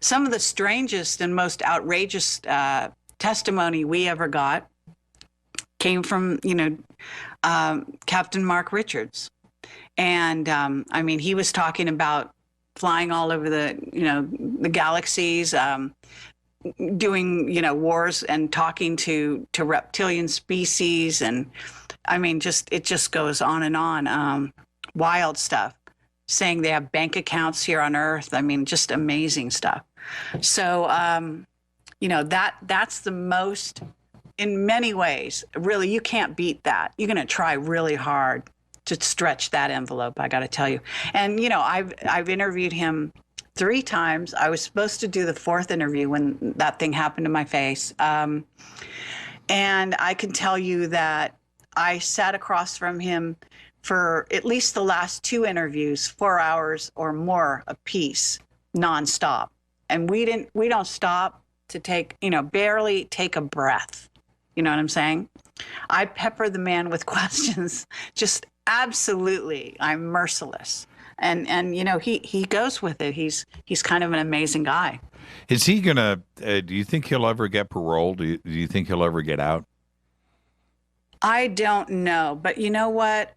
Some of the strangest and most outrageous testimony we ever got came from, Captain Mark Richards. And, he was talking about flying all over the galaxies, doing, wars and talking to reptilian species. And, it just goes on and on. Wild stuff. Saying they have bank accounts here on Earth. Just amazing stuff. So, that's the most, in many ways, really, you can't beat that. You're going to try really hard to stretch that envelope, I got to tell you. And, I've interviewed him 3 times. I was supposed to do the 4th interview when that thing happened to my face. And I can tell you that I sat across from him for at least the last 2 interviews, 4 hours or more apiece, nonstop. And we don't stop to take, barely take a breath. You know what I'm saying? I pepper the man with questions, just absolutely. I'm merciless. And he goes with it. He's kind of an amazing guy. Is he gonna? Do you think he'll ever get paroled? Do you think he'll ever get out? I don't know, but you know what?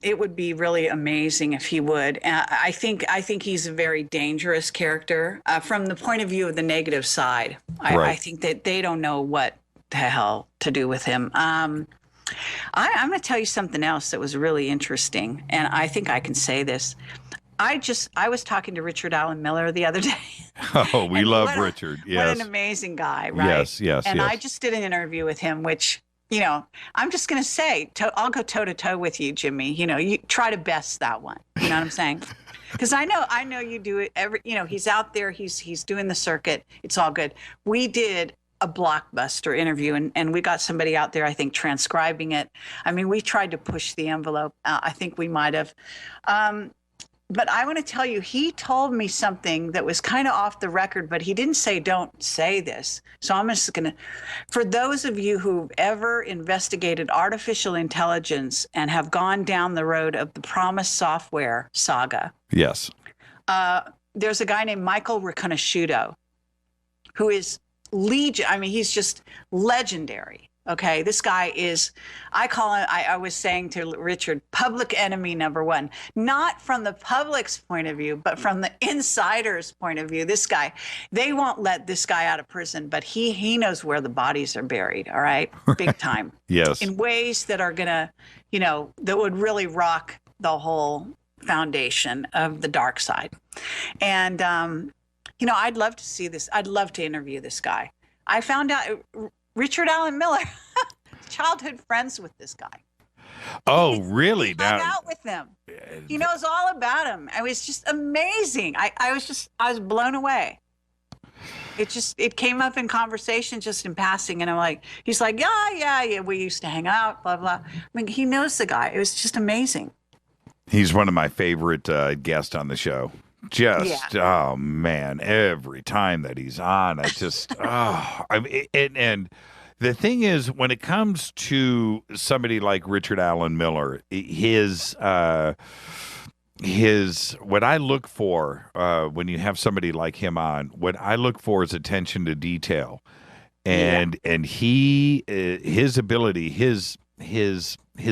It would be really amazing if he would. I think he's a very dangerous character from the point of view of the negative side. I think that they don't know what the hell to do with him. I'm going to tell you something else that was really interesting, and I think I can say this. I was talking to Richard Allen Miller the other day. Oh, we love Richard. Yes. What an amazing guy, right? Yes. And I just did an interview with him, which, I'm just going to say, I'll go toe to toe with you, Jimmy. You try to best that one. You know what I'm saying? Because I know you do it he's out there, he's doing the circuit. It's all good. We did a blockbuster interview and we got somebody out there, I think, transcribing it. I mean, we tried to push the envelope. I think we might have. But I want to tell you, he told me something that was kind of off the record, but he didn't say, don't say this. So I'm just going to, for those of you who've ever investigated artificial intelligence and have gone down the road of the Promise Software saga. Yes. There's a guy named Michael Riconosciuto who is legion. I mean, he's just legendary. Okay, this guy is, I call him, I was saying to Richard, public enemy number one. Not from the public's point of view, but from the insider's point of view. This guy, they won't let this guy out of prison, but he knows where the bodies are buried, all right? Big time. Yes. In ways that are going to, that would really rock the whole foundation of the dark side. And, I'd love to see this. I'd love to interview this guy. I found out Richard Allen Miller, childhood friends with this guy. Oh, really? He hung out with him. He knows all about him. It was just amazing. I was blown away. It came up in conversation just in passing, and I'm like, he's like, yeah, we used to hang out, blah, blah. I mean, he knows the guy. It was just amazing. He's one of my favorite guests on the show. Oh man, every time that he's on, and the thing is, when it comes to somebody like Richard Allen Miller, his what I look for when you have somebody like him on, what I look for is attention to detail, and his ability, his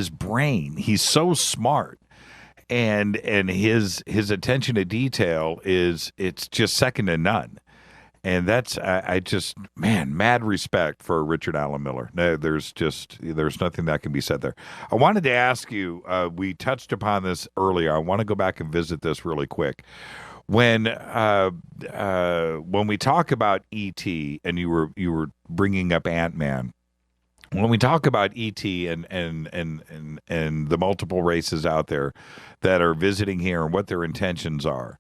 brain, he's so smart. And his attention to detail it's just second to none. And that's mad respect for Richard Allen Miller. No, there's nothing that can be said there. I wanted to ask you, we touched upon this earlier. I want to go back and visit this really quick. When we talk about E.T. and you were bringing up Ant-Man, when we talk about E.T. and the multiple races out there that are visiting here and what their intentions are,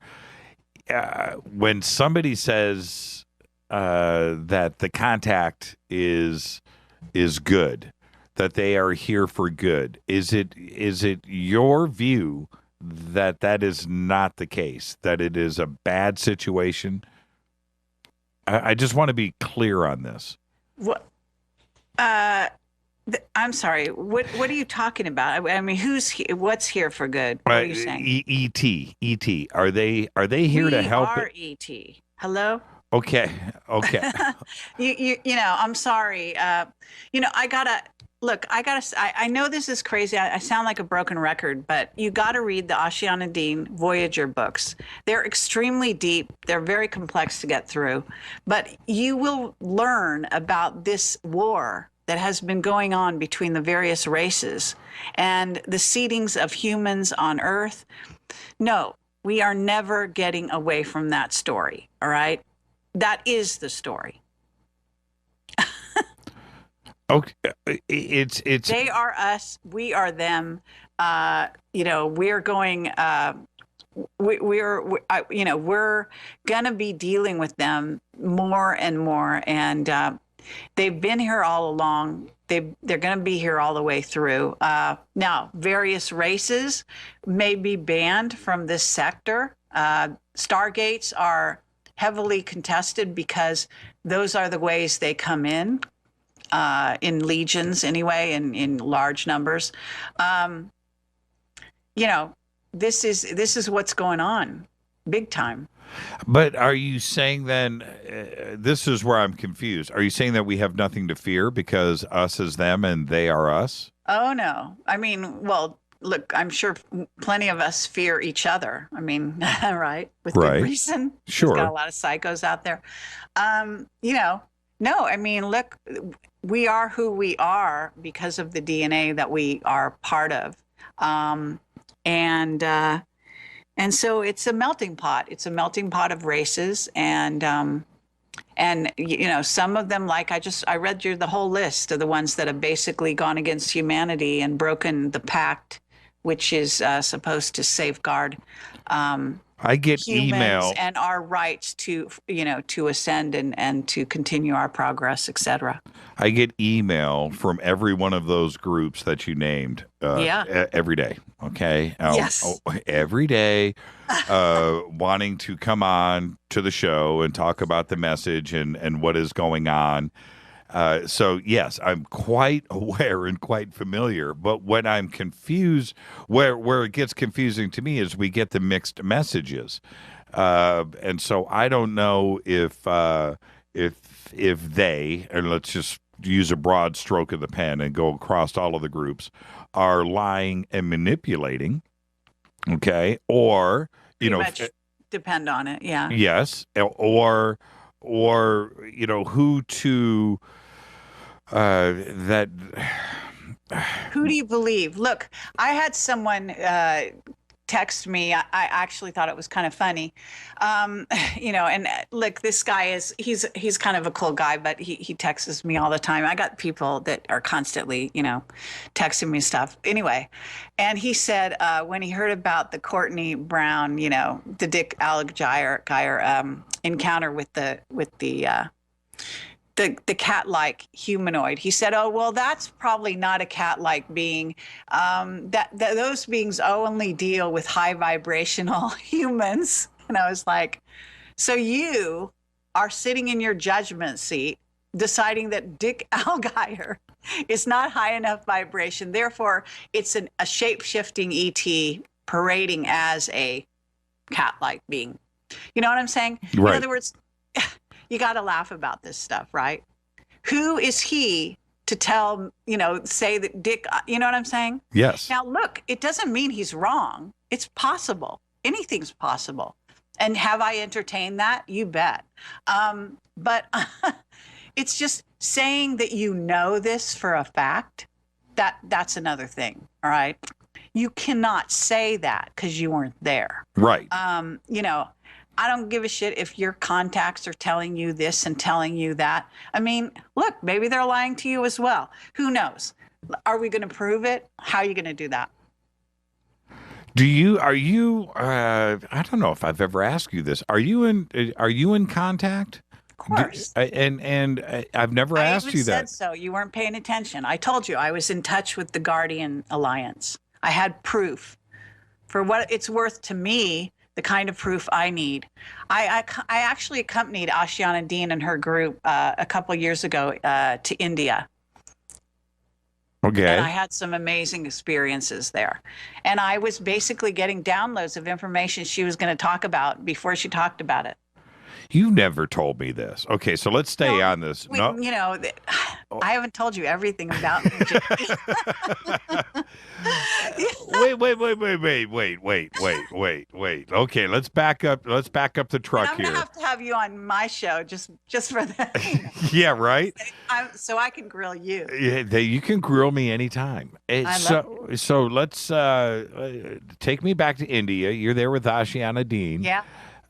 when somebody says that the contact is good, that they are here for good, is it your view that is not the case, that it is a bad situation? I just want to be clear on this. What? I'm sorry. What are you talking about? I mean, what's here for good? What are you saying? E.T. Are they here to help? We are E.T. Hello. Okay. I'm sorry. I know this is crazy. I sound like a broken record, but you got to read the Oceana Dean Voyager books. They're extremely deep. They're very complex to get through, but you will learn about this war that has been going on between the various races and the seedings of humans on Earth. No, we are never getting away from that story. All right. That is the story. Okay, it's they are us, we are them. We're going. We're gonna be dealing with them more and more, and they've been here all along. They're gonna be here all the way through. Now, various races may be banned from this sector. Stargates are heavily contested because those are the ways they come in legions anyway, in large numbers. This is what's going on, big time. But are you saying then, this is where I'm confused. Are you saying that we have nothing to fear because us is them and they are us? Oh, no. I mean, well, look, I'm sure plenty of us fear each other. I mean, right? With good reason. Sure. There's got a lot of psychos out there. No, I mean, look, we are who we are because of the DNA that we are part of. And so it's a melting pot. It's a melting pot of races. And some of them, like I read you the whole list of the ones that have basically gone against humanity and broken the pact, which is supposed to safeguard I get humans email and our rights to ascend and to continue our progress, etc. I get email from every one of those groups that you named every day. Okay. Yes. Every day, wanting to come on to the show and talk about the message and what is going on. So yes, I'm quite aware and quite familiar, but when I'm confused, where it gets confusing to me is we get the mixed messages. And so I don't know if they, and let's just use a broad stroke of the pen and go across all of the groups, are lying and manipulating. Okay. Or, Pretty much depend on it. Yeah. Yes. Or who to, who do you believe? Look, I had someone text me. I actually thought it was kind of funny. And look, this guy he's kind of a cool guy, but he texts me all the time. I got people that are constantly, texting me stuff. Anyway, and he said when he heard about the Courtney Brown, the Dick Algeyer encounter with the cat-like humanoid. He said, "Oh, well, that's probably not a cat-like being. That those beings only deal with high vibrational humans." And I was like, "So you are sitting in your judgment seat, deciding that Dick Algeyer is not high enough vibration. Therefore, it's a shape-shifting ET parading as a cat-like being." You know what I'm saying? Right. In other words, you got to laugh about this stuff, right? Who is he to tell, say that Dick, you know what I'm saying? Yes. Now, look, it doesn't mean he's wrong. It's possible. Anything's possible. And have I entertained that? You bet. But it's just saying that you know this for a fact, that's another thing, all right? You cannot say that because you weren't there. Right. I don't give a shit if your contacts are telling you this and telling you that. I mean, look, maybe they're lying to you as well. Who knows? Are we going to prove it? How are you going to do that? I don't know if I've ever asked you this. Are you in contact? Of course. And I've never asked you that. I said so. You weren't paying attention. I told you I was in touch with the Guardian Alliance. I had proof. For what it's worth to me, the kind of proof I need. I actually accompanied Ashiana Dean and her group a couple of years ago to India. Okay. And I had some amazing experiences there. And I was basically getting downloads of information she was going to talk about before she talked about it. You never told me this. Okay, so let's stay on this. I haven't told you everything about me. Wait. Okay, let's back up the truck I'm here. I'm gonna have to have you on my show just for that. Yeah, right. So I can grill you. Yeah, you can grill me anytime. So let's take me back to India. You're there with Ashiana Dean. Yeah.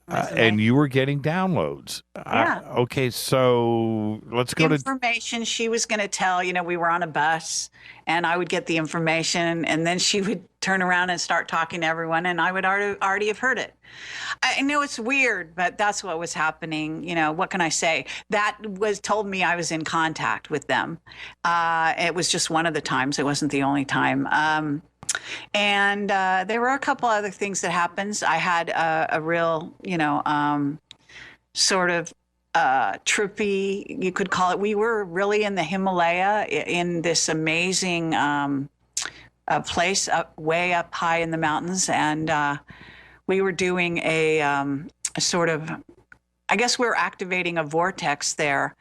And you were getting downloads. Yeah. Okay, so let's go information she was going to tell. We were on a bus, and I would get the information, and then she would turn around and start talking to everyone, and I would already have heard it. I know it's weird, but that's what was happening. What can I say? That was told me I was in contact with them. It was just one of the times. It wasn't the only time. And there were a couple other things that happened. I had a real, sort of trippy, you could call it. We were really in the Himalaya in this amazing place way up high in the mountains. And we were doing a sort of, I guess we were activating a vortex there.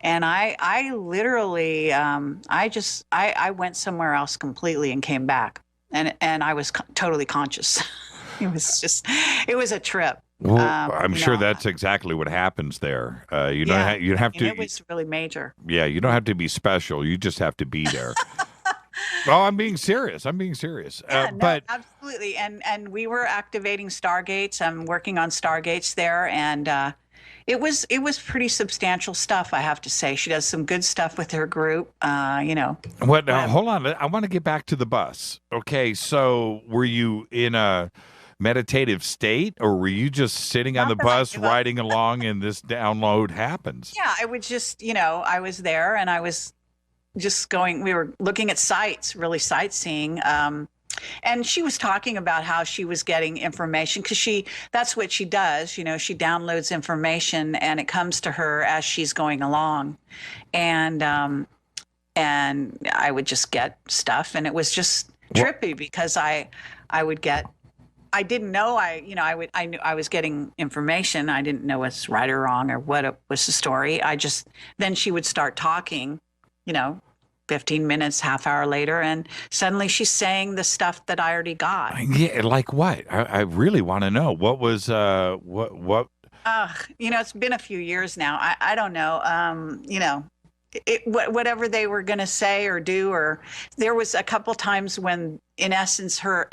And I literally, I went somewhere else completely and came back, and I was totally conscious. It was a trip. Well, I'm sure that's exactly what happens there. You have to. It was really major. Yeah, you don't have to be special. You just have to be there. Well, I'm being serious. Yeah, no, absolutely. And we were activating Stargates. I'm working on Stargates there, and it was pretty substantial stuff, I have to say. She does some good stuff with her group. What? Hold on. I want to get back to the bus. Okay, so were you in a meditative state, or were you just sitting on the bus riding along and this download happens? Yeah, I would just, I was there and I was just we were looking at sites, really sightseeing. And she was talking about how she was getting information because that's what she does. She downloads information and it comes to her as she's going along. And I would just get stuff, and it was just trippy because I didn't know I knew I was getting information. I didn't know what's right or wrong or what was the story. Then she would start talking, 15 minutes, half hour later, and suddenly she's saying the stuff that I already got. Yeah, like what? I really want to know. What was what? It's been a few years now. I don't know. Whatever they were going to say or do, or there was a couple times when, in essence, her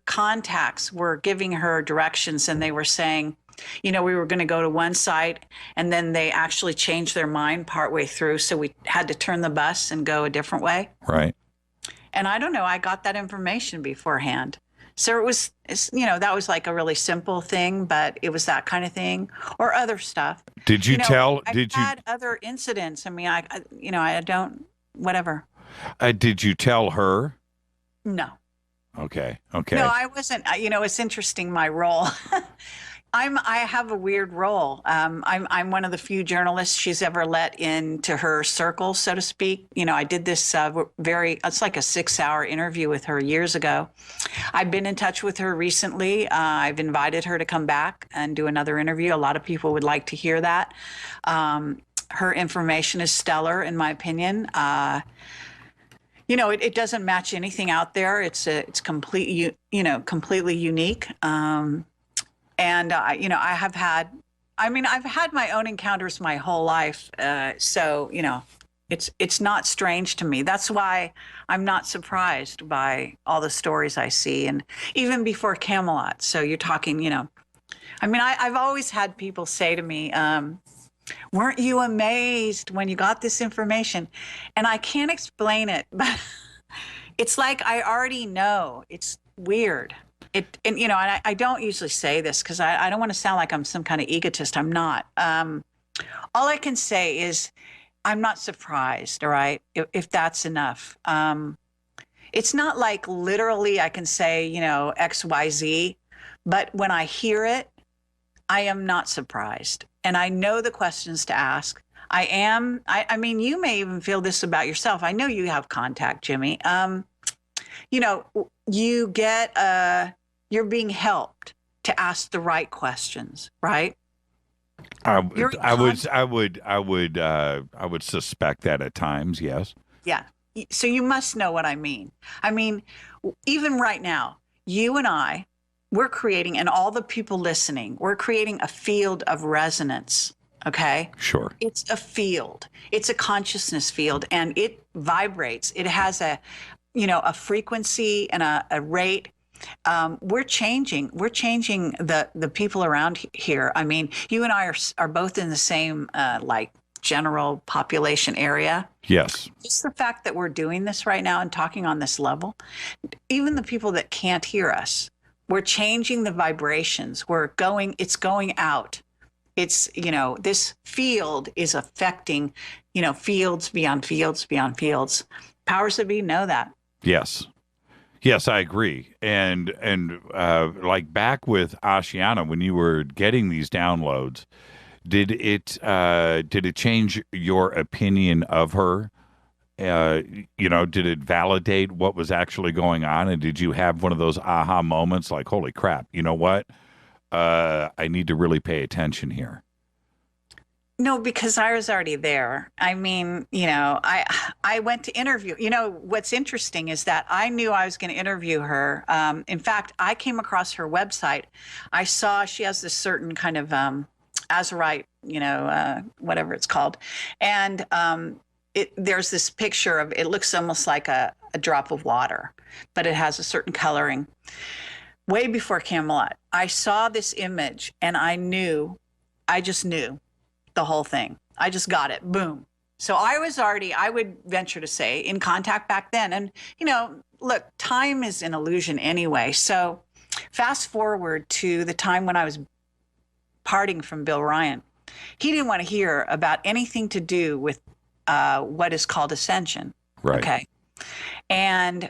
contacts were giving her directions, and they were saying, we were going to go to one site, and then they actually changed their mind partway through, so we had to turn the bus and go a different way. Right. And I don't know, I got that information beforehand. So that was like a really simple thing, but it was that kind of thing, or other stuff. Did you tell? I've had other incidents. I mean, I don't, whatever. Did you tell her? No. Okay. No, I wasn't. It's interesting, my role. I have a weird role. I'm one of the few journalists she's ever let into her circle, so to speak. I did this it's like a 6-hour interview with her years ago. I've been in touch with her recently. I've invited her to come back and do another interview. A lot of people would like to hear that. Her information is stellar, in my opinion. It doesn't match anything out there. It's completely unique. And I've had my own encounters my whole life. So it's not strange to me. That's why I'm not surprised by all the stories I see, and even before Camelot. So you're talking, I've always had people say to me, weren't you amazed when you got this information? And I can't explain it, but it's like I already know. It's weird. I don't usually say this because I don't want to sound like I'm some kind of egotist. I'm not. All I can say is I'm not surprised, all right, if that's enough. It's not like literally I can say, X, Y, Z, but when I hear it, I am not surprised. And I know the questions to ask. I mean, you may even feel this about yourself. I know you have contact, Jimmy. You're being helped to ask the right questions, right? I would suspect that at times, yes. Yeah. So you must know what I mean. I mean, even right now, you and I, we're creating, and all the people listening, we're creating a field of resonance. Okay. Sure. It's a field. It's a consciousness field, and it vibrates. It has a frequency and a rate. We're changing the people around here. I mean, you and I are both in the same general population area. Yes. Just the fact that we're doing this right now and talking on this level, even the people that can't hear us, we're changing the vibrations. It's going out. It's, this field is affecting, fields beyond fields beyond fields. Powers that be know that. Yes. Yes, I agree. And like back with Ashiana, when you were getting these downloads, did it change your opinion of her? Did it validate what was actually going on? And did you have one of those aha moments like, holy crap, you know what? I need to really pay attention here. No, because I was already there. I mean, I went to interview. What's interesting is that I knew I was going to interview her. In fact, I came across her website. I saw she has this certain kind of azurite, whatever it's called. And there's this picture of, it looks almost like a drop of water, but it has a certain coloring. Way before Camelot, I saw this image and I just knew the whole thing. I just got it. Boom. So I was already, I would venture to say, in contact back then. And, look, time is an illusion anyway. So fast forward to the time when I was parting from Bill Ryan. He didn't want to hear about anything to do with what is called ascension. Right. Okay. And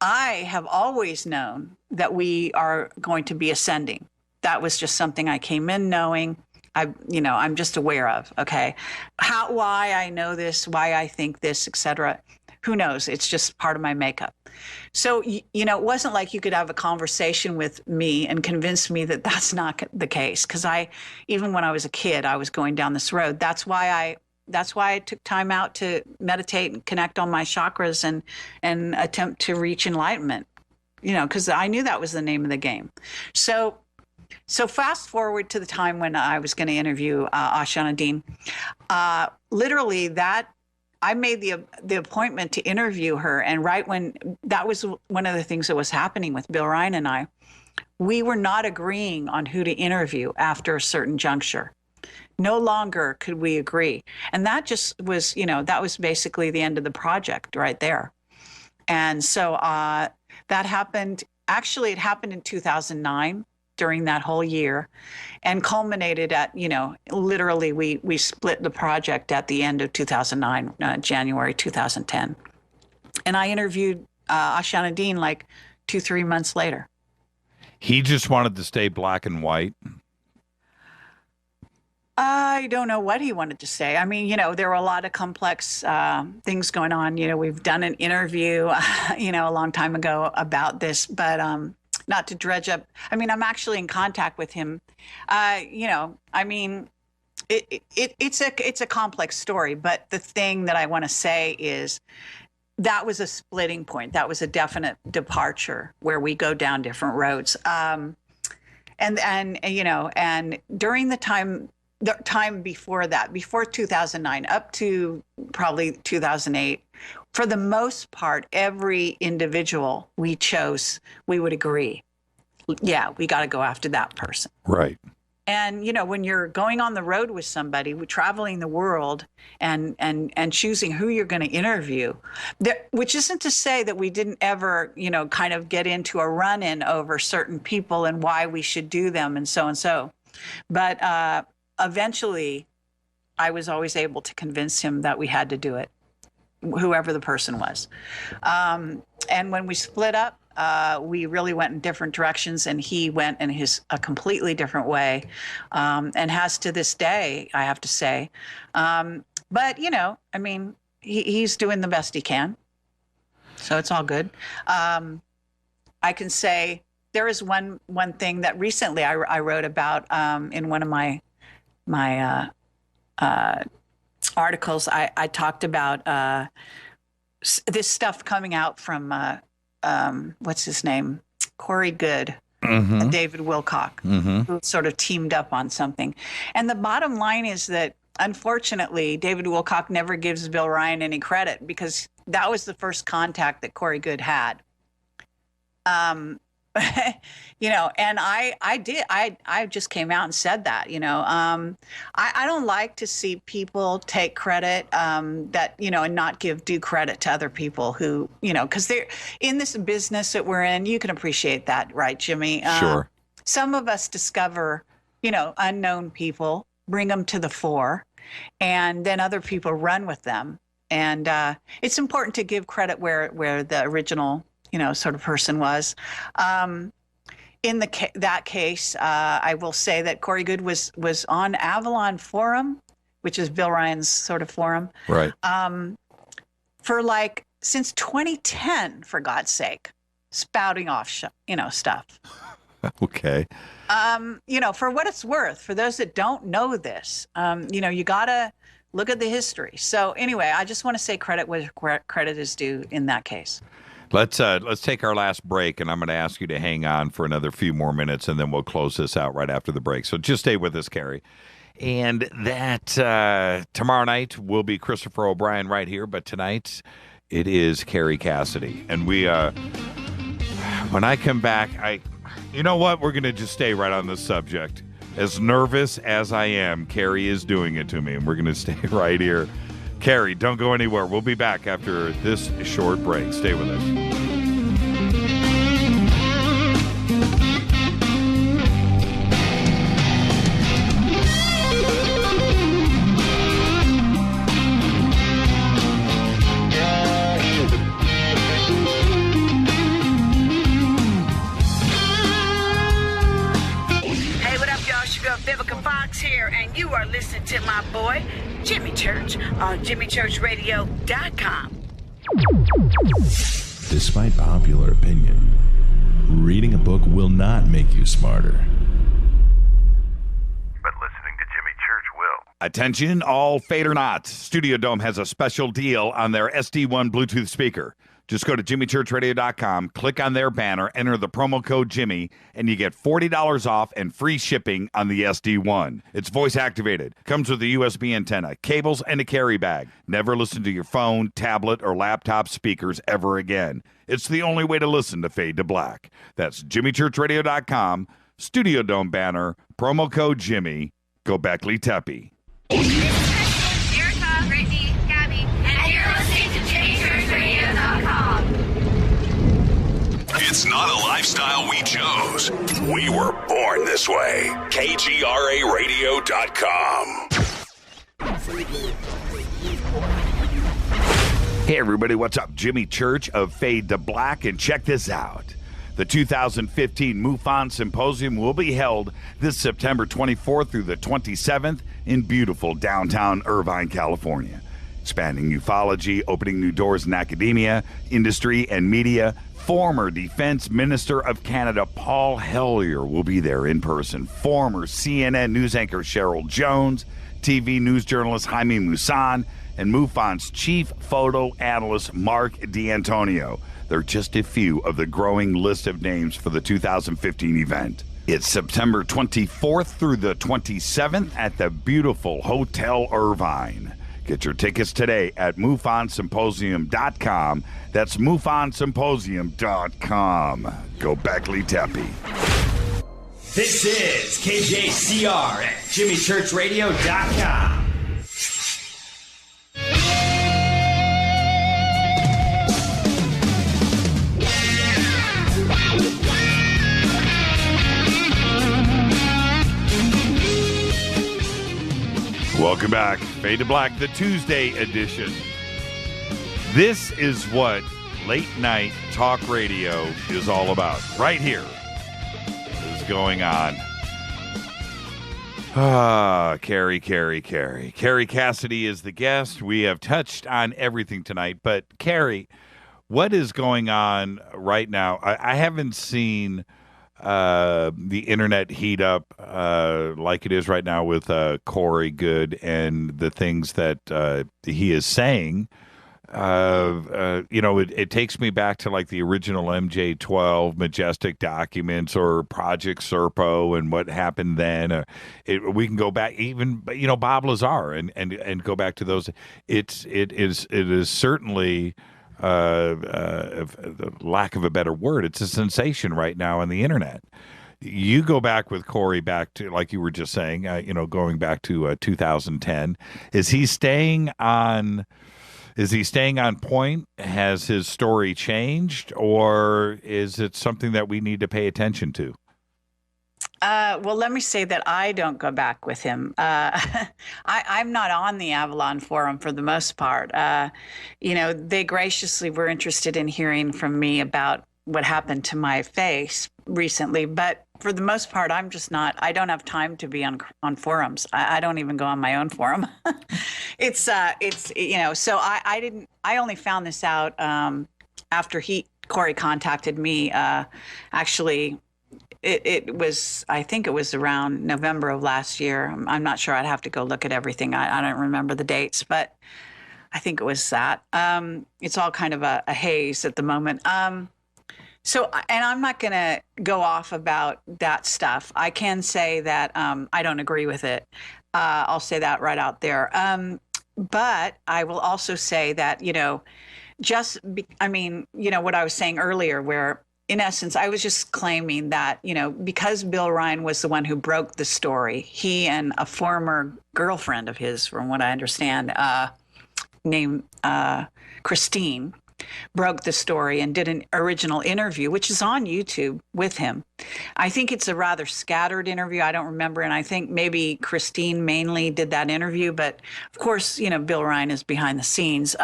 I have always known that we are going to be ascending. That was just something I came in knowing. I'm just aware of, okay? Why I know this, why I think this, etc. Who knows? It's just part of my makeup. So, it wasn't like you could have a conversation with me and convince me that that's not the case. Because even when I was a kid, I was going down this road. That's why I took time out to meditate and connect on my chakras and attempt to reach enlightenment, because I knew that was the name of the game. So fast forward to the time when I was going to interview Ashana Dean. Literally, I made the appointment to interview her, and right when that was one of the things that was happening with Bill Ryan and I, we were not agreeing on who to interview after a certain juncture. No longer could we agree, and that just was, that was basically the end of the project right there. And so that happened. Actually, it happened in 2009. During that whole year, and culminated at, literally we split the project at the end of 2009, January 2010. And I interviewed Ashana Dean like 2-3 months later. He just wanted to stay black and white. I don't know what he wanted to say. I mean, there were a lot of complex things going on. We've done an interview, a long time ago about this, but not to dredge up. I mean, I'm actually in contact with him. I mean, it's a complex story, but the thing that I want to say is that was a splitting point. That was a definite departure where we go down different roads. And during the time before that, before 2009, up to probably 2008, for the most part, every individual we chose, we would agree, yeah, we got to go after that person. Right. And, when you're going on the road with somebody, traveling the world and choosing who you're going to interview, which isn't to say that we didn't ever, kind of get into a run-in over certain people and why we should do them and so and so. But eventually, I was always able to convince him that we had to do it, whoever the person was. And when we split up, we really went in different directions, and he went in a completely different way, and has to this day, I have to say. But, I mean, he's doing the best he can. So it's all good. I can say there is one thing that recently I wrote about in one of my articles. I talked about this stuff coming out from what's his name, Corey Good, and David Wilcock, who sort of teamed up on something. And the bottom line is that, unfortunately, David Wilcock never gives Bill Ryan any credit, because that was the first contact that Corey Good had. And I just came out and said that, I don't like to see people take credit, that, and not give due credit to other people who, because they're in this business that we're in. You can appreciate that, right, Jimmy? Sure. Some of us discover, unknown people, bring them to the fore, and then other people run with them. And it's important to give credit where the original sort of person was. In that case, I will say that Corey Good was on Avalon Forum, which is Bill Ryan's sort of forum. Right. For since 2010, for God's sake, spouting off, stuff. Okay. For what it's worth, for those that don't know this, you got to look at the history. So anyway, I just want to say credit where credit is due in that case. Let's take our last break, and I'm going to ask you to hang on for another few more minutes, and then we'll close this out right after the break. So just stay with us, Carrie. And that tomorrow night will be Christopher O'Brien right here, but tonight it is Carrie Cassidy. And we, when I come back, you know what? We're going to just stay right on this subject. As nervous as I am, Carrie is doing it to me, and we're going to stay right here. Carrie, don't go anywhere. We'll be back after this short break. Stay with us. Vivica Fox here, and you are listening to my boy, Jimmy Church, on JimmyChurchRadio.com. Despite popular opinion, reading a book will not make you smarter. But listening to Jimmy Church will. Attention, all Fader Knots. Studio Dome has a special deal on their SD1 Bluetooth speaker. Just go to JimmyChurchRadio.com, click on their banner, enter the promo code Jimmy, and you get $40 off and free shipping on the SD1. It's voice activated, comes with a USB antenna, cables, and a carry bag. Never listen to your phone, tablet, or laptop speakers ever again. It's the only way to listen to Fade to Black. That's JimmyChurchRadio.com, Studio Dome banner, promo code Jimmy. Go Beckley Teppy. Erica, Brittany, Gabby, and you're listening to JimmyChurchRadio.com. It's not a lifestyle we chose. We were born this way. KGRARadio.com. Hey, everybody, what's up? Jimmy Church of Fade to Black, and check this out. The 2015 MUFON Symposium will be held this September 24th through the 27th in beautiful downtown Irvine, California. Spanning ufology, opening new doors in academia, industry, and media, former Defense Minister of Canada Paul Hellyer will be there in person. Former CNN news anchor Cheryl Jones, TV news journalist Jaime Maussan, and MUFON's chief photo analyst Mark D'Antonio. They're just a few of the growing list of names for the 2015 event. It's September 24th through the 27th at the beautiful Hotel Irvine. Get your tickets today at MUFONSymposium.com. That's MUFONSymposium.com. Go Beckley Teppy. This is KJCR at JimmyChurchRadio.com. Welcome back. Fade to Black, the Tuesday edition. This is what late night talk radio is all about. Right here is going on. Carrie Cassidy is the guest. We have touched on everything tonight, but Carrie, what is going on right now? I haven't seen the internet heat up like it is right now with Corey Good and the things that he is saying. It takes me back to like the original MJ-12 Majestic documents or Project Serpo and what happened then. We can go back even, Bob Lazar and go back to those. It is certainly lack of a better word, it's a sensation right now on the internet. You go back with Corey back to, like you were just saying, going back to 2010. Is he staying on point? Has his story changed, or is it something that we need to pay attention to? Well, let me say that I don't go back with him. I'm not on the Avalon Forum for the most part. They graciously were interested in hearing from me about what happened to my face recently, but for the most part, I'm just not. I don't have time to be on forums. I don't even go on my own forum. So I didn't. I only found this out after Corey contacted me. Actually, it was, I think it was around November of last year. I'm not sure. I'd have to go look at everything. I don't remember the dates, but I think it was that. It's all kind of a haze at the moment. So, and I'm not going to go off about that stuff. I can say that I don't agree with it. I'll say that right out there. But I will also say that, you know, what I was saying earlier, where in essence, I was just claiming that, you know, because Bill Ryan was the one who broke the story, he and a former girlfriend of his, from what I understand, named Christine, broke the story and did an original interview, which is on YouTube with him. I think it's a rather scattered interview. I don't remember. And I think maybe Christine mainly did that interview. But of course, you know, Bill Ryan is behind the scenes.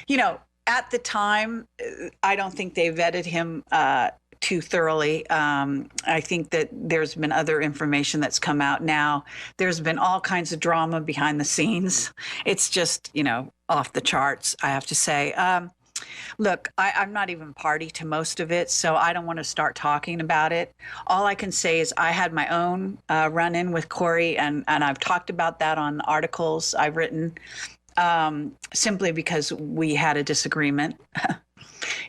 You know, at the time, I don't think they vetted him too thoroughly. I think that there's been other information that's come out now. There's been all kinds of drama behind the scenes. It's just, you know, off the charts, I have to say. Look, I'm not even party to most of it, so I don't want to start talking about it. All I can say is I had my own run-in with Corey, and I've talked about that on articles I've written, simply because we had a disagreement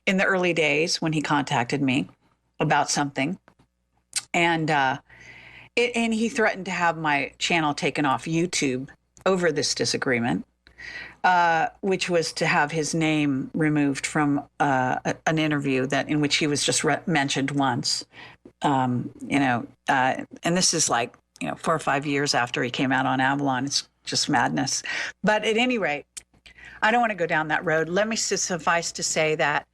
in the early days when he contacted me about something. And he threatened to have my channel taken off YouTube over this disagreement, which was to have his name removed from an interview in which he was just mentioned once. And this is like, 4 or 5 years after he came out on Avalon. It's just madness. But at any rate, I don't want to go down that road. Let me suffice to say that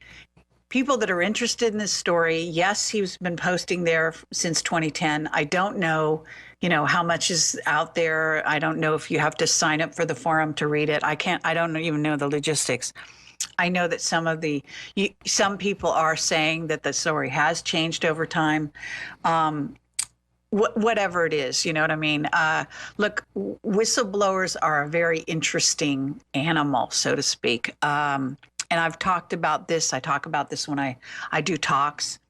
people that are interested in this story, yes, he's been posting there since 2010. I don't know, how much is out there. I don't know if you have to sign up for the forum to read it. I don't even know the logistics. I know that some people are saying that the story has changed over time. Whatever it is, you know what I mean? Look, whistleblowers are a very interesting animal, so to speak. And I've talked about this. I talk about this when I do talks.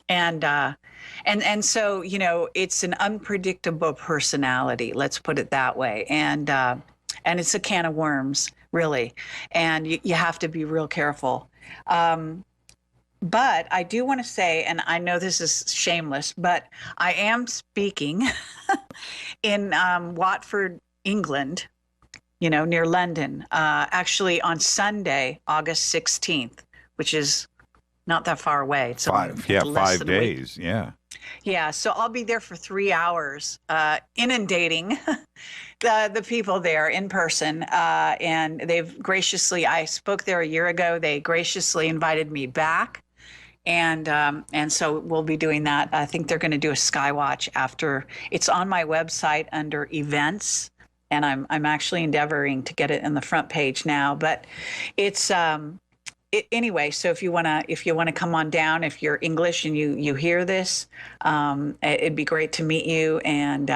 And so, it's an unpredictable personality, let's put it that way. And it's a can of worms, really. And you have to be real careful. But I do want to say, and I know this is shameless, but I am speaking in Watford, England, near London, actually on Sunday, August 16th, which is not that far away. It's 5 days. Yeah. Yeah. So I'll be there for 3 hours, inundating the people there in person. And I spoke there a year ago. They graciously invited me back. And so we'll be doing that. I think they're going to do a Skywatch after. It's on my website under events, and I'm actually endeavoring to get it in the front page now. But it's anyway. So if you wanna come on down, if you're English and you hear this, it'd be great to meet you. And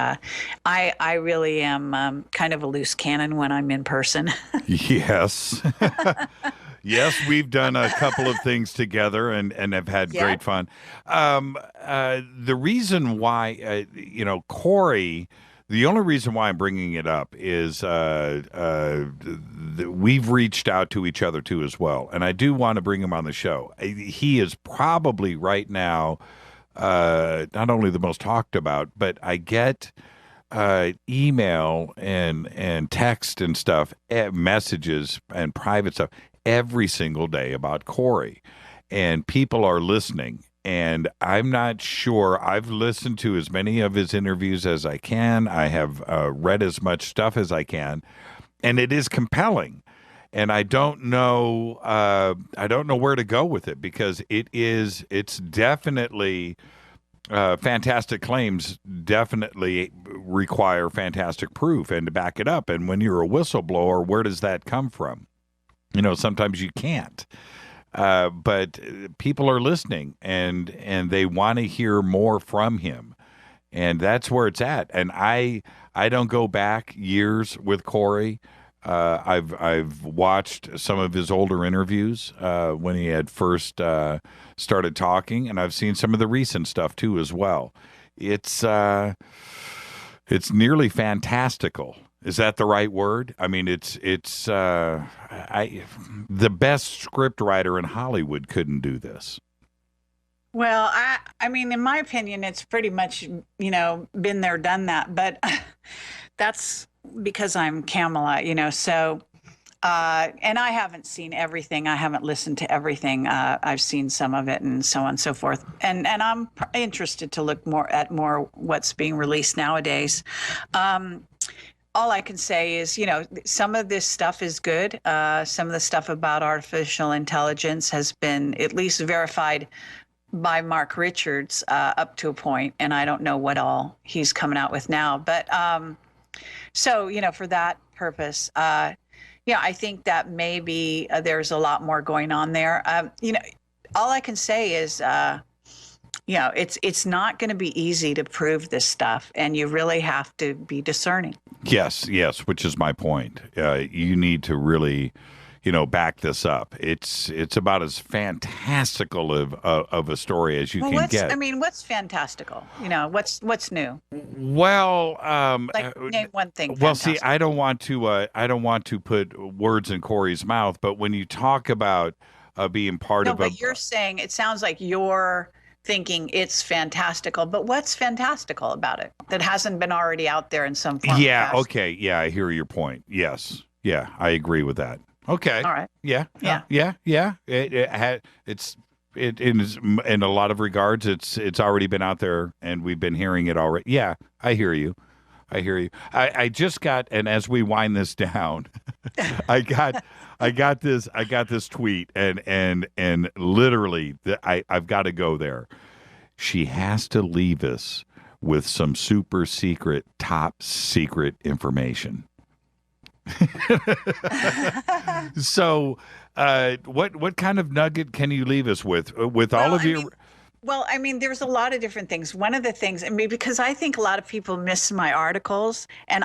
I really am kind of a loose cannon when I'm in person. Yes. Yes, we've done a couple of things together and have had great fun. The reason why, Corey, the only reason why I'm bringing it up is we've reached out to each other too as well. And I do want to bring him on the show. He is probably right now not only the most talked about, but I get email and text and stuff, messages and private stuff every single day about Corey, and people are listening. And I'm not sure. I've listened to as many of his interviews as I can. I have read as much stuff as I can, and it is compelling. And I don't know where to go with it, because it's definitely fantastic claims. Definitely require fantastic proof and to back it up. And when you're a whistleblower, where does that come from? Sometimes you can't. But people are listening, and they want to hear more from him, and that's where it's at. And I don't go back years with Corey. I've watched some of his older interviews when he had first started talking, and I've seen some of the recent stuff too as well. It's nearly fantastical. Is that the right word? I mean, the best script writer in Hollywood couldn't do this. Well, I mean, in my opinion, it's pretty much, been there, done that. But that's because I'm Camelot, so, and I haven't seen everything. I haven't listened to everything. I've seen some of it and so on and so forth. And I'm interested to look more at what's being released nowadays. All I can say is, some of this stuff is good. Some of the stuff about artificial intelligence has been at least verified by Mark Richards up to a point, and I don't know what all he's coming out with now. But so, for that purpose, I think that maybe there's a lot more going on there. All I can say is, it's not going to be easy to prove this stuff, and you really have to be discerning. Yes, which is my point. You need to really, back this up. It's about as fantastical of a story as you can get. I mean, what's fantastical? What's new? Well, name one thing. Well, see, I don't want to put words in Corey's mouth, but when you talk about being part of but you're saying it sounds like you're thinking it's fantastical, but what's fantastical about it that hasn't been already out there in some form? Yeah. Okay. Yeah, I hear your point. Yes. Yeah, I agree with that. Okay. All right. Yeah. It's in a lot of regards, it's already been out there, and we've been hearing it already. Yeah, I hear you. I just got, and as we wind this down, I got this tweet, and literally, I've got to go there. She has to leave us with some super secret, top secret information. So, what kind of nugget can you leave us with all of your? Well, I mean, there's a lot of different things. One of the things, because I think a lot of people miss my articles, and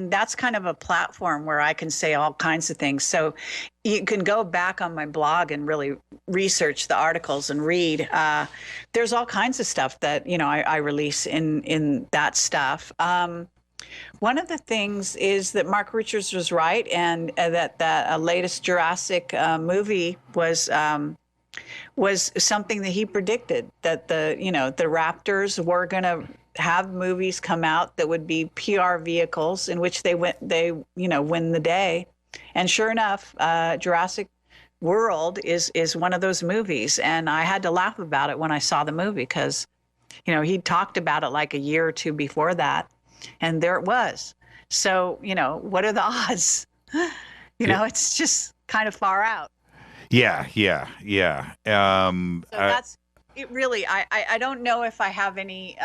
that's kind of a platform where I can say all kinds of things. So you can go back on my blog and really research the articles and read. There's all kinds of stuff that, I release in that stuff. One of the things is that Mark Richards was right, and that latest Jurassic movie was something that he predicted, that the Raptors were going to have movies come out that would be PR vehicles in which they win the day. And sure enough, Jurassic World is one of those movies. And I had to laugh about it when I saw the movie because, he talked about it like a year or two before that. And there it was. So, what are the odds? It's just kind of far out. Yeah. So that's it. Really, I don't know if I have any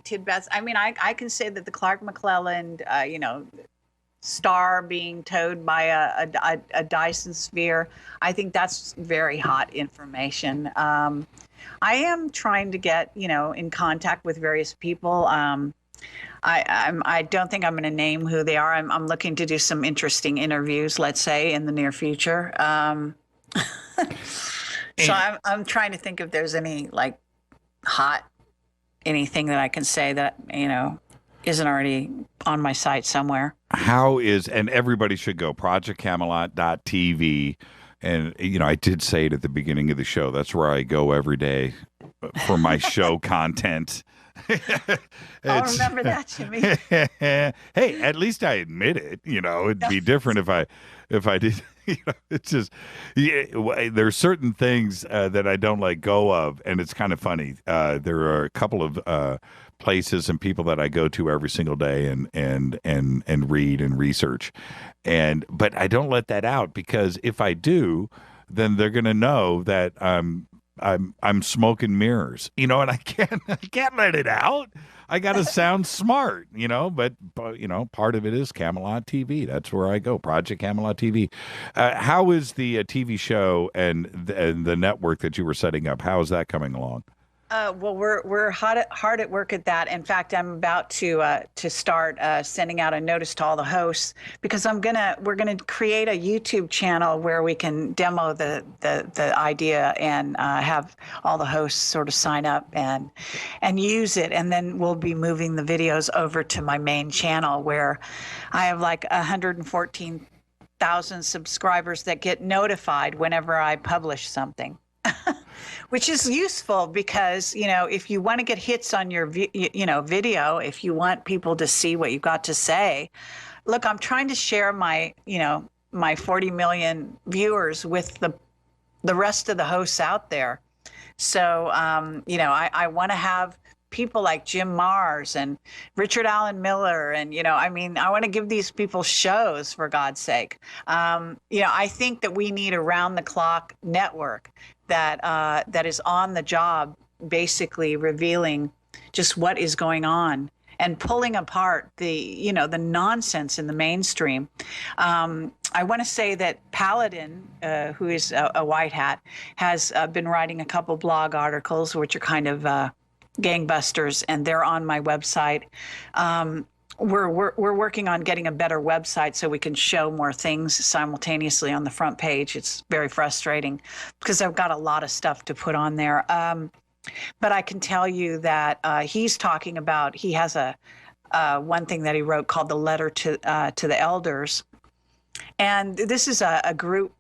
tidbits. I mean, I can say that the Clark McClelland, star being towed by a Dyson sphere, I think that's very hot information. I am trying to get in contact with various people. I don't think I'm going to name who they are. I'm looking to do some interesting interviews, let's say, in the near future. So I'm trying to think if there's any hot anything that I can say that isn't already on my site somewhere. And everybody should go projectcamelot.tv, and I did say it at the beginning of the show. That's where I go every day for my show content. I'll remember that, Jimmy. Hey, at least I admit it. It'd be different if I did. It's just there's certain things that I don't let go of, and it's kind of funny. There are a couple of places and people that I go to every single day and read and research, but I don't let that out, because if I do, then they're going to know that I'm smoking mirrors, and I can't let it out. I got to sound smart, but part of it is Camelot TV. That's where I go, Project Camelot TV. How is the TV show and the network that you were setting up? How is that coming along? Well, we're hard at work at that. In fact, I'm about to start sending out a notice to all the hosts because we're gonna create a YouTube channel where we can demo the idea and have all the hosts sort of sign up and use it, and then we'll be moving the videos over to my main channel where I have like 114,000 subscribers that get notified whenever I publish something. Which is useful because, if you want to get hits on your, video, if you want people to see what you got to say, look, I'm trying to share my 40 million viewers with the rest of the hosts out there. So, I want to have people like Jim Mars and Richard Allen Miller. And, I want to give these people shows, for God's sake. I think that we need a round-the-clock network that is on the job, basically revealing just what is going on and pulling apart the nonsense in the mainstream. I want to say that Paladin, who is a white hat, has been writing a couple blog articles, which are kind of gangbusters, and they're on my website. We're working on getting a better website so we can show more things simultaneously on the front page. It's very frustrating because I've got a lot of stuff to put on there. But I can tell you that he's talking about, he has one thing that he wrote called the Letter to the Elders. And this is a group.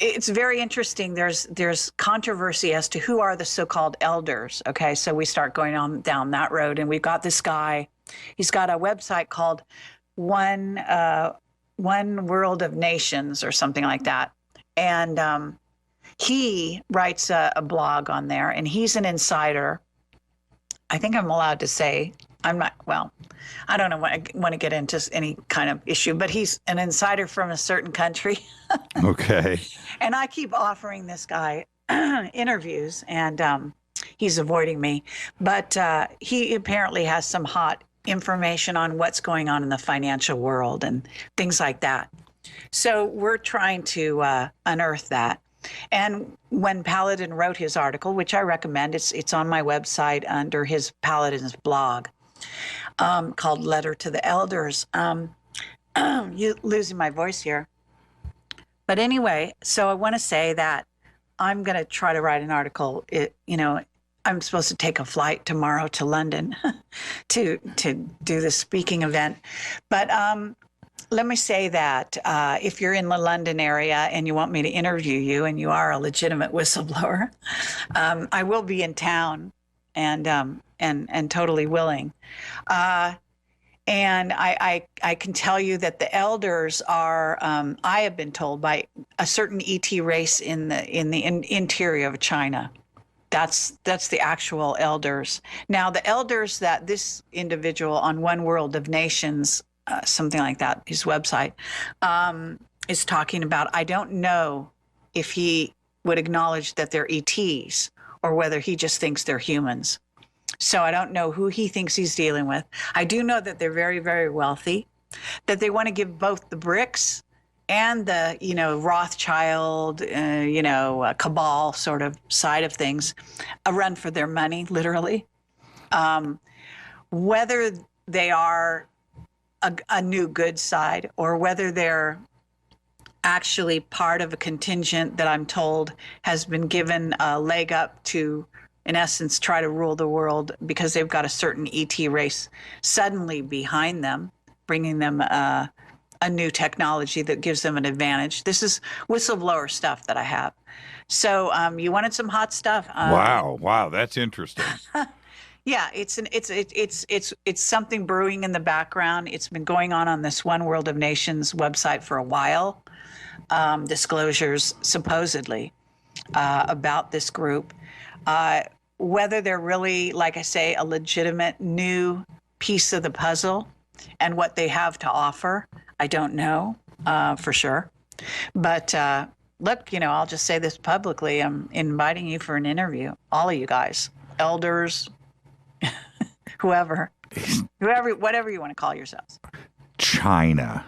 It's very interesting. There's controversy as to who are the so-called elders. Okay, so we start going on down that road, and we've got this guy. He's got a website called One World of Nations or something like that, and he writes a blog on there, and he's an insider. I think I'm allowed to say. I'm not, well, I don't know when I want to get into any kind of issue, but he's an insider from a certain country. Okay. And I keep offering this guy interviews, and he's avoiding me. But he apparently has some hot information on what's going on in the financial world and things like that. So we're trying to unearth that. And when Paladin wrote his article, which I recommend, it's on my website under his Paladin's blog, called Letter to the Elders. You're losing my voice here. But anyway, so I want to say that I'm going to try to write an article. I'm supposed to take a flight tomorrow to London to do the speaking event. But let me say that if you're in the London area and you want me to interview you and you are a legitimate whistleblower, I will be in town and totally willing. And I can tell you that the elders are, I have been told by a certain ET race in the interior of China. That's the actual elders. Now, the elders that this individual on One World of Nations, something like that, his website, is talking about, I don't know if he would acknowledge that they're ETs or whether he just thinks they're humans. So I don't know who he thinks he's dealing with. I do know that they're very, very wealthy, that they want to give both the BRICS and the, Rothschild, cabal sort of side of things a run for their money, literally. Whether they are a new good side or whether they're actually part of a contingent that I'm told has been given a leg up to, in essence, try to rule the world because they've got a certain ET race suddenly behind them, bringing them a new technology that gives them an advantage. This is whistleblower stuff that I have. So you wanted some hot stuff. Wow, that's interesting. Yeah, it's something brewing in the background. It's been going on this One World of Nations website for a while. Disclosures supposedly about this group. Whether they're really, like I say, a legitimate new piece of the puzzle and what they have to offer, I don't know for sure. But look, I'll just say this publicly. I'm inviting you for an interview, all of you guys, elders, whoever, whatever you want to call yourselves. China.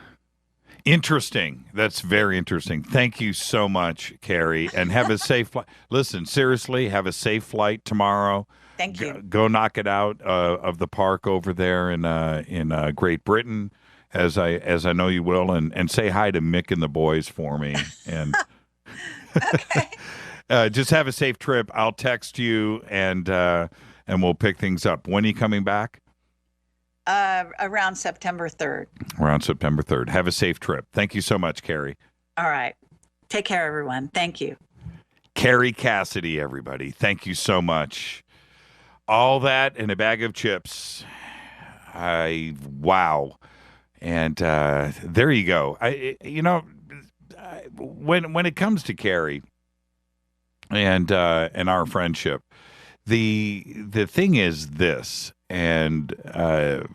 Interesting. That's very interesting. Thank you so much, Carrie, and have a safe flight. Listen, seriously, have a safe flight tomorrow. Thank you. Go knock it out of the park over there in Great Britain, as I know you will, and say hi to Mick and the boys for me. And just have a safe trip. I'll text you and we'll pick things up. When are you coming back? Around September 3rd. Around September 3rd. Have a safe trip. Thank you so much, Carrie. All right. Take care, everyone. Thank you. Carrie Cassidy, everybody. Thank you so much. All that in a bag of chips. Wow. And there you go. When it comes to Carrie and our friendship, the thing is this, and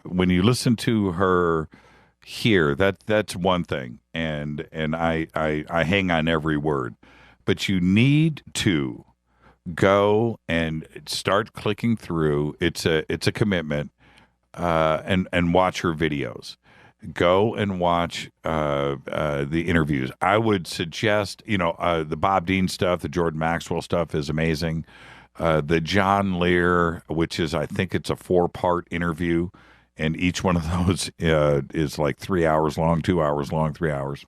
when you listen to her here, that's one thing, and I hang on every word, but you need to go and start clicking through. It's a commitment, and watch her videos. Go and watch the interviews. I would suggest, the Bob Dean stuff, the Jordan Maxwell stuff is amazing. The John Lear, which is, I think it's a 4-part interview, and each one of those is like 3 hours long, 2 hours long, 3 hours.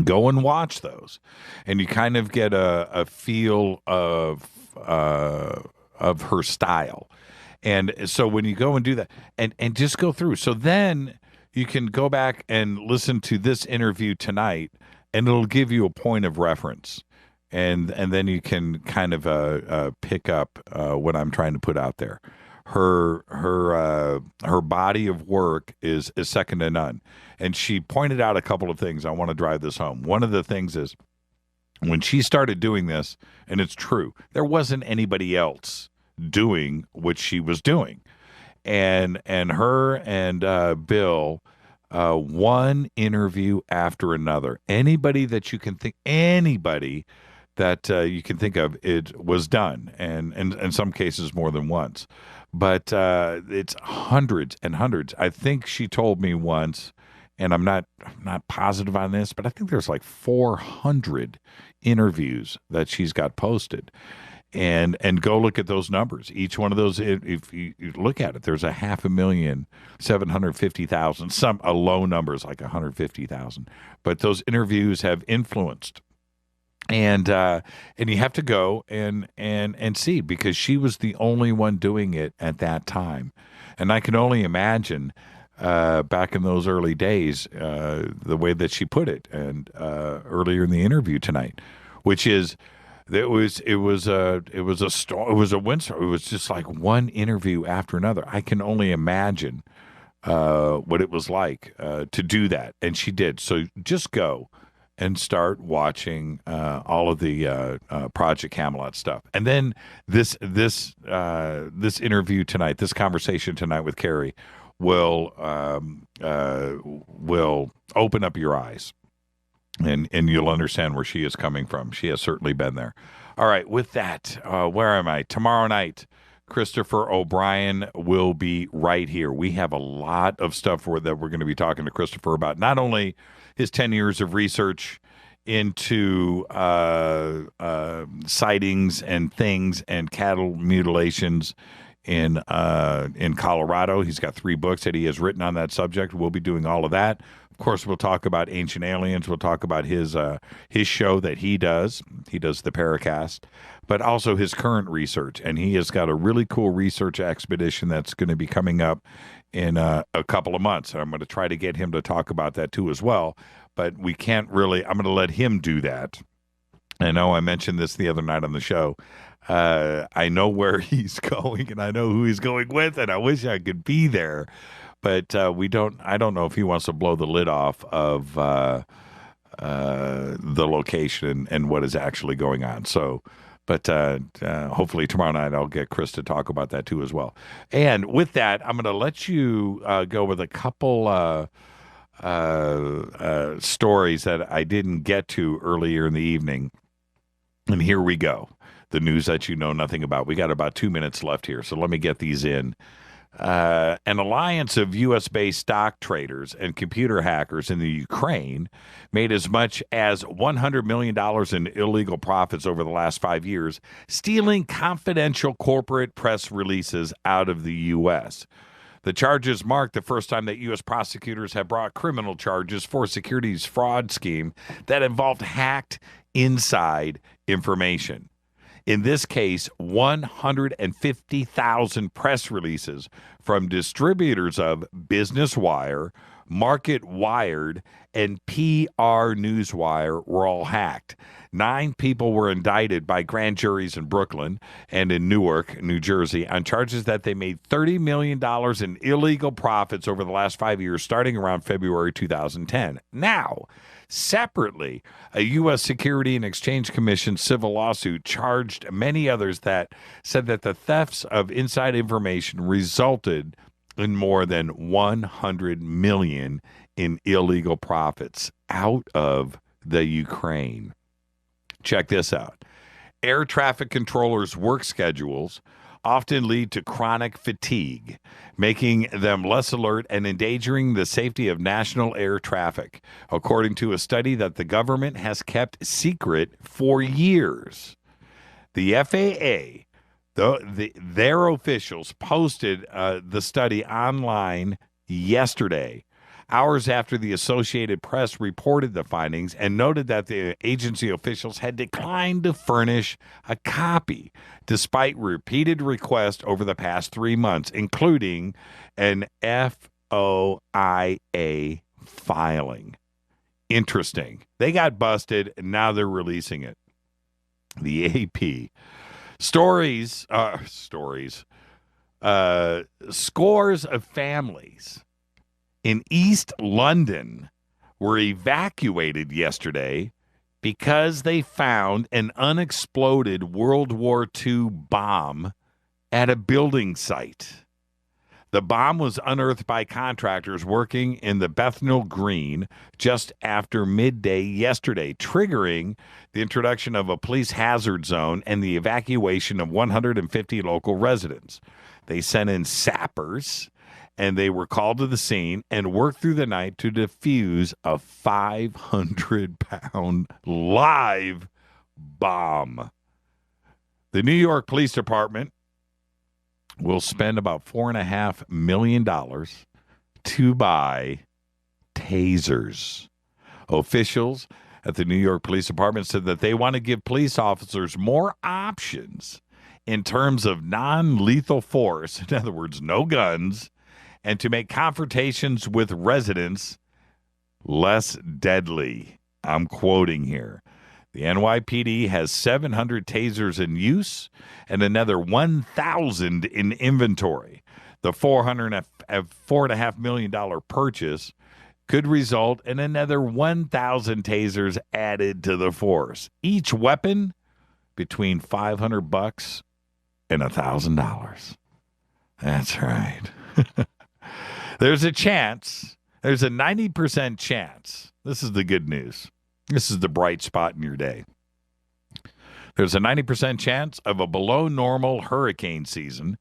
Go and watch those, and you kind of get a feel of her style. And so when you go and do that, and just go through, so then you can go back and listen to this interview tonight, and it'll give you a point of reference. And then you can kind of pick up what I'm trying to put out there. Her body of work is second to none. And she pointed out a couple of things. I want to drive this home. One of the things is when she started doing this, and it's true, there wasn't anybody else doing what she was doing. And her and Bill, one interview after another. Anybody that you can think of, it was done, and in some cases more than once. But it's hundreds and hundreds. I think she told me once, and I'm not positive on this, but I think there's like 400 interviews that she's got posted. And go look at those numbers. Each one of those, if you look at it, there's 500,750,000. A low number is like 150,000. But those interviews have influenced. And you have to go and see, because she was the only one doing it at that time. And I can only imagine back in those early days the way that she put it, and earlier in the interview tonight, which is. It was a windstorm. It was just like one interview after another. I can only imagine what it was like to do that, and she did. So just go and start watching all of the Project Camelot stuff, and then this interview tonight, this conversation tonight with Carrie, will open up your eyes. And you'll understand where she is coming from. She has certainly been there. All right, with that, where am I? Tomorrow night, Christopher O'Brien will be right here. We have a lot of stuff that we're going to be talking to Christopher about. Not only his 10 years of research into sightings and things and cattle mutilations in Colorado. He's got 3 books that he has written on that subject. We'll be doing all of that. Of course, we'll talk about Ancient Aliens. We'll talk about his show that he does. He does the Paracast, but also his current research. And he has got a really cool research expedition that's going to be coming up in a couple of months. And I'm going to try to get him to talk about that too as well. But we can't really. I'm going to let him do that. I know I mentioned this the other night on the show. I know where he's going, and I know who he's going with, and I wish I could be there. But we don't. I don't know if he wants to blow the lid off of the location and what is actually going on. So, but hopefully tomorrow night I'll get Chris to talk about that too as well. And with that, I'm going to let you go with a couple stories that I didn't get to earlier in the evening. And here we go. The news that you know nothing about. We got about 2 minutes left here, so let me get these in. An alliance of U.S.-based stock traders and computer hackers in the Ukraine made as much as $100 million in illegal profits over the last 5 years, stealing confidential corporate press releases out of the U.S. The charges mark the first time that U.S. prosecutors have brought criminal charges for a securities fraud scheme that involved hacked inside information. In this case, 150,000 press releases from distributors of Business Wire, Market Wired, and PR Newswire were all hacked. 9 people were indicted by grand juries in Brooklyn and in Newark, New Jersey, on charges that they made $30 million in illegal profits over the last 5 years, starting around February 2010. Now, separately, a U.S. Security and Exchange Commission civil lawsuit charged many others that said that the thefts of inside information resulted in more than $100 million in illegal profits out of the Ukraine. Check this out. Air traffic controllers' work schedules often lead to chronic fatigue, making them less alert and endangering the safety of national air traffic, according to a study that the government has kept secret for years. The FAA, their officials posted the study online yesterday, hours after the Associated Press reported the findings, and noted that the agency officials had declined to furnish a copy despite repeated requests over the past 3 months, including an FOIA filing. Interesting. They got busted, and now they're releasing it. The AP. Scores of families in East London were evacuated yesterday because they found an unexploded World War II bomb at a building site. The bomb was unearthed by contractors working in the Bethnal Green just after midday yesterday, triggering the introduction of a police hazard zone and the evacuation of 150 local residents. They sent in sappers, and they were called to the scene and worked through the night to defuse a 500-pound live bomb. The New York Police Department will spend about $4.5 million to buy tasers. Officials at the New York Police Department said that they want to give police officers more options in terms of non-lethal force, in other words, no guns, and to make confrontations with residents less deadly. I'm quoting here. The NYPD has 700 tasers in use and another 1,000 in inventory. The $4.5 million purchase could result in another 1,000 tasers added to the force. Each weapon between $500 and $1,000. That's right. There's a chance. There's a 90% chance. This is the good news. This is the bright spot in your day. There's a 90% chance of a below normal hurricane season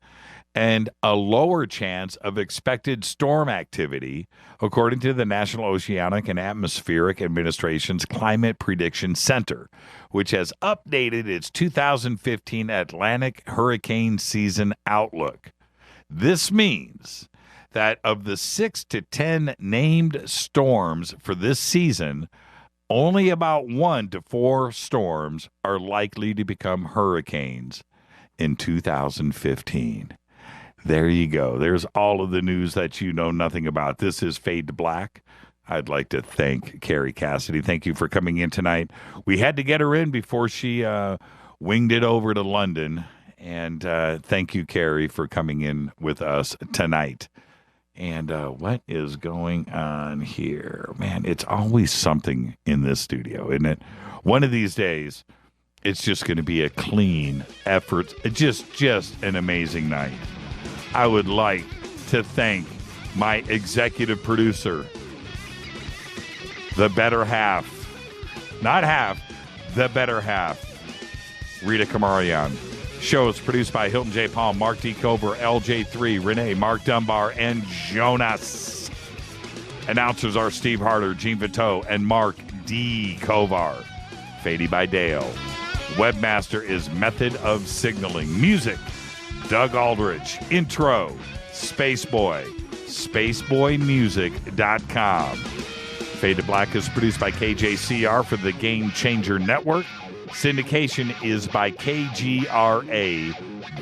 and a lower chance of expected storm activity, according to the National Oceanic and Atmospheric Administration's Climate Prediction Center, which has updated its 2015 Atlantic hurricane season outlook. This means that of the 6 to 10 named storms for this season, only about 1 to 4 storms are likely to become hurricanes in 2015. There you go. There's all of the news that you know nothing about. This is Fade to Black. I'd like to thank Carrie Cassidy. Thank you for coming in tonight. We had to get her in before she winged it over to London. And thank you, Carrie, for coming in with us tonight. And what is going on here? Man, it's always something in this studio, isn't it? One of these days, it's just going to be a clean effort. Just an amazing night. I would like to thank my executive producer, the better half. Not half, the better half. Rita Kamarian. Show is produced by Hilton J. Palm, Mark D. Cover, LJ3, Renee, Mark Dunbar, and Jonas. Announcers are Steve Harder, Gene Vito, and Mark D. Kovar. Fady by Dale. Webmaster is Method of Signaling. Music, Doug Aldrich. Intro, Spaceboy. SpaceboyMusic.com. Fade to Black is produced by KJCR for the Game Changer Network. Syndication is by KGRA,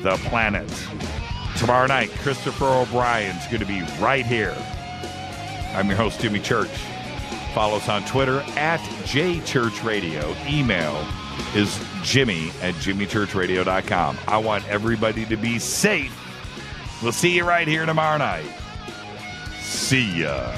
The Planet. Tomorrow night, Christopher O'Brien's going to be right here. I'm your host, Jimmy Church. Follow us on Twitter at JChurchRadio. Email is Jimmy@JimmyChurchRadio.com. I want everybody to be safe. We'll see you right here tomorrow night. See ya.